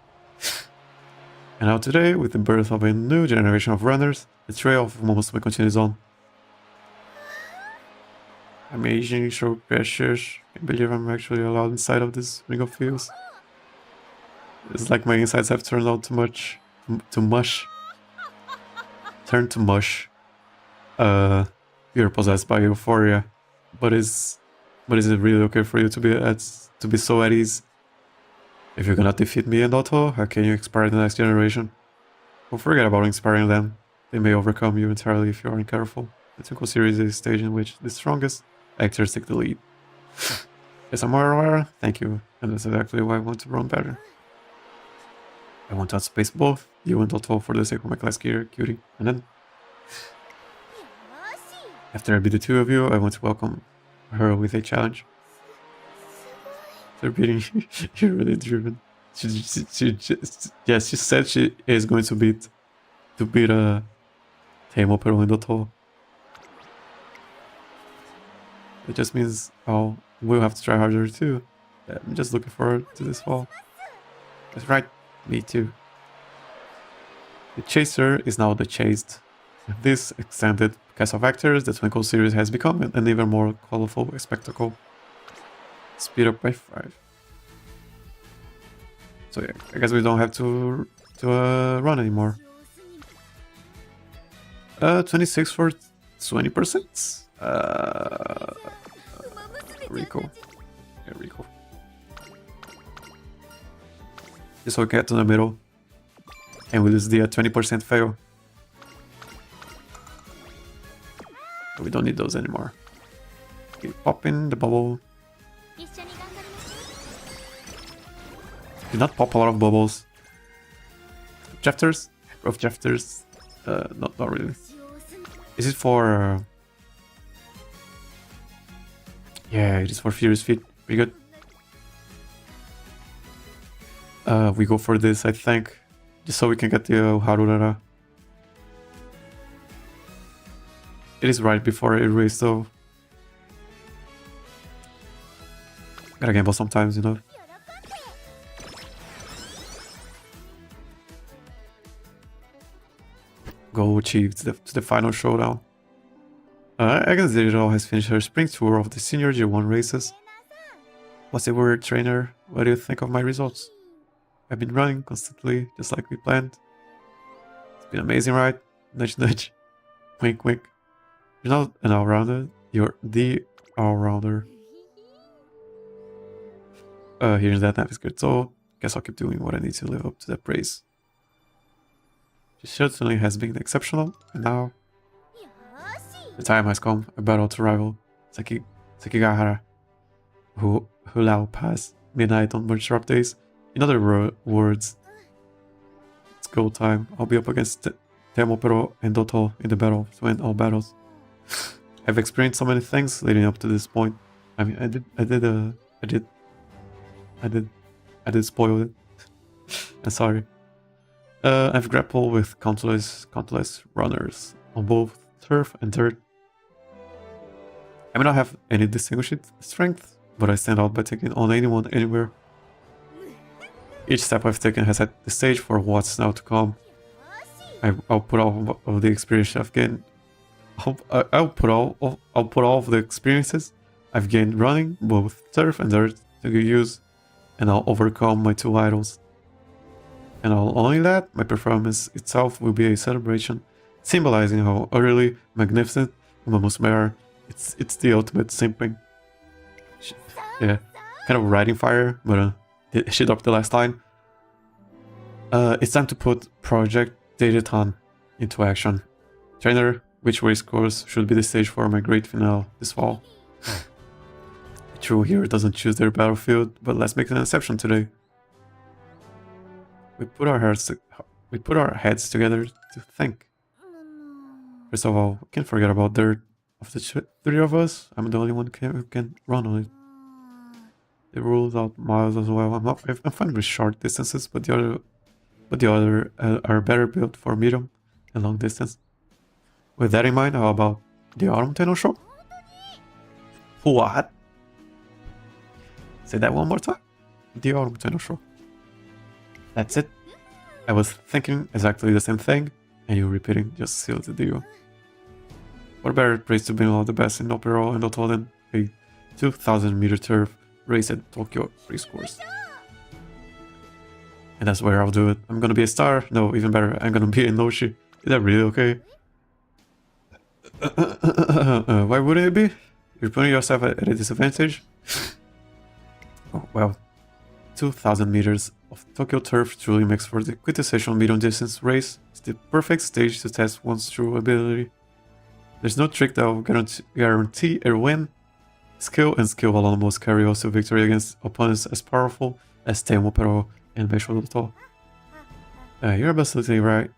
A: And now today, with the birth of a new generation of runners, the trail of Umamusume continues on. Amazing, so precious. Can't believe I'm actually allowed inside of this ring of fields. It's like my insides have turned out to mush. Turned to mush. You're possessed by euphoria, but is it really okay for you to be so at ease? If you cannot defeat me and Otto, how can you inspire the next generation? Well, forget about inspiring them. They may overcome you entirely if you aren't careful. The Twinkle series is a stage in which the strongest actors take the lead. Yes, I'm more aware. Thank you. And that's exactly why I want to run better. I want to outspace both you and Otto for the sake of my class gear, cutie. And then, after I beat the two of you, I want to welcome her with a challenge. They're beating you. You're really driven. She said she is going to beat Teimo Pero and Otto. It just means we'll have to try harder too. I'm just looking forward to this fall. That's right, me too. The chaser is now the chased. With this extended cast of actors, the Twinkle series has become an even more colorful spectacle. Speed up by 5. So yeah, I guess we don't have to run anymore. 26 for 20%. Rico. Yeah, Rico. Just so we get to the middle. And we lose the 20% fail. We don't need those anymore. Okay, pop in the bubble. Did not pop a lot of bubbles. Jefters? Of Jefters? Not really. Is it for... Yeah, it is for Furious Feet. Pretty good. We go for this, I think. Just so we can get the Harurara. It is right before a race, though. Gotta gamble sometimes, you know. Goal achieved to the final showdown. Agnes Digital has finished her spring tour of the Senior G1 races. What's a word, trainer? What do you think of my results? I've been running constantly, just like we planned. It's been amazing, right? Nudge, nudge. Wink, wink. You're not an all-rounder, you're the all-rounder. Hearing that is good, so guess I'll keep doing what I need to live up to that praise. She certainly has been exceptional, and now the time has come, a battle to rival Sekigahara, who allow past midnight on more sharp days. In other words, it's go time. I'll be up against Temopero and Doto in the battle to win all battles. I've experienced so many things leading up to this point. I mean, I did spoil it. I'm sorry. I've grappled with countless runners on both turf and dirt. I may not have any distinguished strength, but I stand out by taking on anyone, anywhere. Each step I've taken has set the stage for what's now to come. I'll put all of the experience I've gained. I'll put all of the experiences I've gained running both turf and dirt to good use, and I'll overcome my two idols. And not only that, my performance itself will be a celebration, symbolizing how utterly magnificent Umamusume are. It's the ultimate simping. Yeah, kind of riding fire, but she dropped the last line. It's time to put Project Digitan into action. Trainer, which race course should be the stage for my great finale this fall? The true hero doesn't choose their battlefield, but let's make an exception today. We put our heads together to think. First of all, we can't forget about dirt. Of the three of us, I'm the only one who can run on it. It rules out miles as well. I'm fine with short distances, but the other are better built for medium and long distance. With that in mind, how about the Autumn Tenno Show? What? Say that one more time. The Autumn Tenno Show. That's it. I was thinking exactly the same thing, and you repeating just sealed the deal. What better place to bring all the best in Opero and Oto than a 2,000-meter turf race at Tokyo race course? And that's where I'll do it. I'm gonna be a star. No, even better, I'm gonna be a Lociu. Is that really okay? Why wouldn't it be? You're putting yourself at a disadvantage? Oh, well, 2,000 meters of Tokyo turf truly makes for the quintessential medium-distance race. It's the perfect stage to test one's true ability. There's no trick that will guarantee a win. Skill and skill alone must carry us to victory against opponents as powerful as Temopero and Meisho. You're absolutely right.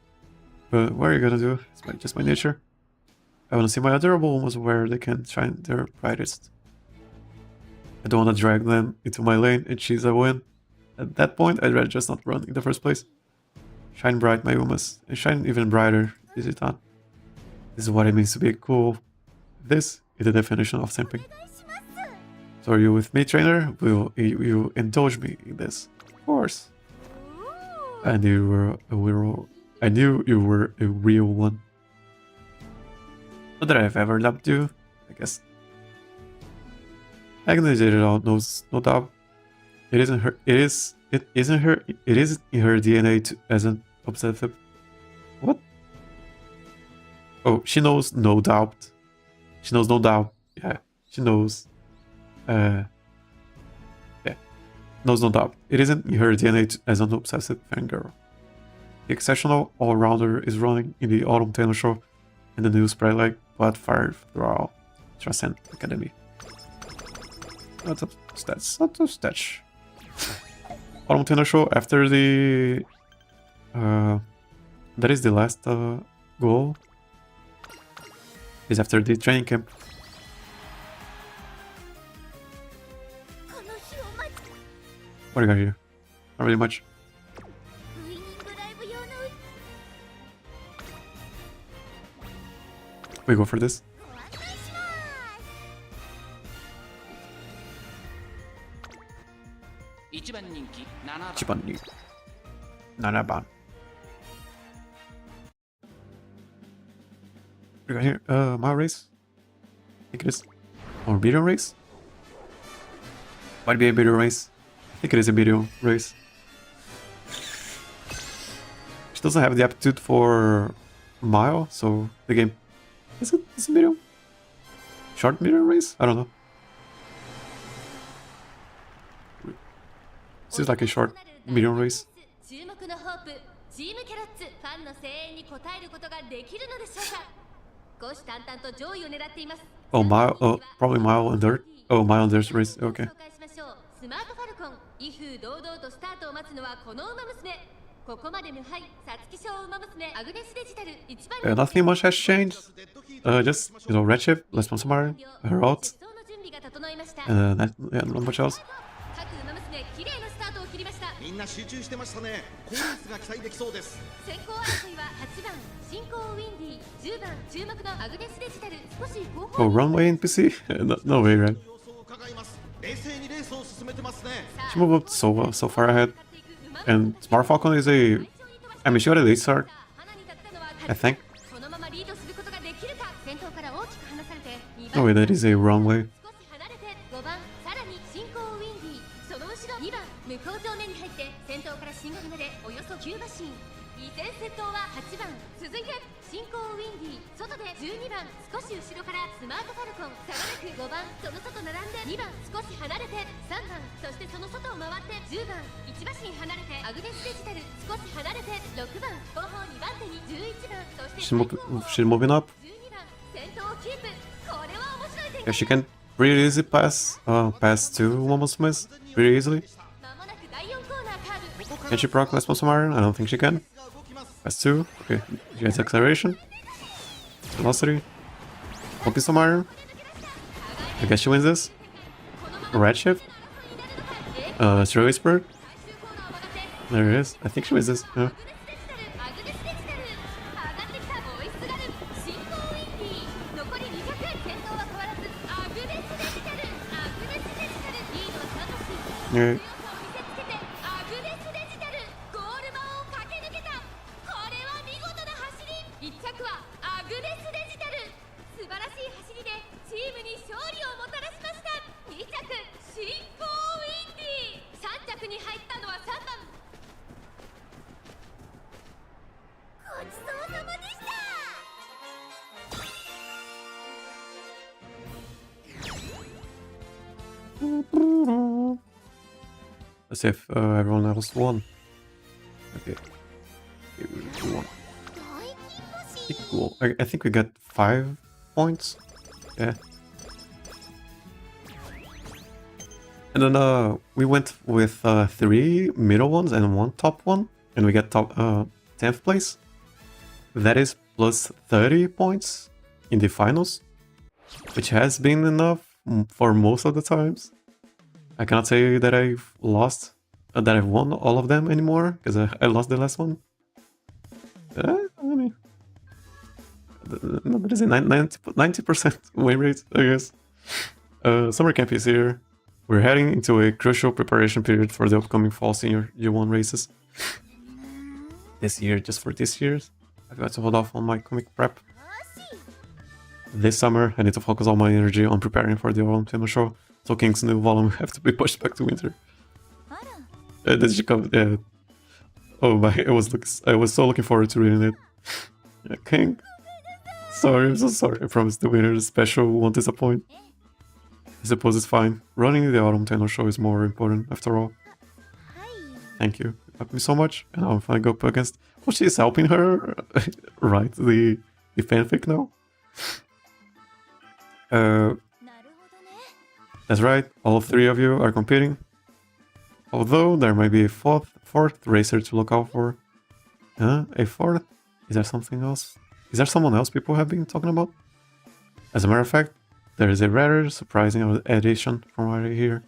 A: But what are you gonna do? It's just my nature. I wanna see my adorable ones where they can shine their brightest. I don't wanna drag them into my lane and cheese a win. At that point, I'd rather just not run in the first place. Shine bright, my Umas, and shine even brighter, Digitan. This is what it means to be cool. This is the definition of simping. So are you with me, trainer? Will you indulge me in this? Of course. I knew you were a real one. Not that I've ever loved you, I guess. Agnes did it all, no doubt. It isn't in her DNA as an obsessive. What? Oh, she knows no doubt. She knows no doubt. Yeah, she knows. Yeah, knows no doubt. It isn't in her DNA as an obsessive fangirl. The exceptional all-rounder is running in the Autumn Tenno Show, and the new sprite like Bloodfire throughout Transcend Academy. Not a stats, not a stats. Autumn Tenno Show after the that is the last goal. Is after the training camp. What do you got here? Not really much. We go for this. Ichiban 7番. What do we got here? Mile race? I think it is. Or video race? Might be a video race. I think it is a video race. She doesn't have the aptitude for mile, so the game... Is it a medium? Short medium race? I don't know. Seems like a short medium race.
C: チームキャラッツファンの声援に応えることができるのでしょうか。虎視眈々と上位を狙っています。
A: Oh, probably mile and dirt. Oh, mile and dirt race. Okay.
C: 紹介しましょう。スマートファルコン、威風堂々とスタートを待つのはこのウマ娘。ここまで無敗、皐月賞ウマ娘アグネスデジタル一番
A: Nothing much has changed. Just, red chip, let's put some iron, her out,
C: その準備が整いました。
A: not much else.
C: 各ウマ娘綺麗なスタートを切りました。
B: みんな集中してましたね。コーラスが期待できそうです。
C: 先行争いは8番進行ウィンディ、10番注目のアグネスデジタル、少し後
A: Oh,
C: 方
A: runway NPC? No way, right?
B: 様子を伺います。冷静にレースを進めてますね。
A: She moved up so far ahead. And Smart Falcon is I mean, she got a late start, I think.
C: このままリードすることができるか。先頭から大きく離されて2
A: No
C: 番
A: way, that is a runway.
C: 少し離れて5番、さらに進行ウィンディ、その後ろ2番向こう正面に入って先頭からシンガルまでおよそ9馬身。依然先頭は8番、続いて進行ウィンディ、外で12番、少し後ろからスマートファルコン、差がなく5番、その外並んで2番、少し離れて3番、そしてその外を回って10番、1馬身離れてアグネスデジタル、少し離れて6番、後方2番手に11番、そして
A: She's moving up.
C: 12番、先頭をキープ。これは面白い展
A: Yeah,
C: 開。
A: she can pretty easy pass two Umamusumes pretty easily.
C: まもなく第4コーナーカーブ。
A: Can she proc Let's put some iron? I don't think she can. Pass two. Okay, she has acceleration. Velocity. Focus some iron. I guess she wins this. Red shift. Zero Whisper. There it is. I think she wins this. Yeah.
C: アグネスデジタル、上がってきたボイスガル、進行ウィンディ、残り200、先頭は変わらずアグネスデジタル、アグネスデジタル、リードはスタートし
A: Yeah.
C: 強さを見せつけてアグネスデジタル、ゴール板を駆け抜けた。これは見事な走り。1着はアグネスデジタル、素晴らしい走りでチームに勝利をもたらしました。2着進行ウィンディ、3着に入ったのは3番。ごちそうさまでした。
A: Let's see if everyone else won. Okay. Won. Equal. I think we got 5 points. Yeah. And then we went with 3 middle ones and 1 top one, and we got top 10th place. That is plus 30 points in the finals, which has been enough for most of the times. I cannot say that I've lost, that I've won all of them anymore, because I lost the last one. I mean, that is a 90% win rate, I guess. Summer camp is here. We're heading into a crucial preparation period for the upcoming fall senior G1 races. This year, just for this year, I've got to hold off on my comic prep. This summer, I need to focus all my energy on preparing for the autumn film show, so King's new volume have to be pushed back to winter. Did she come? Yeah. Oh my! I was so looking forward to reading it. Yeah, King. Sorry, I'm so sorry. I promise the winner special won't disappoint. I suppose it's fine. Running the autumn tenor show is more important, after all. Thank you. You helped me so much, and I'm finally go up against. Oh, she's helping her, right? The fanfic now. That's right. All 3 of you are competing. Although there might be a fourth racer to look out for. Huh? A fourth? Is there something else? Is there someone else people have been talking about? As a matter of fact, there is a rather surprising addition from right here.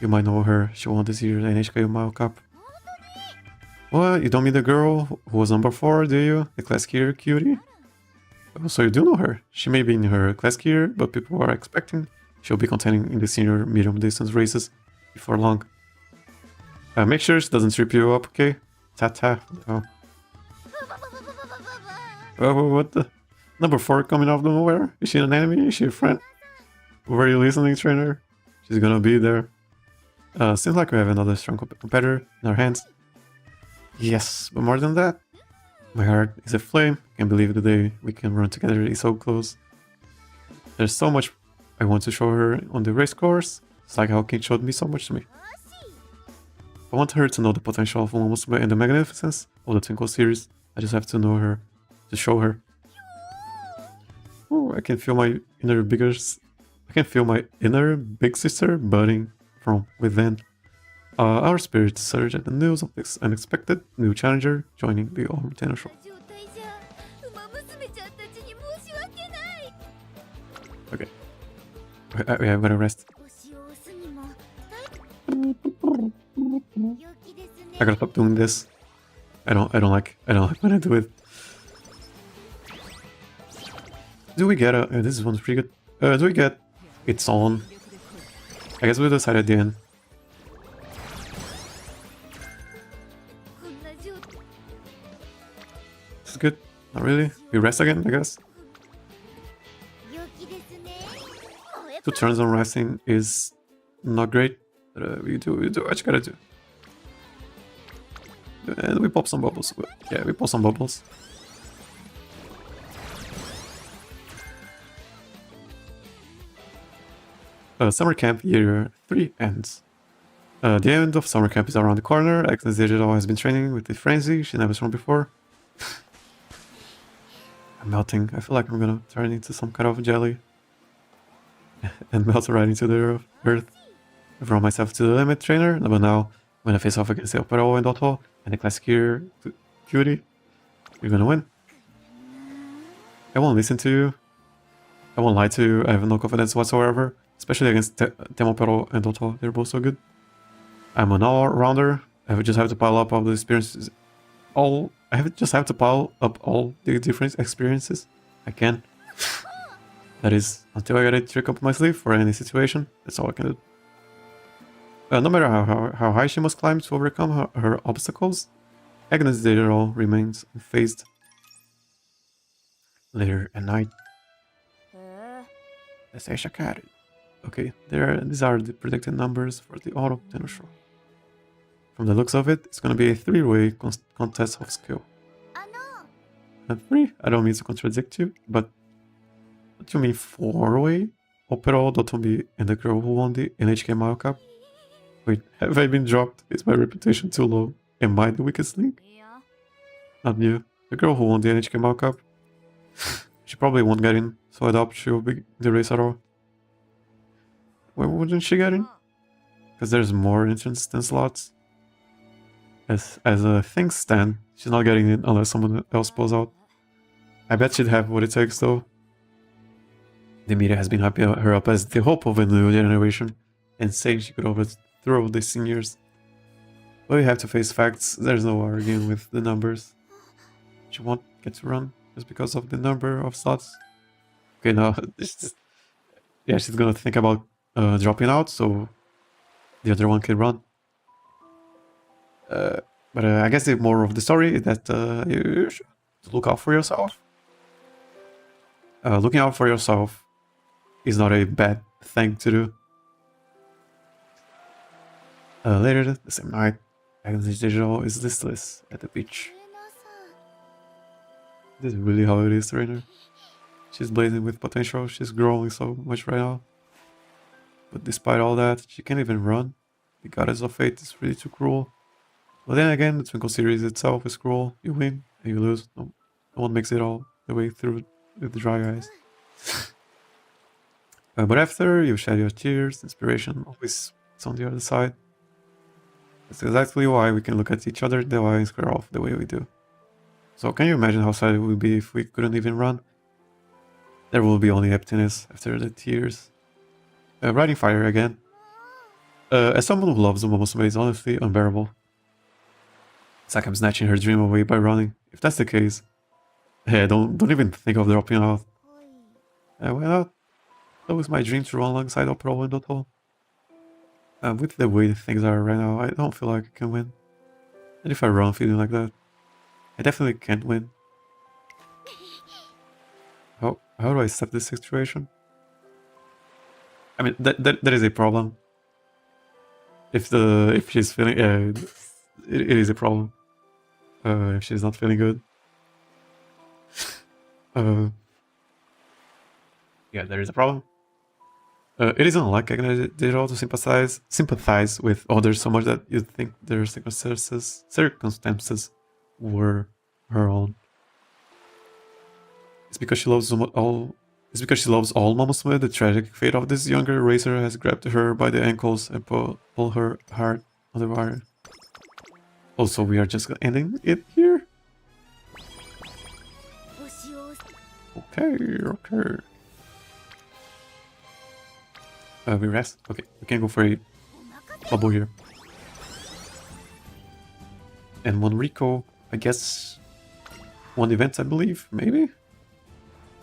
A: You might know her. She won this year's NHK Virgo Cup. What? You don't mean the girl who was number 4, do you? The class gear cutie? Oh, so you do know her. She may be in her class gear, but people are expecting she'll be contending in the senior medium distance races before long. Make sure she doesn't trip you up, okay? Ta-ta. Oh. Oh, what the? Number 4 coming out of nowhere? Is she an enemy? Is she a friend? Were you listening, trainer? She's gonna be there. Seems like we have another strong competitor in our hands. Yes, but more than that, my heart is aflame. Can't believe the day we can run together is so close. There's so much I want to show her on the race course. It's like how King showed me so much to me. I want her to know the potential of Umamusume and the magnificence of the Twinkle series. I just have to know her, to show her. Oh, I can feel my inner big sister budding from within. Our spirits surge at the news of this unexpected new challenger joining the all-tenor show. Okay. I'm gonna rest. I gotta stop doing this. I don't like when I do it. Do we get a... this one's pretty good. Do we get It's On? I guess we'll decide at the end. This is good. Not really. We rest again, I guess. 2 turns on resting is not great. But we do what you gotta do. And we pop some bubbles. Yeah, we pop some bubbles. Summer camp year 3 ends. The end of summer camp is around the corner. Agnes Digital has been training with the frenzy she never shown before. I'm melting. I feel like I'm gonna turn into some kind of jelly. And melt right into the earth. I've brought myself to the limit, trainer, but now, when I face off against the Opero and Otto and the classic gear cutie, you're gonna win. I won't listen to you. I won't lie to you. I have no confidence whatsoever. Especially against Opero and Otto. They're both so good. I'm an all-rounder. I just have to pile up all the experiences. Just have to pile up all the different experiences I can. That is, until I get a trick up my sleeve for any situation. That's all I can do. No matter how high she must climb to overcome her obstacles, Agnes Digital remains unfazed. Later at night. Okay, these are the predicted numbers for the auto tenor show. From the looks of it, it's gonna be a 3-way contest of skill. 3? I don't mean to contradict you, but what do you mean 4-way? Opero, Dotombi, and the girl who won the NHK Mile Cup? Wait, have I been dropped? Is my reputation too low? Am I the weakest link? Not you. The girl who won the NHK Mile Cup. She probably won't get in, so I doubt she'll be in the race at all. Why wouldn't she get in? Because there's more entrance than slots. As things stand, she's not getting in unless someone else pulls out. I bet she'd have what it takes though. The media has been hyping her up as the hope of a new generation and saying she could overthrow the seniors. But we have to face facts. There's no arguing with the numbers. She won't get to run just because of the number of slots. Okay, now yeah, she's gonna think about dropping out so the other one can run. But I guess the moral of the story is that you should look out for yourself. Looking out for yourself is not a bad thing to do. Later the same night, Agnes Digital is listless at the beach. This is really how it is, trainer. She's blazing with potential, she's growing so much right now. But despite all that, she can't even run. The goddess of fate is really too cruel. But then again, the Twinkle series itself is cruel. You win and you lose. No one makes it all the way through with dry eyes. But after you shed your tears, inspiration always is on the other side. That's exactly why we can look at each other the eye and square off the way we do. So can you imagine how sad it would be if we couldn't even run? There will be only emptiness after the tears. Riding fire again. As someone who loves Umamusume is honestly unbearable. It's like I'm snatching her dream away by running. If that's the case, hey, don't even think of dropping out. Why not? That was my dream to run alongside Opero and Otto. With the way things are right now, I don't feel like I can win. And if I run feeling like that, I definitely can't win. How do I stop this situation? I mean, that is a problem. If she's feeling, it is a problem. If she's not feeling good. Yeah, there is a problem. It is unlike Agnes Digital to sympathize with others so much that you think their circumstances were her own. It's because she loves all. It's because she loves all Umamusume. The tragic fate of this younger racer has grabbed her by the ankles and pull her hard on the wire. Also, we are just ending it here. Okay. We rest. Okay, we can go for a bubble here. And one Rico, I guess. One event, I believe, maybe.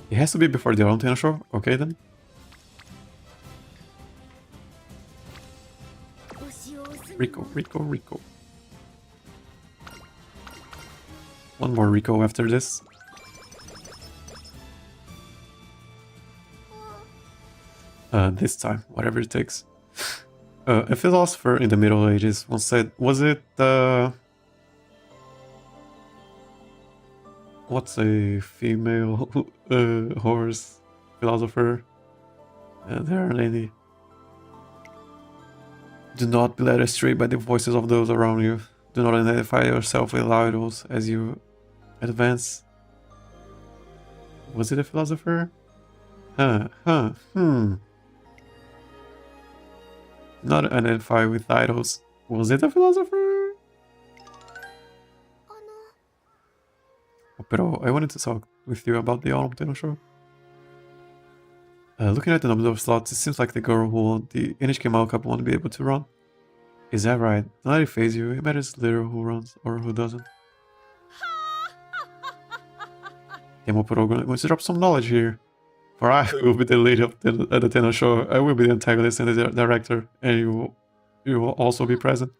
A: It has to be before the Autumn Tennis Show. Okay then. Rico. One more Rico after this. This time, whatever it takes. A philosopher in the Middle Ages once said, was it, what's a female horse philosopher? There aren't any. Do not be led astray by the voices of those around you. Do not identify yourself with idols as you advance. Was it a philosopher? Not identify with idols. Was it a philosopher? Pero I wanted to talk with you about the Autumn Tennis Show. Looking at the number of slots, it seems like the girl who won the NHK Cup won't be able to run. Is that right? Don't let it phase you. It matters little who runs or who doesn't. Temopuro going to drop some knowledge here. For I will be the lead of the tennis show. I will be the antagonist and the director, and you will also be present.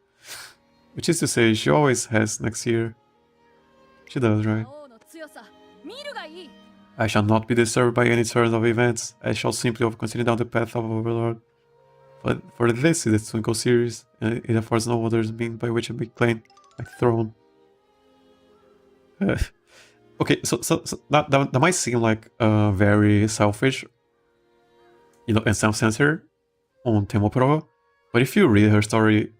A: Which is to say, she always has next year. She does, right? I shall not be disturbed by any turn of events. I shall simply continue down the path of Overlord. But for this is a Twinkle series, and it affords no other means by which I may claim my throne. Okay, so that might seem like very selfish, you know, and self-centered on Temopuro, but if you read her story,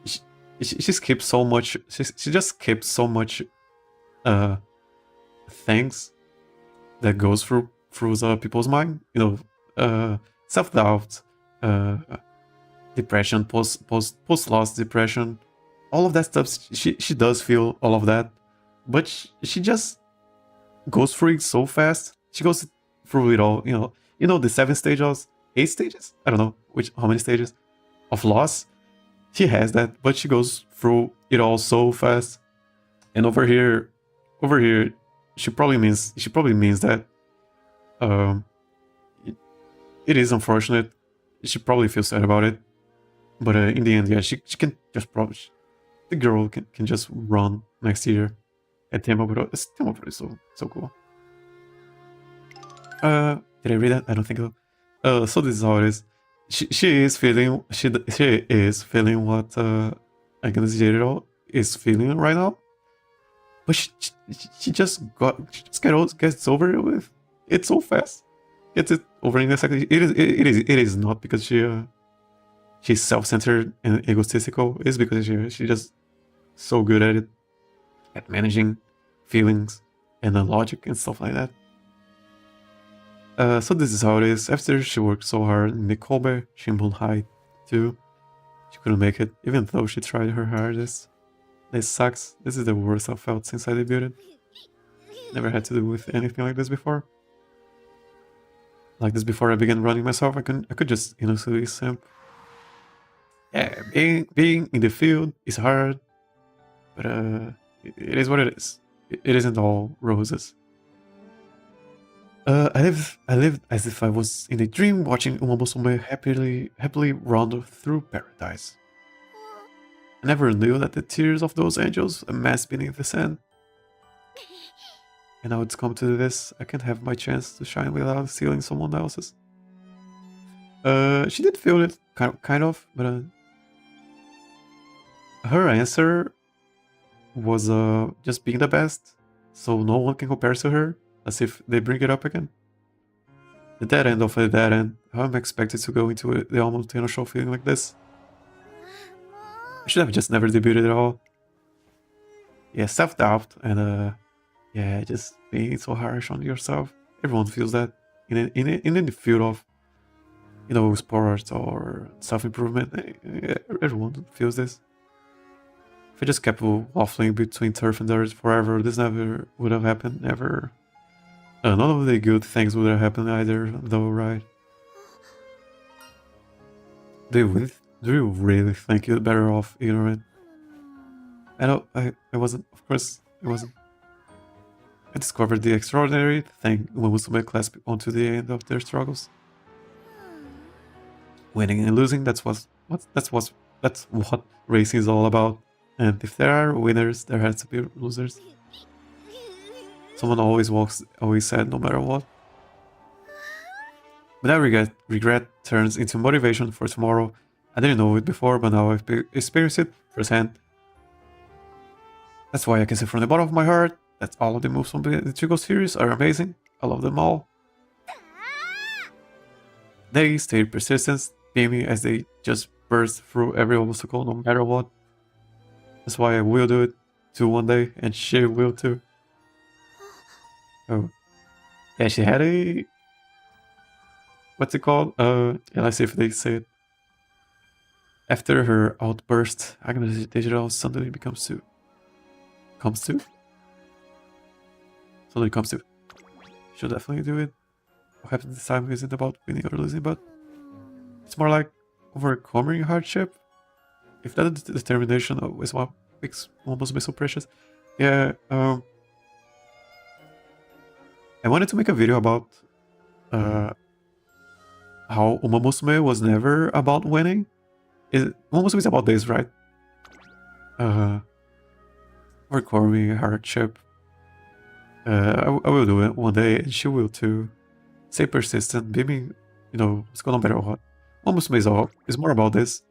A: she skips so much. She just skips so much things that goes through people's mind. You know, self-doubt, depression, post-loss depression, all of that stuff. She does feel all of that. But she just goes through it so fast. She goes through it all, you know the 7 stages, 8 stages? I don't know how many stages of loss. She has that, but she goes through it all so fast. And over here, she probably means that it is unfortunate. She probably feels sad about it, but in the end, yeah, she can just the girl can just run next year. And Temopuro is so cool. Did I read that? I don't think so. So this is how it is. She is feeling what Agnes is feeling right now. But she just gets over it with it so fast. Gets it over in a second. It is not because she's self-centered and egotistical. It's because she's just so good at it. At managing feelings and the logic and stuff like that. So this is how it is. After she worked so hard in the Kobe Shimbun High too, she couldn't make it, even though she tried her hardest. This sucks. This is the worst I've felt since I debuted. Never had to do with anything like this before. Like this before I began running myself, I could just innocently simp. Yeah, being in the field is hard, but it is what it is. It isn't all roses. I lived as if I was in a dream, watching Umamusume happily run through paradise. I never knew that the tears of those angels amassed beneath the sand. And now it's come to this, I can't have my chance to shine without stealing someone else's. She did feel it, kind of, but her answer was just being the best, so no one can compare to her, as if they bring it up again. The dead end of a dead end. How am I expected to go into the Autumn Tennis Show feeling like this? I should have just never debuted at all. yeah, self-doubt and yeah, just being so harsh on yourself. Everyone feels that in the field of, you know, sports or self-improvement. Everyone feels this. If I just kept waffling between turf and dirt forever, this never would have happened. Never. None of the good things would have happened either, though, right? Do you really think you're better off ignorant? I wasn't, of course, I wasn't. I discovered the extraordinary thing Umamusume clasped onto the end of their struggles. Winning and losing, that's what racing is all about. And if there are winners, there has to be losers. Someone always said, no matter what. But that regret turns into motivation for tomorrow. I didn't know it before, but now I've experienced it firsthand. That's why I can say from the bottom of my heart that all of the moves from the Chico series are amazing. I love them all. They stayed persistent, beaming as they just burst through every obstacle no matter what. That's why I will do it too one day, and she will too. Oh. Yeah, she had a... What's it called? Yeah, let's see if they say it. After her outburst, Agnes Digital suddenly comes to. Suddenly comes to. Should definitely do it. What happened this time isn't about winning or losing, but it's more like overcoming hardship. If that determination is what makes Umamusume so precious. Yeah, I wanted to make a video about how Umamusume was never about winning. Umamusume is about this, right? Overcoming hardship. I will do it one day, and she will too. Stay persistent, beaming, you know, it's gonna matter what. Umamusume is more about this.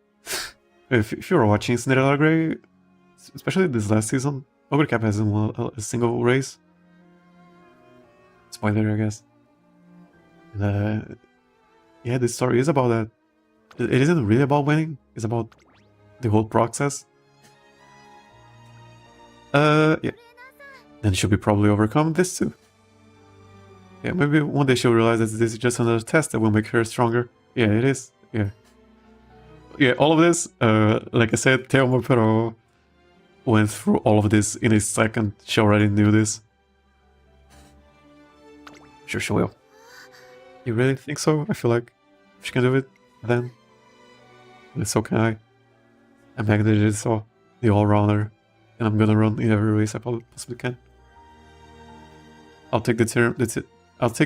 A: If you're watching Cinderella Grey, especially this last season, Virgo Cup hasn't won a single race. Spoiler, I guess. And, yeah, this story is about that. It isn't really about winning, it's about the whole process. Yeah. Then she'll be probably overcome this too. Yeah, maybe one day she'll realize that this is just another test that will make her stronger. Yeah, it is. Yeah. Yeah, all of this, like I said, Teomo Pero went through all of this in a second. She already knew this. Sure she will. You really think so? I feel like if she can do it, then so can I. I'm Agnes, so the all-rounder, and I'm gonna run in every race I possibly can. I'll take the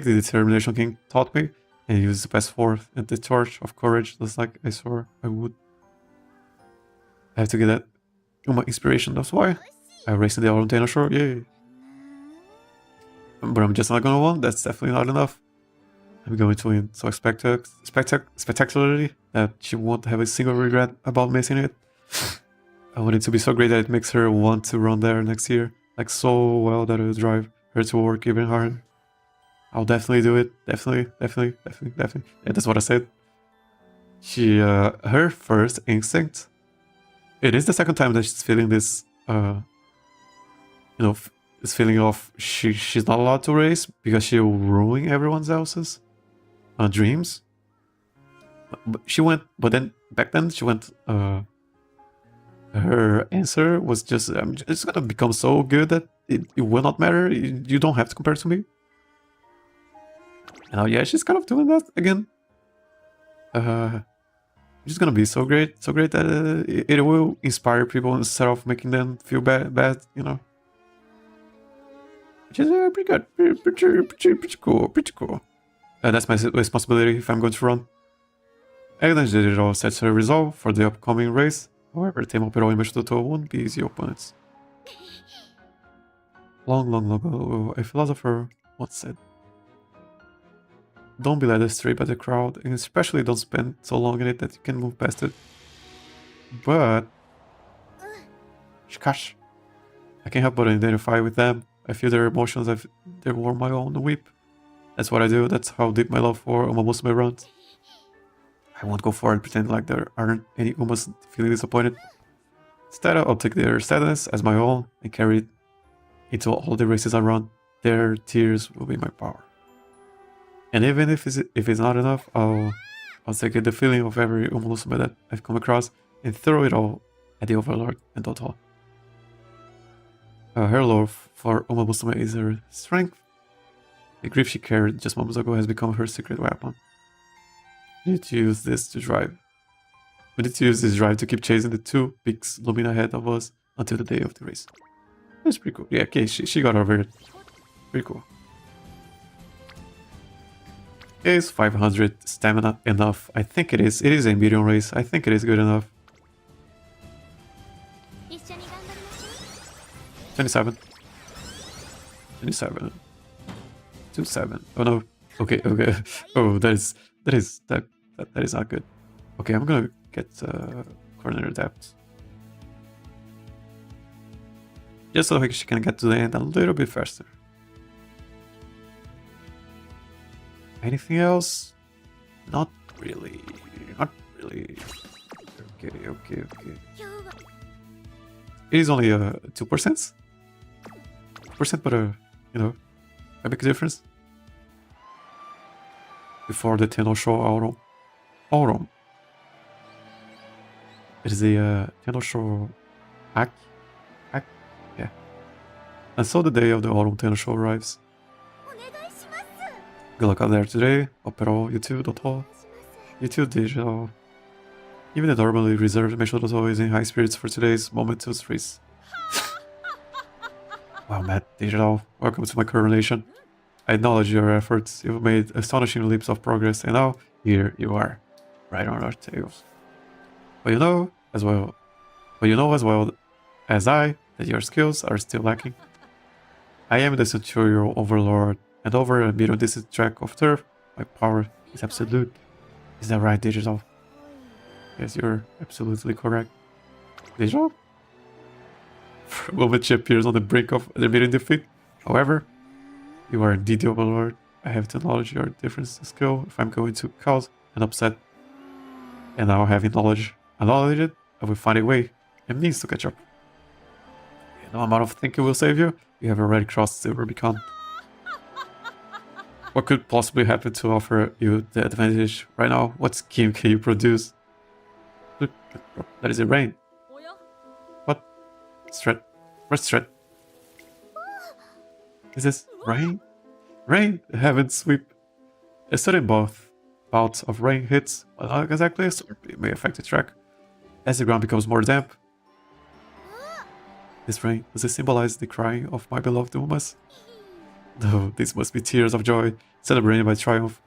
A: determination King taught me and use the pass forth and the torch of courage, just like I swore I would. I have to get that Uma inspiration, that's why I race in the Argentina shore, yay! But I'm just not gonna win, that's definitely not enough. I'm going to win so spectacularly that she won't have a single regret about missing it. I want it to be so great that it makes her want to run there next year, like so well that it will drive her to work even harder. I'll definitely do it. Definitely. Yeah, that's what I said. She, her first instinct. It is the second time that she's feeling this, you know, this feeling of she's not allowed to race because she'll ruin everyone else's dreams. But she went, but then back then she went. Her answer was just, it's gonna become so good that it will not matter. You don't have to compare to me. And now, yeah, she's kind of doing that again. It's gonna be so great that it will inspire people instead of making them feel bad, you know. Which is pretty good, pretty cool. That's my responsibility if I'm going to run. Agnes Digital sets her resolve for the upcoming race. However, Temo Pero and Meshudoto won't be easy opponents. Long ago, a philosopher once said, "Don't be led astray by the crowd, and especially don't spend so long in it that you can move past it." But, shkash, I can't help but identify with them. I feel their emotions as they were my own whip. That's what I do. That's how deep my love for Umamusume runs. I won't go forward pretending like there aren't any Umas feeling disappointed. Instead, I'll take their sadness as my own and carry it into all the races I run. Their tears will be my power. And even if it's not enough, I'll take the feeling of every Umamusume that I've come across and throw it all at the Overlord and Dota. Her love for Umamusume is her strength. The grief she carried just moments ago has become her secret weapon. We need to use this drive to keep chasing the two peaks looming ahead of us until the day of the race. That's pretty cool. Yeah, okay, she got over it. Pretty cool. Is 500 stamina enough? I think it is. It is a medium race. I think it is good enough. 27. 27. 27. Oh no. Okay. Oh, that is not good. Okay, I'm gonna get corner depth. Just so she can get to the end a little bit faster. Anything else? Not really. Not really. Okay. It is only 2%. 2%, but you know, a big difference. Before the Tenosho Aurum. It is the Tenosho Aki. Yeah. And so the day of the Autumn Tenosho arrives. Good luck out there today. Opero, YouTube, Dota, YouTube Digital. Even the normally reserved Meisho Dota is in high spirits for today's momentous race. Wow, Matt Digital, welcome to my coronation. I acknowledge your efforts. You've made astonishing leaps of progress, and now here you are, right on our tails. But you know as well as I that your skills are still lacking. I am the Centurial Overlord, and over a medium distance track of turf, my power is absolute. Is that right, Digital? Yes, you're absolutely correct. Digital? For a moment, she appears on the brink of the immediate defeat. However, you are indeed the Overlord. I have to acknowledge your difference in skill if I'm going to cause an upset. And now, having acknowledged it, I will find a way and means to catch up. No amount of thinking will save you. You have already crossed the Rubicon. What could possibly happen to offer you the advantage right now? What scheme can you produce? Look, that is a rain. What? Stret. Where's Stret? Is this rain? Rain! The heavens sweep. A sudden bout of rain hits, but not exactly a storm. It may affect the track. As the ground becomes more damp. This rain, does it symbolize the crying of my beloved Umas? No, these must be tears of joy, celebrating my triumph.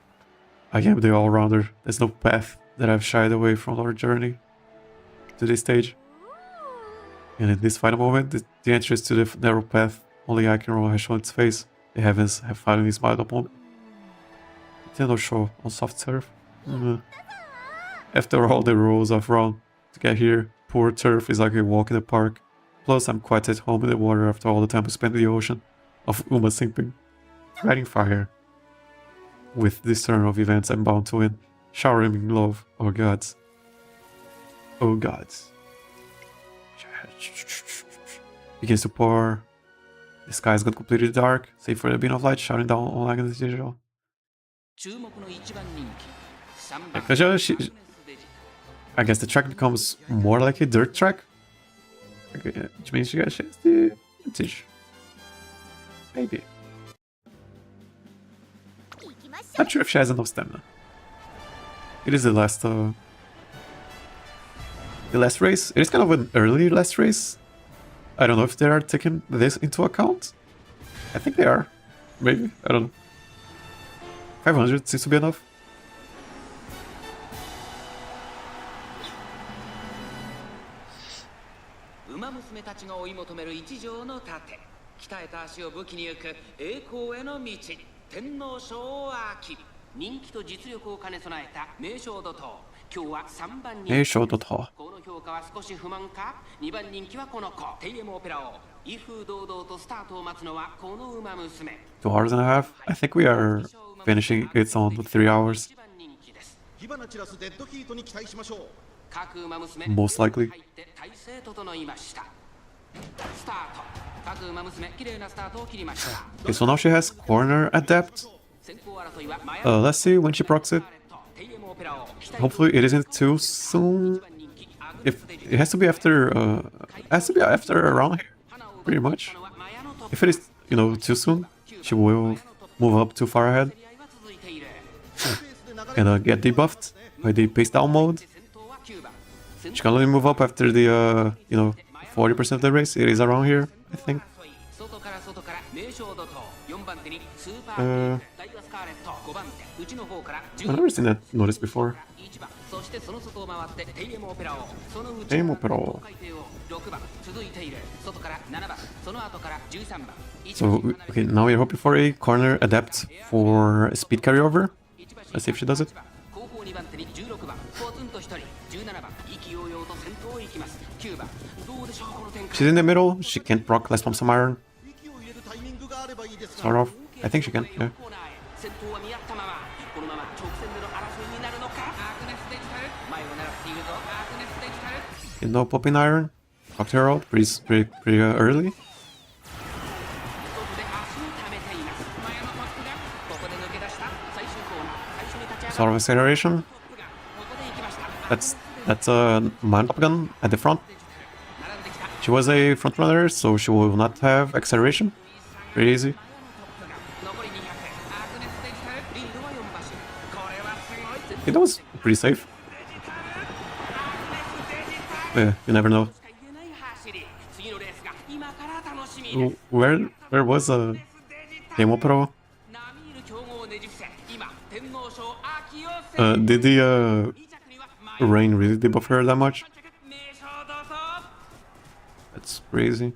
A: I am the all-rounder. There's no path that I've shied away from our journey to this stage. And in this final moment, the entrance to the narrow path only I can roll has shown its face. The heavens have finally smiled upon me. Tenosho on soft turf. After all the rules I've run to get here, poor turf is like a walk in the park. Plus, I'm quite at home in the water after all the time we spent in the ocean of Uma simping. Fighting fire. With this turn of events, I'm bound to win. Showering in love. Oh gods. Oh gods. Begins to pour. The sky has gone completely dark, save for the beam of light shining down on Agnes Digital. I guess the track becomes more like a dirt track. Okay, which means she has the advantage. Maybe. Not sure if she has enough stamina. It is the last race. It is kind of an early last race. I don't know if they are taking this into account. I think they are. Maybe. I don't know. 500 seems to be enough.
B: Umamusume たちが追い求める一条の盾。鍛えた足を武器に行く栄光への道。天皇賞秋。人気と実力を兼ね備えた名将怒涛。今日は3番人気。この評価は少し不満か ?2 番人気はこの子。テイエムオペラを威風堂々とスタートを待つのはこの馬娘。
A: 2 hours and a half? I think we are finishing it on 3 hours.
B: 火花散らすデッドヒートに期待しましょう。
A: Most likely. Okay, so now she has corner adept. Let's see when she procs it. Hopefully it isn't too soon. If it has to be after around here, pretty much. If it is, you know, too soon, she will move up too far ahead and get debuffed by the pace down mode. She can only move up after the you know, 40% of the race. It is around here, I think. I've never seen that notice before. So, okay, now we're hoping for a corner adept for a speed carryover. Let's see if she does it. She's in the middle. She can't proc Let's Pump Some Iron. Sort of. I think she can, yeah. Okay, no popping iron. Cocked her out pretty early. Sort of acceleration. That's a mount up gun at the front. She was a front runner, so she will not have acceleration. Pretty easy. Okay, that was pretty safe. Yeah, you never know. Where was Demo Pro? Did the rain really debuff her that much? That's crazy.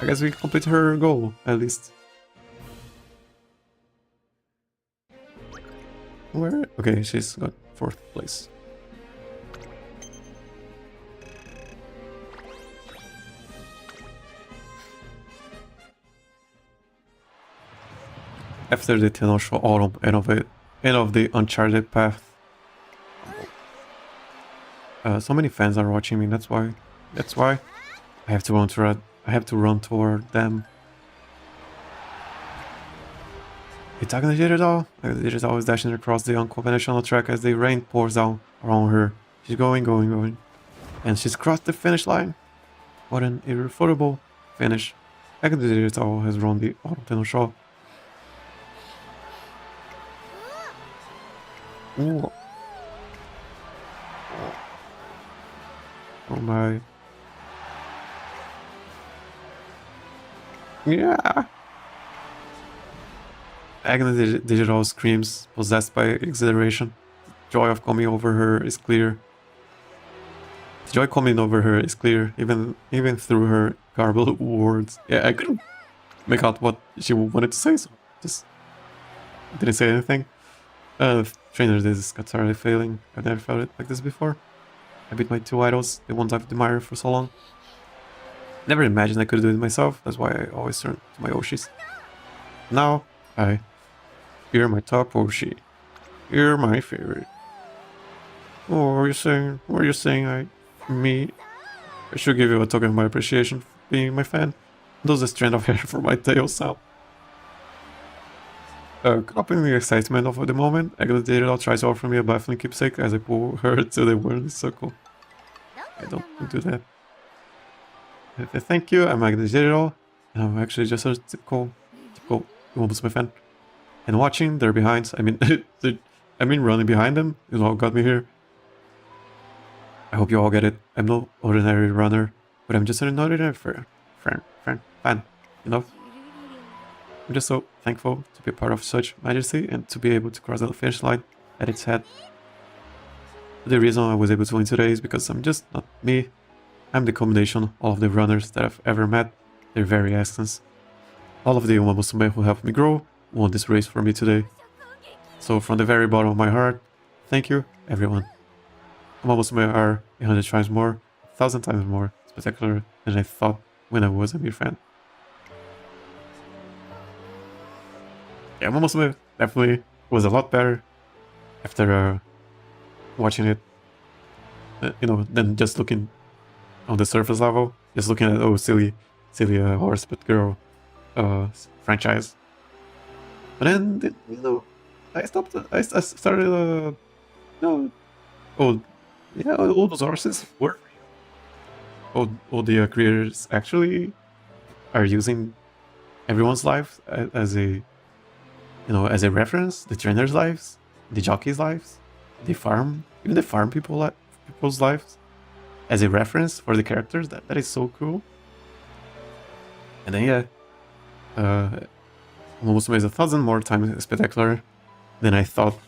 A: I guess we complete her goal, at least. Where? Okay, she's got 4th place. After the Tenosho Autumn, end of the Uncharted path. So many fans are watching me. That's why I have to run toward them. It's Agnes Digital. Agnes Digital is dashing across the unconventional track as the rain pours down around her. She's going. And she's crossed the finish line. What an irrefutable finish. Agnes Digital has run the Autumn Tenosho. Ooh. Oh my. Yeah. Agnes Digital screams, possessed by exhilaration. The joy of coming over her is clear. The joy coming over her is clear, even through her garbled words. Yeah, I couldn't make out what she wanted to say, so just didn't say anything. Trainer, this is catarrhally failing. I've never felt it like this before. I beat my 2 idols, the ones I've admired for so long. Never imagined I could do it myself, that's why I always turn to my Oshis. Now, you're my top Oshi. You're my favorite. Oh, what are you saying I should give you a token of my appreciation for being my fan. Those a strand of hair for my tail sound. Copying the excitement of the moment, Agnes Digital tries to offer me a baffling keepsake as I pull her to the whirling circle. I don't do that. Thank you, I'm Agnes Digital, and I'm actually just a typical Umamusume fan. And watching their behinds, I mean running behind them is what got me here. I hope you all get it. I'm no ordinary runner, but I'm just an ordinary fan, you know? I'm just so thankful to be a part of such majesty and to be able to cross the finish line at its head. The reason I was able to win today is because I'm just not me. I'm the combination of all of the runners that I've ever met, their very essence. All of the Umamusume who helped me grow won this race for me today. So from the very bottom of my heart, thank you, everyone. Umamusume are 100 times more, 1,000 times more spectacular than I thought when I was a mere fan. Yeah, Umamusume definitely was a lot better. after watching it. You know, then just looking on the surface level, just looking at silly horse but girl franchise. But then you know, I stopped. I started. No, oh yeah, all those horses were. All the creators actually are using everyone's life as a, you know, as a reference. The trainers' lives, the jockeys' lives, even the farm people's lives as a reference for the characters. That is so cool. And then yeah, Umamusume is 1,000 more times spectacular than I thought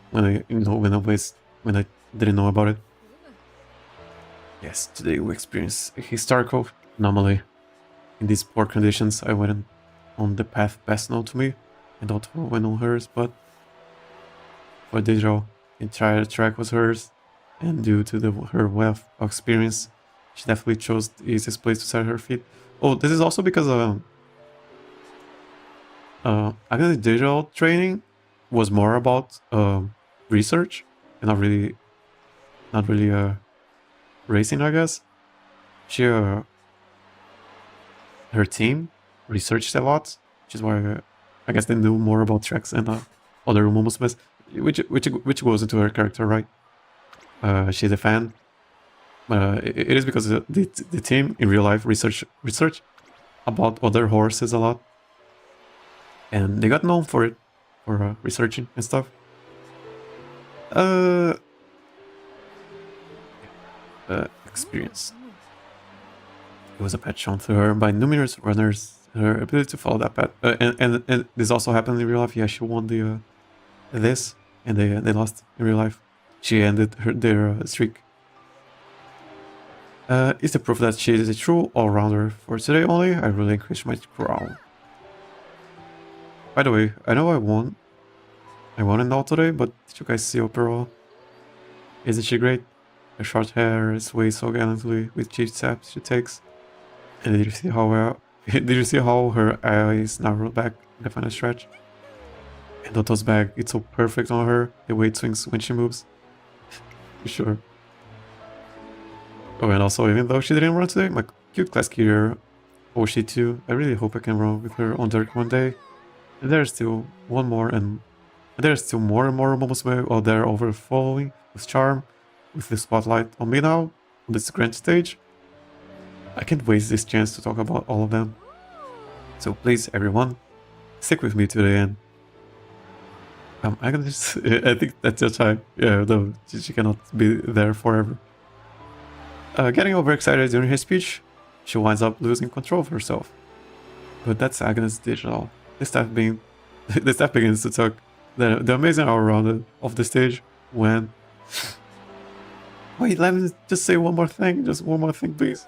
A: when I didn't know about it. Yes, today we experience a historical anomaly. In these poor conditions, I went on the path best known to me. I don't went on hers, but for Digital, the entire track was hers, and due to her wealth of experience, she definitely chose the easiest place to set her feet. Oh, this is also because Agnes' Digital training was more about research and not really racing, I guess. She her team researched a lot, which is why I guess they knew more about tracks and other Umamusumes, which goes into her character, right? She's a fan. It is because the team in real life research about other horses a lot, and they got known for it, for researching and stuff. Experience. It was a path shown to her by numerous runners. Her ability to follow that path, and this also happened in real life. Yeah, she won this, and they lost in real life. She ended their streak. It's the proof that she is a true all-rounder. For today only, I relinquish my crown. By the way, I know I won it all today, but did you guys see Opera? Isn't she great? Her short hair sways so gallantly with cheap steps she takes. And did you see how her eyes narrow back in the final stretch? And Doto's bag, it's so perfect on her, the way it swings when she moves. For sure. Oh, and also, even though she didn't run today, my cute class gear, Oshi2, I really hope I can run with her on Dirt one day. And there's still one more, and there's still more and more Umamusume out there overflowing with charm, with the spotlight on me now, on this grand stage. I can't waste this chance to talk about all of them. So please, everyone, stick with me to the end. I can just, I think that's your time. Yeah, no, she cannot be there forever. Getting overexcited during his speech, she winds up losing control of herself. But that's Agnes Digital. The staff begins to talk the amazing hour round of the stage when... Wait, let me just say one more thing. Just one more thing, please.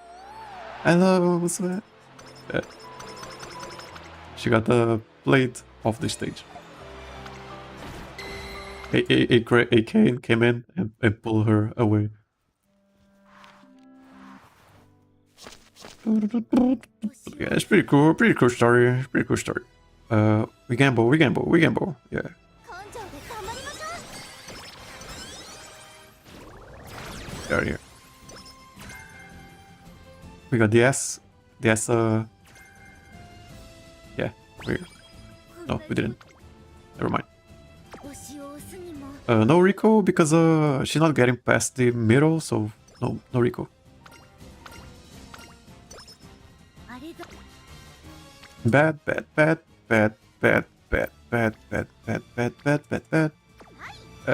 A: I love Umamusume. Yeah. She got the plate off the stage. A cane came in and pulled her away. Yeah, it's pretty cool story. We gamble. Yeah. There here. We got the S. Yeah, no, we didn't. Never mind. No Rico because she's not getting past the middle, so no Rico. Bad.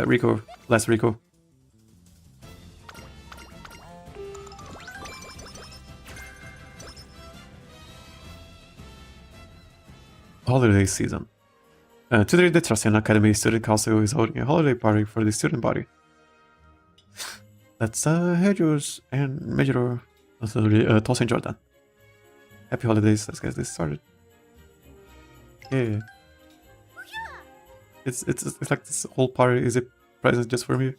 A: Rico, less Rico. Holiday season. Today, the Tracian Academy Student Council is holding a holiday party for the student body. That's Hedgehogs and Major Tosin Jordan. Happy holidays, let's get this started. Yeah. It's like this whole party is a present just for me.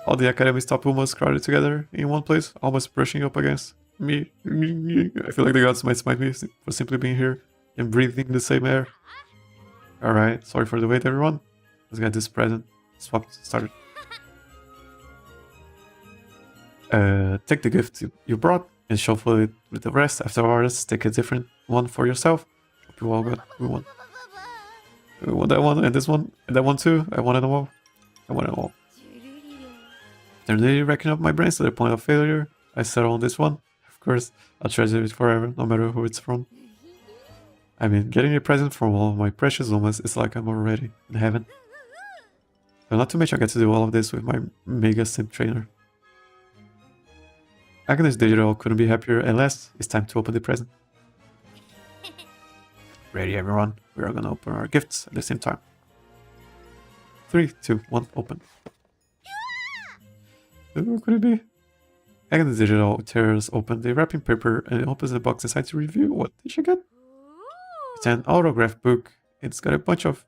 A: All the Academy's top Umas crowded together in one place, almost brushing up against me. I feel like the gods might smite me for simply being here and breathing the same air. Alright, sorry for the wait everyone. Let's get this present. swap started. Take the gift you brought and shuffle it with the rest. Afterwards, take a different one for yourself. Hope you all got we want that one and this one and that one too. I want it all. I want it all. They're nearly racking up my brains to the point of failure. I settle on this one. Of course, I'll treasure it forever, no matter who it's from. I mean, getting a present from all of my precious Umas is like I'm already in heaven. But not to mention I get to do all of this with my mega simp trainer. Agnes Digital couldn't be happier. At last, it's time to open the present. Ready, everyone? We are gonna open our gifts at the same time. 3, 2, 1, open. What could it be? Agnes Digital tears open the wrapping paper and opens the box inside to review. What did she get? It's an autograph book. It's got a bunch of...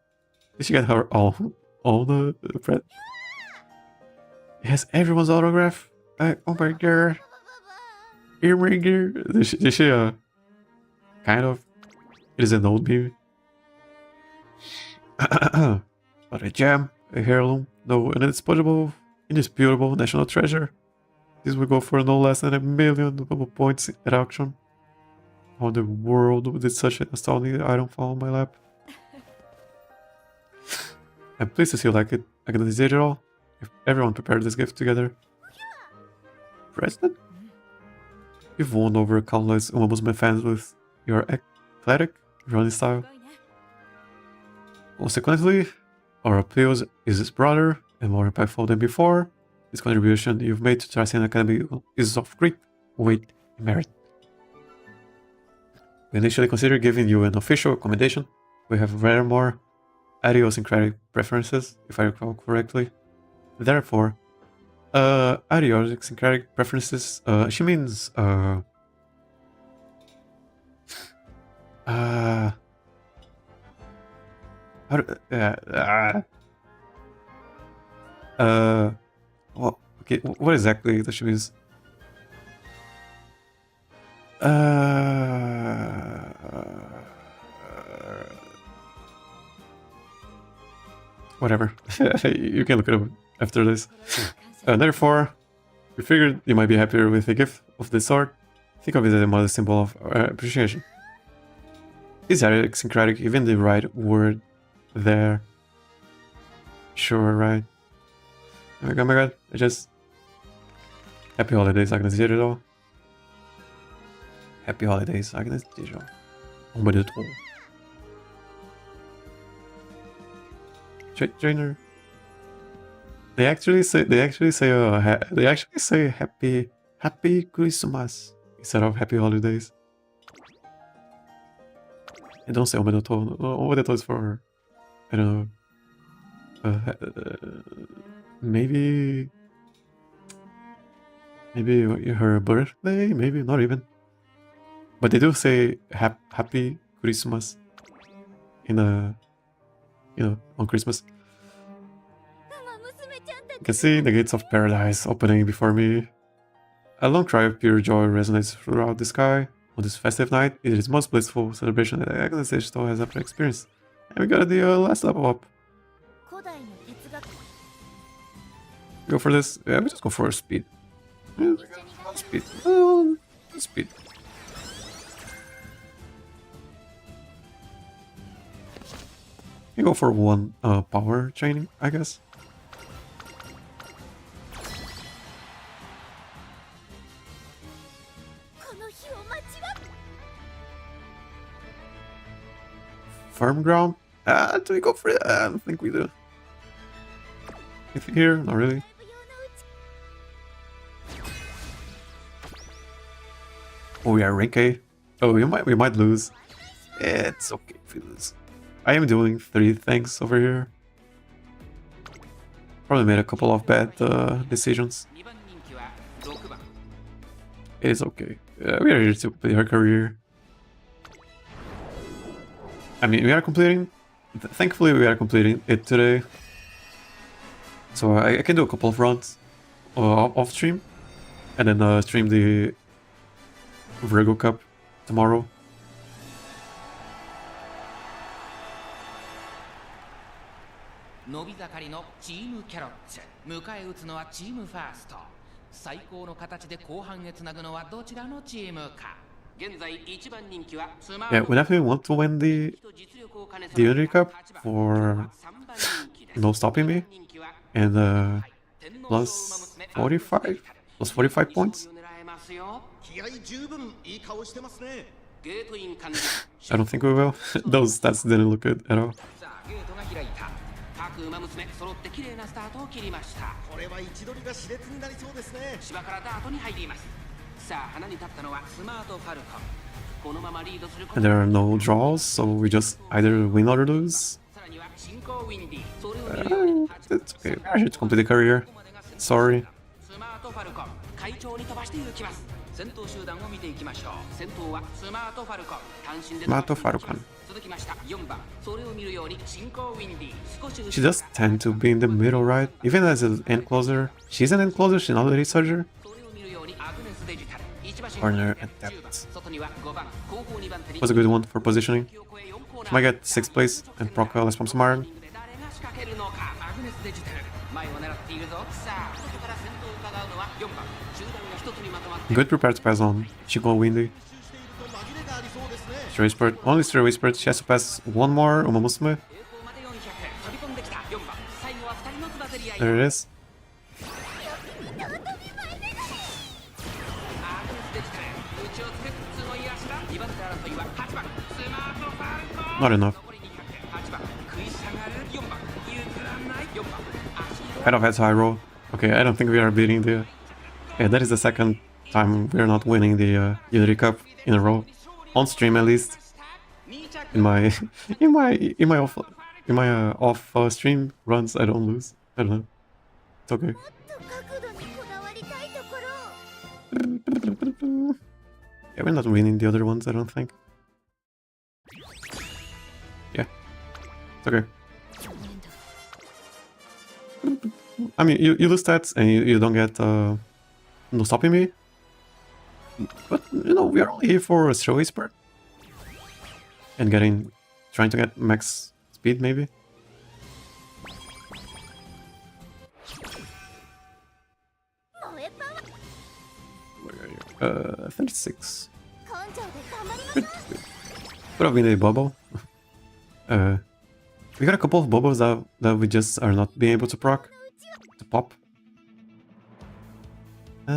A: Did she get her all the press? It has everyone's autograph. Oh my god. Earringer. Did she kind of... It is an old baby. But a gem, a heirloom, no, an indisputable national treasure. This will go for no less than 1 million points at auction. How in the world did such an astounding item fall on my lap? I'm pleased to see you like it. Agnes Digital. If everyone prepared this gift together. President? You've won over countless Umamusume fans with your athletic running style. Consequently, our appeal is his brother and more impactful than before. This contribution you've made to Taurus Academy is of great weight and merit. We initially considered giving you an official commendation. We have rather more idiosyncratic preferences, if I recall correctly. Therefore, idiosyncratic preferences, she means, well, okay, what exactly does she means? Whatever. You can look it up after this. Therefore, we figured you might be happier with a gift of this sort. Think of it as a modest symbol of appreciation. Is idiosyncratic even the right word there? Sure, right? Oh my god, I just... Happy holidays, Agnes Digital. Happy holidays, Agnes Digital. Trainer. They actually say happy Christmas instead of happy holidays. They don't say omedetou. Omedetou is for, I don't know, maybe her birthday, maybe not even. But they do say happy Christmas in on Christmas. You can see the gates of paradise opening before me. A long cry of pure joy resonates throughout the sky. On this festive night, it is the most blissful celebration that Agnes Digital has ever experienced. And we got the last level up. Go for this? Yeah, we just go for speed. Yeah, speed. Speed. You go for one power training, I guess. Firm ground? Do we go for it? I don't think we do. Anything here? Not really. Oh, we are rank A. Oh, we might lose. It's okay if we lose. I am doing 3 things over here. Probably made a couple of bad decisions. It is okay. We are here to complete her career. I mean, we are completing... Thankfully, we are completing it today. So I can do a couple of runs off stream. And then stream the Virgo Cup tomorrow.
B: 伸び盛りのチームキャロッツ。迎え撃つのはチームファースト。最高の形で後半へつなぐのはどちらのチームか。現在1番人気はスマー
A: Yeah,
B: ト
A: we definitely want to win the Unity Cup for no stopping me. And plus 45? Plus 45 points?
B: 気合十分いい顔してますね。ゲートイン完了。
A: I don't think we will. Those stats didn't look good at all.
B: さあゲートが開いた。各馬娘揃って綺麗なスタートを切りました。これは位置取りが熾烈になりそうですね。芝からダートに入ります。さあ花に立ったのはスマートファルコン。このままリードすること。
A: And there are no draws, so we just either win or lose.
B: さらには進行ウィンディ。それを見るように
A: It's okay. I should complete the career. Sorry.
B: スマートファルコン会長に飛ばして行きます。先頭集団を見ていきましょう。先頭はスマートファルコン。単身で
A: Smarto Falcon.
B: 続きました4番。それを見るように進行ウィンディ。少し
A: She does tend to be in the middle, right? Even as an end closer. She's an end closer, she's not a lead surger.
B: それを見るようにアグネスデジタル。1馬身
A: Corner and
B: 10番
A: depth.
B: 外には5番後方2番手に
A: Was a good one for positioning. She might get 6th place and proc Let's Pump some iron.
B: 誰が仕掛けるのか。アグネスデジタル前を狙っているぞ。さあ外から先頭を伺うのは4番。集団が一つにまとまって
A: Good prepared to pass on. She go windy. Stray Spirit. Only Stray Spirit. She has to pass one more Umamusume.
B: 飛び込んできた4番。最後は2人のつばぜり合い。
A: There it is.
B: アグネスデジタル内をつくすごい足だ。2番手争いは8番スマートファルコン。
A: Not enough.
B: 残り200。8番食い下がる4番譲らない4番足
A: Head of heads high roll. Okay, I don't think we are beating the... Yeah, that is the second time we're not winning the Unity Cup in a row. On stream at least. In my off stream runs, I don't lose. I don't know. It's okay.
C: もっと角度にこだわりたいところ。
A: Yeah, we're not winning the other ones, I don't think. Yeah. It's okay. I mean, you lose stats and you don't get no stopping me. But, you know, we are only here for a show expert. And trying to get max speed, maybe. Where are you? 36.
C: 根性で頑張りま
A: Good.
C: す。
A: Good. Could have been a bubble. We got a couple of bubbles that we just are not being able to proc. To pop. We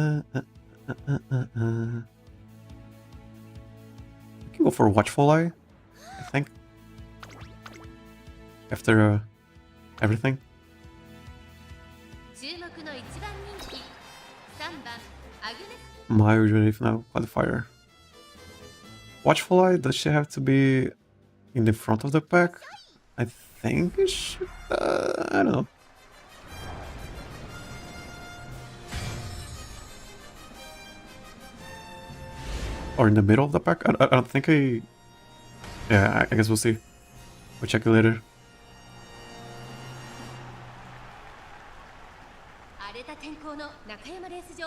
A: can go for Watchful Eye, I think. After everything.
C: 注目の一番人気3番アグネス。
A: My relief now. Qualifier. Watchful Eye, does she have to be in the front of the pack? I think it should. I don't know. Or in the middle of the pack? I don't think I... Yeah, I guess we'll see. We'll check it later.
C: 荒れた天候の中山レース場。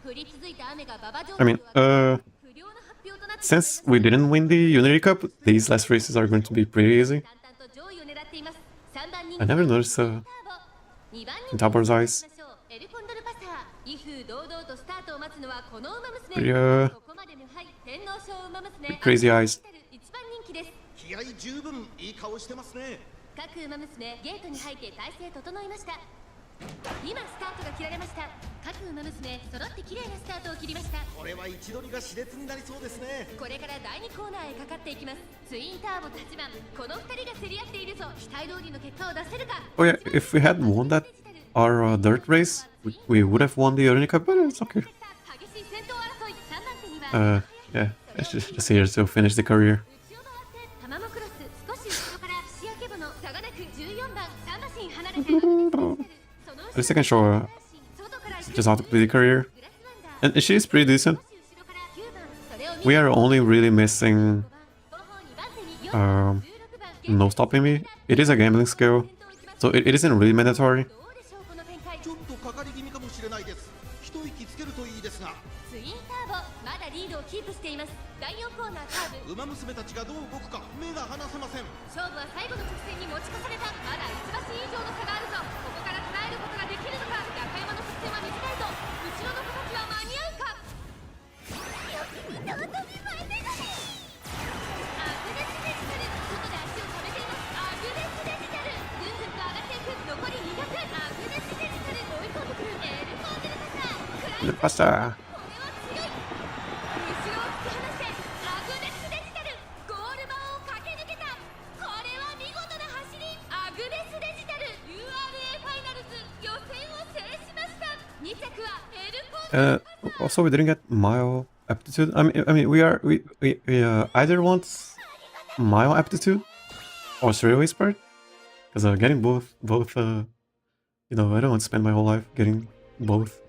C: 降り続いた雨が馬場状
A: I mean,
C: 不良の発表となって
A: since we didn't win the Unity Cup, these last races are going to be pretty easy.
C: 淡々と上位を狙っています。3番人
A: I never noticed
C: 2番
A: in Tabor's eyes.
C: エルコンドルパサー威風堂々とスタートを待つのはこの馬娘。
A: Pretty,
C: ここまで無敗天皇賞馬娘
A: crazy eyes.
C: 一番人気です。
B: 気合十分いい顔してますね。
C: 各馬娘ゲートに入って体勢整いました。今スタートが切られました。各馬娘揃って綺麗なスタートを切りました。
B: これは位置取りが熾烈になりそうですね。
C: これから第2コーナーへかかっていきます。ツインターボと8番この2人が競り合っているぞ。期待通りの結果を出せるか。
A: Oh yeah, if we had won that, our dirt race, we would have won the Unity Cup, but it's okay.
C: 激しい戦闘争い。3番手には
A: Yeah, just here to finish the career.
C: 内を回ってタマモクロス少し後ろからシアケボの差がなく14番3馬身離れてその
A: At least I can show
C: 外から
A: just how to play the career.
C: グラスワンダー
A: And she is pretty decent.
C: 後ろから9番それを見
A: We are only really missing
C: 後方2番手に4番
A: no stopping me. It is a gambling skill, so it isn't really mandatory.
C: どうでしょうこの展開。
B: ちょっとかかり気味かもしれないです。一息つけるといいですが。
C: ツインターボまだリードをキープしています。第4コーナーカーブ
B: 馬娘たちがどう動くか目が離せません。
C: 勝負は最後の直線に持ち越された。まだ1馬身以上の差があるぞ。ここから捉えることができるのか。中山の直線は短いぞ。後ろの子たちは間に合うか。アグネスデジタル外で足を止めています。アグネスデジタルぐんぐんと上がっていく。残り200。アグネスデジタル追い込んでくる。エルコーデルパサー食らいつく。
A: Pasta.
C: これは強い。後ろを突き放してアグネスデジタルゴール板を駆け抜けた。これは見事な走り。アグネスデジタル URA ファイナルズ予選を制しました。2着はエルコーデルパサー。
A: Also, we didn't get mile aptitude. I mean, we either want mile aptitude or serial expert, because getting both, you know, I don't want to spend my whole life getting both.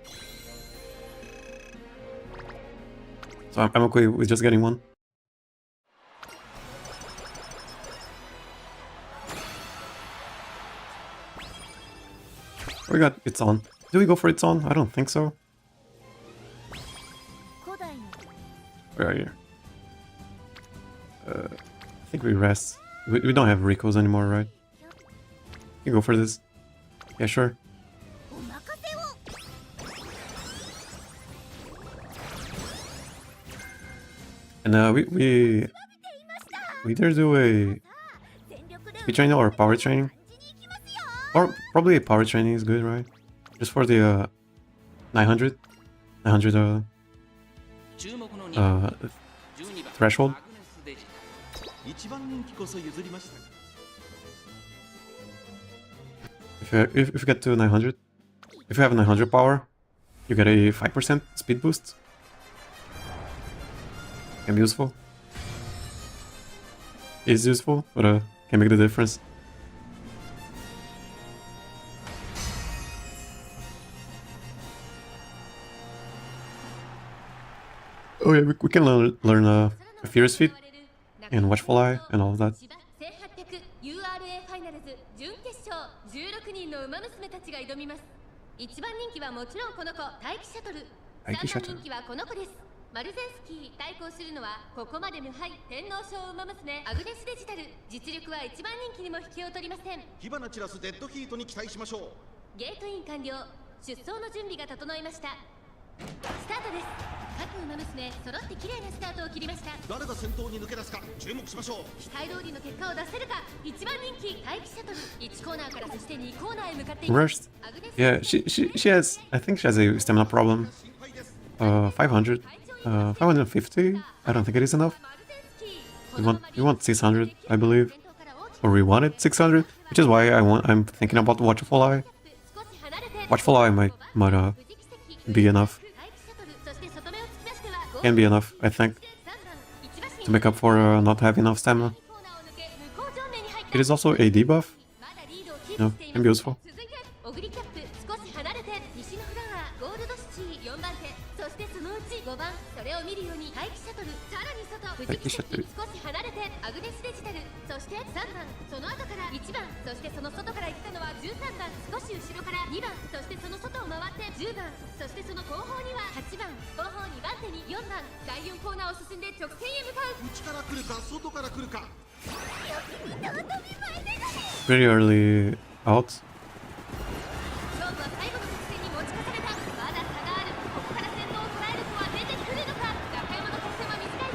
A: So I'm okay with just getting one. We got it's on. Do we go for it's on? I don't think so. Where are you? I think we rest. We don't have Ricos anymore, right? You go for this. Yeah, sure. And we either do a speed training or power training. Or probably a power training is good, right? Just for the 900 threshold. If you get to 900, if you have 900 power, you get a 5% speed boost. Can be useful. Is useful, but can make the difference. Oh yeah, we can learn a Fierce Feet and Watchful Eye and all of that.
C: 1800 URA ファイナルズ準決勝16人の馬娘たちが挑みます。1番人気はもちろんこの子待機シャトル。3番人気はこの子です。マルゼンスキー。対抗するのはここまで無敗天皇賞馬娘アグネスデジタル。実力は1番人気にも引けを取りません。
B: 火花散らすデッドヒートに期待しましょう。
C: ゲートイン完了。出走の準備が整いました。スタートです。各馬娘揃って綺麗なスタートを切りました。
B: 誰が先頭に抜け出すか注目しましょう。
C: 期待通りの結果を出せるか。1番人気待機シャトル。1コーナーからそして2コーナーへ向かっています。
A: Rushed. Yeah, she has. I think she has a stamina problem. 500, 550. I don't think it is enough. We want 600, I believe, or we wanted 600, which is why I'm thinking about Watchful Eye. Watchful Eye might be enough. Can be enough, I think, to make up for not having enough stamina. It is also a debuff. You know, can be useful. Pretty early out.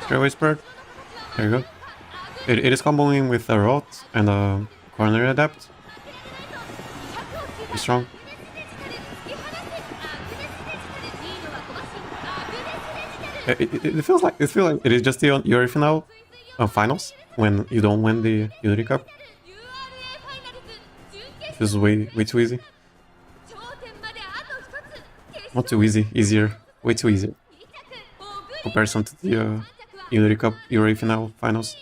A: Straightaway spread. There you go. It is comboing with a rot and a coronary adapt. Be strong. It feels like it is just the Yuri final finals when you don't win the Unity Cup. This is way too easy. Not too easy, easier, way too easy. Comparison to the Unity Cup Yuri finals.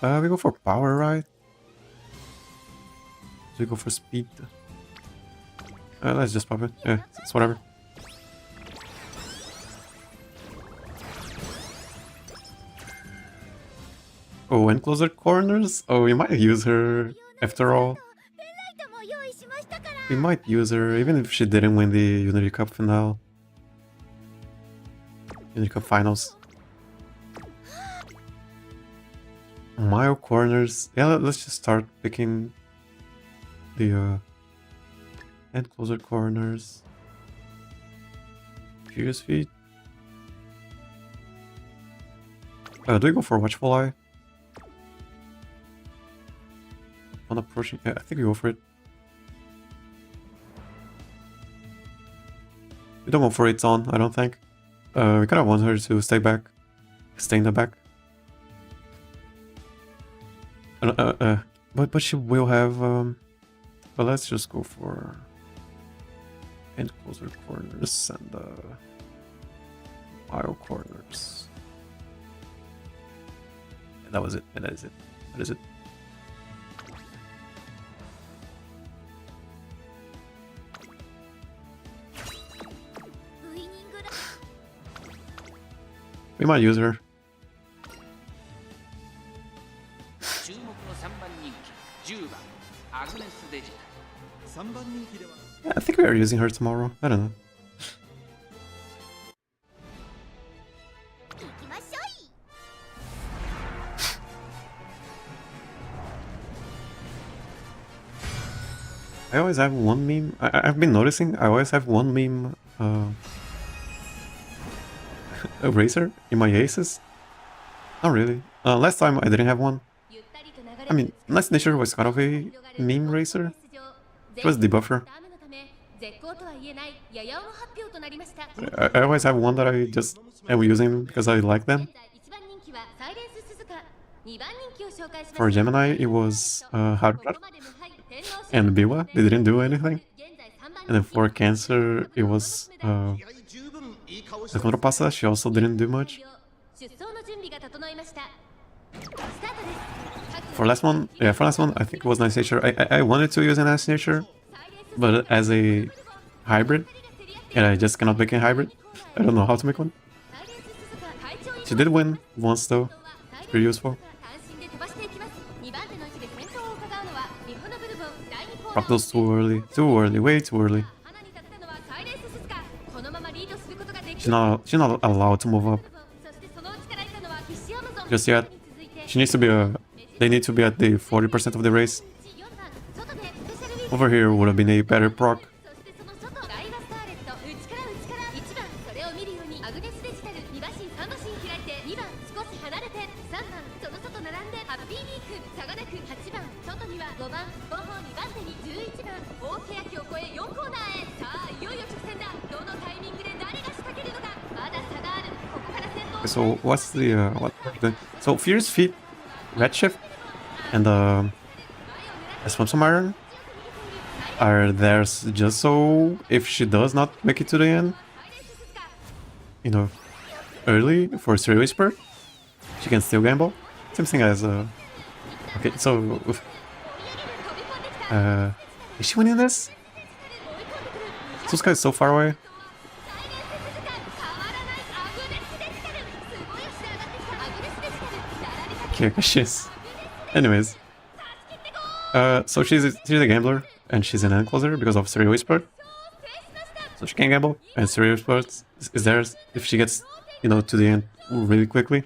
A: We go for power, right? We go for speed. Let's just pop it. Yeah, it's whatever. Oh, and closer corners? Oh, we might use her after all. We might use her even if she didn't win the Unity Cup finale. Unity Cup finals. Mile corners. Yeah, let's just start picking the and closer corners. Furious feet. Do we go for Watchful Eye? On approaching, yeah, I think we go for it. We don't go for it on, I don't think. We kind of want her to stay back, stay in the back. But she will have. But let's just go for and closer corners and aisle corners. And that was it. And that is it. That is it. We might use her. Yeah, I think we are using her tomorrow. I don't know. I always have one meme. I've been noticing I always have one meme eraser in my aces. Not really. Last time I didn't have one. I mean, Nice Nature was kind of a meme racer. It was the buffer. I always have one that I just am using because I like them. For Gemini, it was Hardrat and Biwa. They didn't do anything. And then for Cancer, it was the Contrapassa. She also didn't do much. For last one, I think it was Nice Nature. I wanted to use a Nice Nature, but as a hybrid, and I just cannot make a hybrid. I don't know how to make one. She did win once though. It's pretty useful. Fractal's too early. Too early, way too early. She's not allowed to move up just yet. She needs to be they need to be at the 40% of the race. Over here would have been a better proc. So what's the so Fierce Feet, Redshift, and Swamp Iron are there just so if she does not make it to the end, you know, early for Stray Whisper, she can still gamble. Same thing as okay, so is she winning this? Suska is so far away. Okay, she is. Anyways, so she's a gambler and she's an end closer because of Stereo Whisper. So she can gamble and Stereo Whisper is theirs if she gets, you know, to the end really quickly.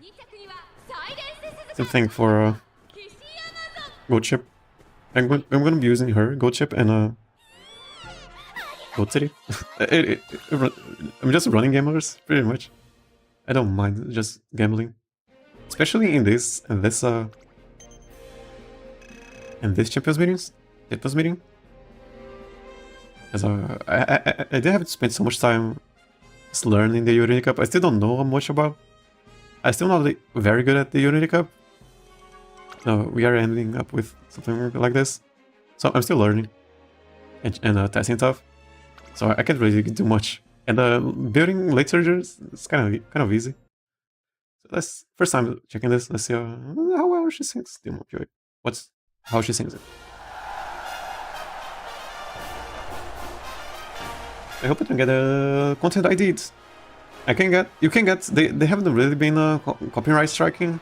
A: Same thing for Goat Chip. I'm gonna be using her, Goat Chip, and Goat City. I'm just running gamblers pretty much. I don't mind just gambling. Especially in this Champions meeting. Because I did have to spend so much time just learning the Unity Cup. I still don't know much about. I'm still not very good at the Unity Cup. No, we are ending up with something like this. So I'm still learning and testing stuff. So I can't really do much. And building late surgers is kind of easy. So let's first time checking this. Let's see how well how she sings Demon Fury. How she sings it. I hope I can get a content ID. You can get, they haven't really been copyright striking,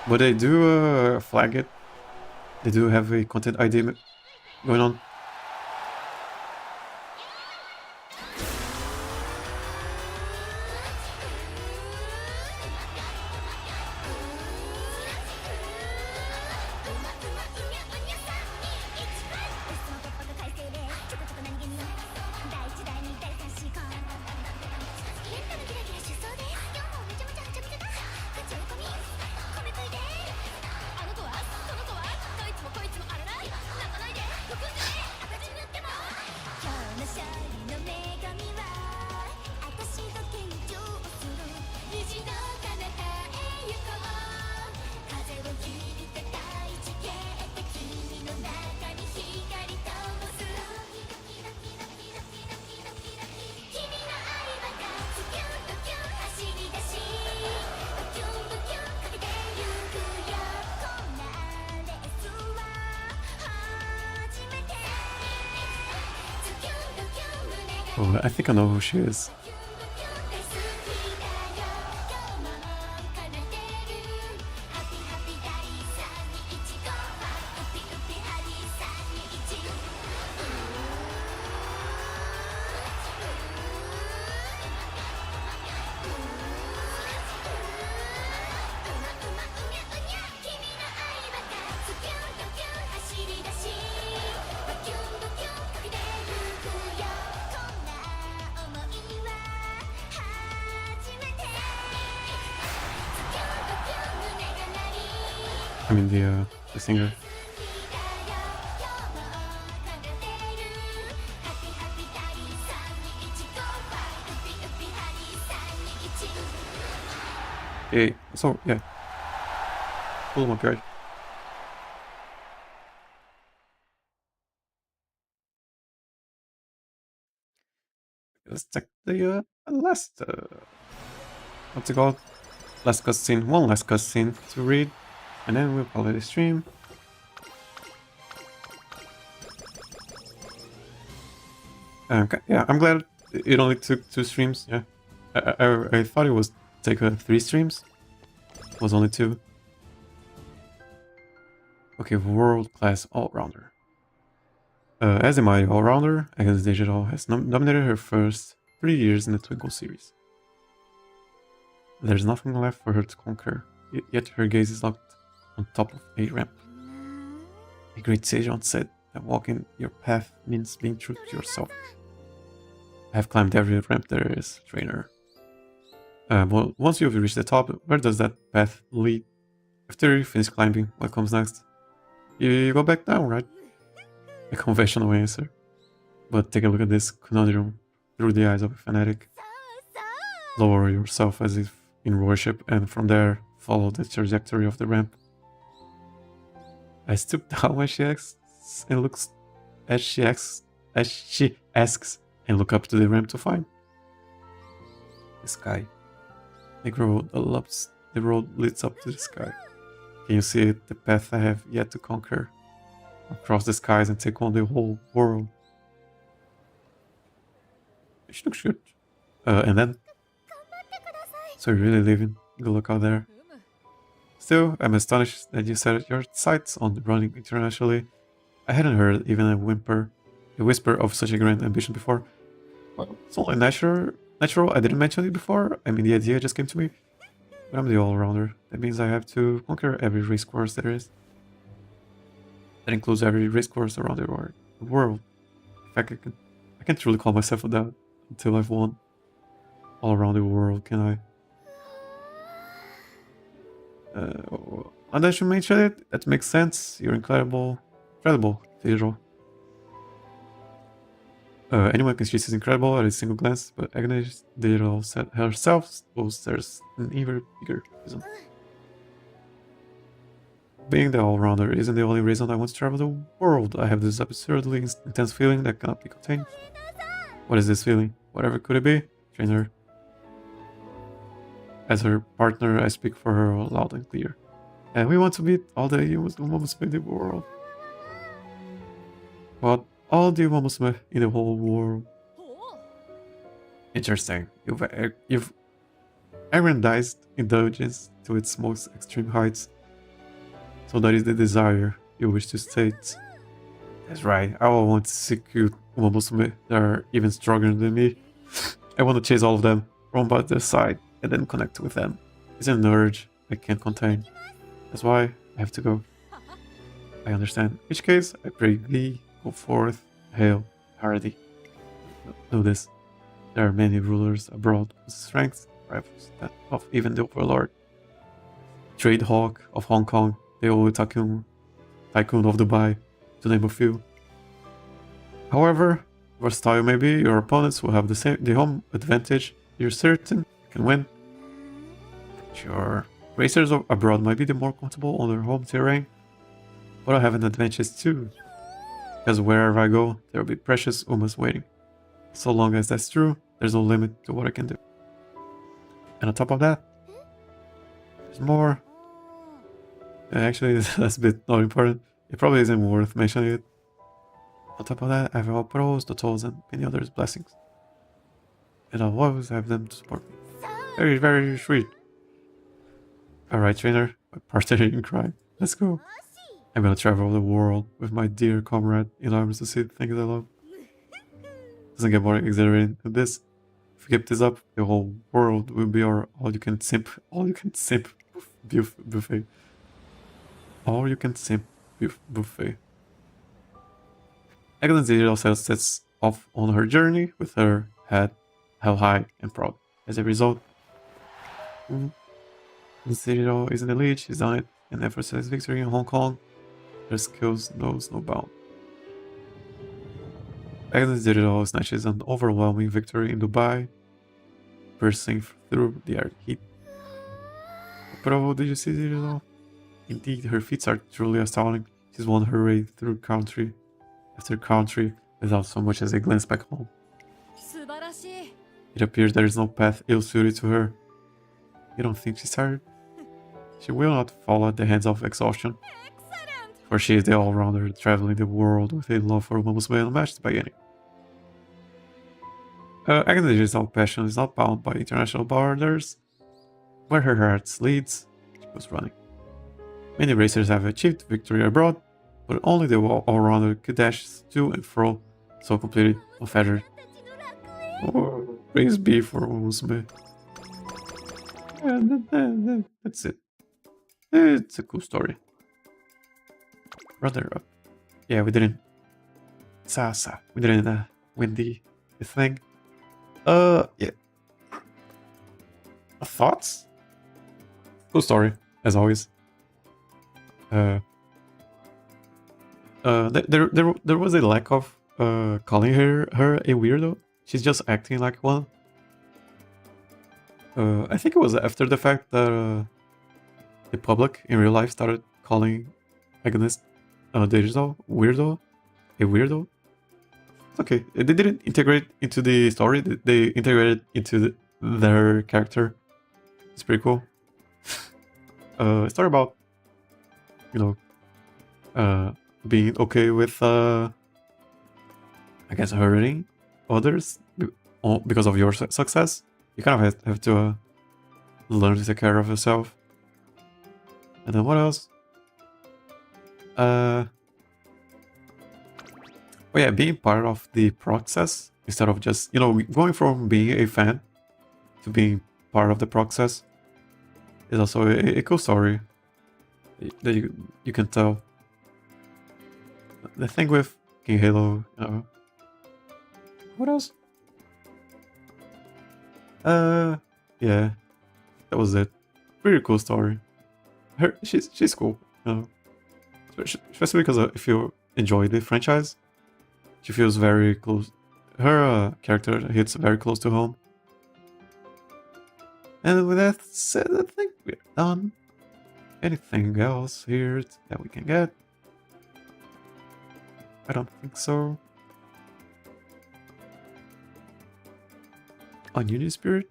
A: but they do flag it. They do have a content ID going on. Oh, I think I know who she is. I mean the singer. Okay, so yeah. Pull them up, right? Let's check the last what's it called? Last cutscene. One last cutscene to read. And then we'll call it a stream. Okay, yeah, I'm glad it only took 2 streams. Yeah, I thought it was take 3 streams. It was only 2. Okay, world-class all-rounder. As a mighty all-rounder, Agnes Digital has dominated her first 3 years in the Twinkle series. There's nothing left for her to conquer, yet her gaze is locked on top of a ramp. A great sage once said that walking your path means being true to yourself. I have climbed every ramp there is, trainer. Well, once you've reached the top, where does that path lead? After you finish climbing, what comes next? You go back down, right? A conventional answer. But take a look at this conundrum through the eyes of a fanatic. Lower yourself as if in worship, and from there, follow the trajectory of the ramp. I stoop down when she asks and looks as she asks and look up to the ramp to find the sky. The road leads up to the sky. Can you see it? The path I have yet to conquer. Across the skies and take on the whole world. She looks good. And then, so you're really leaving. Good luck out there. Still, I'm astonished that you set your sights on running internationally. I hadn't heard even a whisper of such a grand ambition before. Well, it's only natural. I didn't mention it before. I mean, the idea just came to me. But I'm the all-rounder. That means I have to conquer every race course there is. That includes every race course around the world. In fact, I can't truly call myself that until I've won all around the world, can I? Unless you mention it, that makes sense. You're incredible, Digital. Anyone can see she's incredible at a single glance, but Agnes Digital said herself suppose there's an even bigger reason. Being the all-rounder isn't the only reason I want to travel the world. I have this absurdly intense feeling that cannot be contained. What is this feeling? Whatever could it be? Trainer. As her partner, I speak for her loud and clear. And we want to meet all the Umamusume in the world. But all the Umamusume in the whole world. Interesting. You've aggrandized indulgence to its most extreme heights. So that is the desire you wish to state. That's right. I want to secure Umamusume that are even stronger than me. I want to chase all of them, run by their side, and then connect with them. It's an urge I can't contain. That's why I have to go. I understand. In which case, I pray thee, go forth, hail, hardy. Know this. There are many rulers abroad whose strength rivals that of even the overlord. Trade hawk of Hong Kong, the old tycoon of Dubai, to name a few. However versatile you may be, your opponents will have the home advantage. You're certain you can win. Sure, racers abroad might be the more comfortable on their home terrain, but I have an advantage too. Because wherever I go, there will be precious Umas waiting. So long as that's true, there's no limit to what I can do. And on top of that, there's more. Actually, that's a bit not important. It probably isn't worth mentioning it. On top of that, I have all pros, the tools, and many others' blessings. And I'll always have them to support me. Very, very sweet. Alright, trainer, my partner in crime. Let's go. I'm gonna travel the world with my dear comrade in arms to see the things I love. Doesn't get more exhilarating than this. If we keep this up, the whole world will be our all-you-can-simp buffet. All-you-can-simp buffet. Agnes Digital sets off on her journey with her head held high and proud. As a result, Agnes Digital is in the lead, she's done it, and effortless victory in Hong Kong. Her skills knows no bound. Agnes Digital snatches an overwhelming victory in Dubai, bursting through the air heat. Bravo, did you see Digital? Indeed, her feats are truly astounding. She's won her way through country after country without so much as a glance back home. It appears there is no path ill-suited to her. You don't think she's tired? She will not fall at the hands of exhaustion. For she is the all-rounder traveling the world with a love for Umamusume unmatched by any. Agnes' passion is not bound by international borders. Where her heart leads, she goes running. Many racers have achieved victory abroad, but only the all-rounder could dash to and fro so completely unfettered. Oh, praise be for Umamusume. And that's it. It's a cool story. Runner up. Yeah, we didn't. We didn't win the thing. Yeah. Thoughts? Cool story, as always. There was a lack of calling her a weirdo. She's just acting like one. I think it was after the fact that the public in real life started calling Agnes Digital weirdo, a weirdo. It's okay. They didn't integrate into the story. They integrated into their character. It's pretty cool. A story about, you know, being okay with, I guess, hurting others because of your success. You kind of have to learn to take care of yourself. And then what else? Oh yeah, being part of the process instead of just, you know, going from being a fan to being part of the process is also a cool story that you can tell. The thing with King Halo, you know. What else? Yeah, that was it. Pretty cool story. She's cool, you know. Especially because if you enjoy the franchise, she feels very close. Her character hits very close to home. And with that said, I think we're done. Anything else here that we can get? I don't think so. On Union Spirit?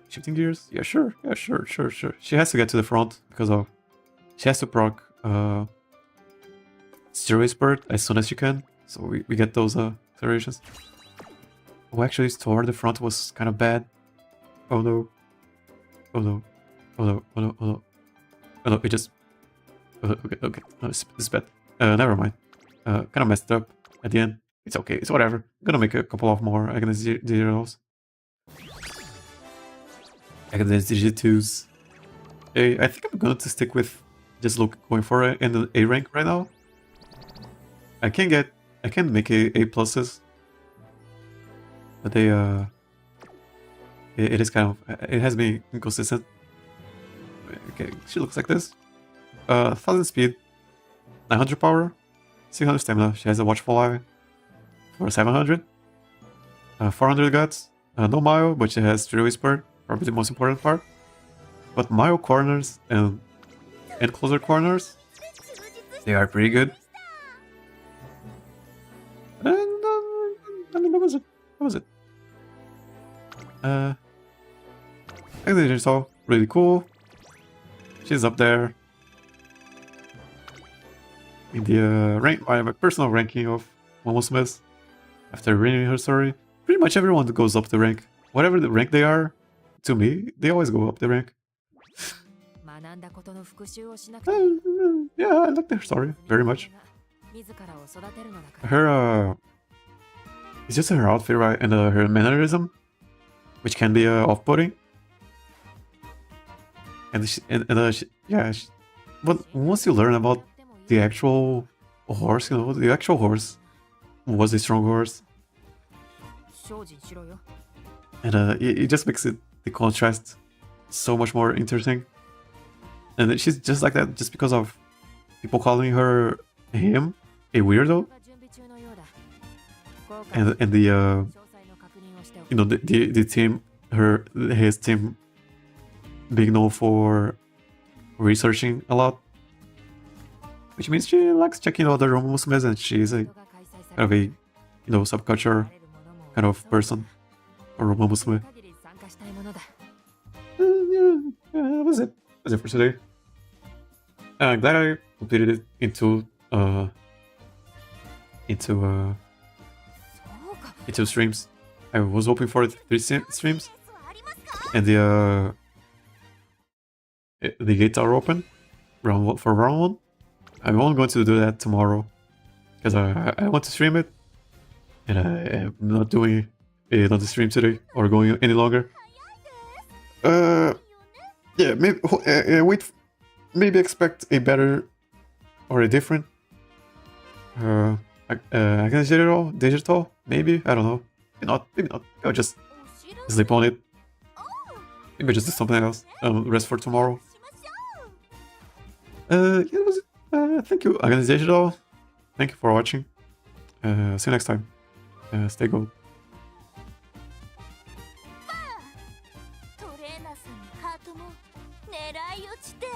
A: Shifting gears? Yeah, sure. She has to get to the front because of she has to proc Steroid Spurt as soon as she can, so we get those accelerations. Oh, actually, toward the front was kind of bad. Oh no. Oh no. Oh no. Oh no. Oh no. Oh no, it just... okay. No, it's bad. Never mind. Kind of messed up at the end. It's okay. It's whatever. I'm gonna make a couple of more Agnes Digitals. Agnes Digitus. I think I'm going to stick with just going for an A rank right now. I can make A pluses, but they it is kind of, it has been inconsistent. Okay, she looks like this. 1000 speed, 900 power, 600 stamina. She has a watchful eye for 700. 400 guts. No Mile, but she has Steroid Spurt, probably the most important part. But Mile corners and closer corners, they are pretty good. And I mean, that was it. That was it. I think it's all really cool. She's up there in the rank, my personal ranking of Umamusume. After reading her story, pretty much everyone goes up the rank. Whatever the rank they are, to me, they always go up the rank. Yeah, I like her story very much. Her, it's just her outfit, right, and her mannerism, which can be off-putting. But once you learn about the actual horse, you know, the actual horse was a strong horse, and it just makes the contrast so much more interesting. And she's just like that just because of people calling him a weirdo, and the you know, the team, his team being known for researching a lot, which means she likes checking out other Umamusumes, and she's a kind of a, you know, subculture kind of person, or Umamusume. That was it. That's it for today. I'm glad I completed it into streams. I was hoping for 3 streams, and the gates are open for round 1. I'm only going to do that tomorrow because I want to stream it, and I'm not doing another stream today or going any longer. Yeah, maybe maybe expect a better or a different Agnes digital, maybe, I don't know. Maybe not. I'll just sleep on it. Maybe just do something else. Rest for tomorrow. Yeah, that was it. Thank you, Agnes Digital. Thank you for watching. See you next time. Stay good.
C: トレーナーさんにカートも狙い撃ちて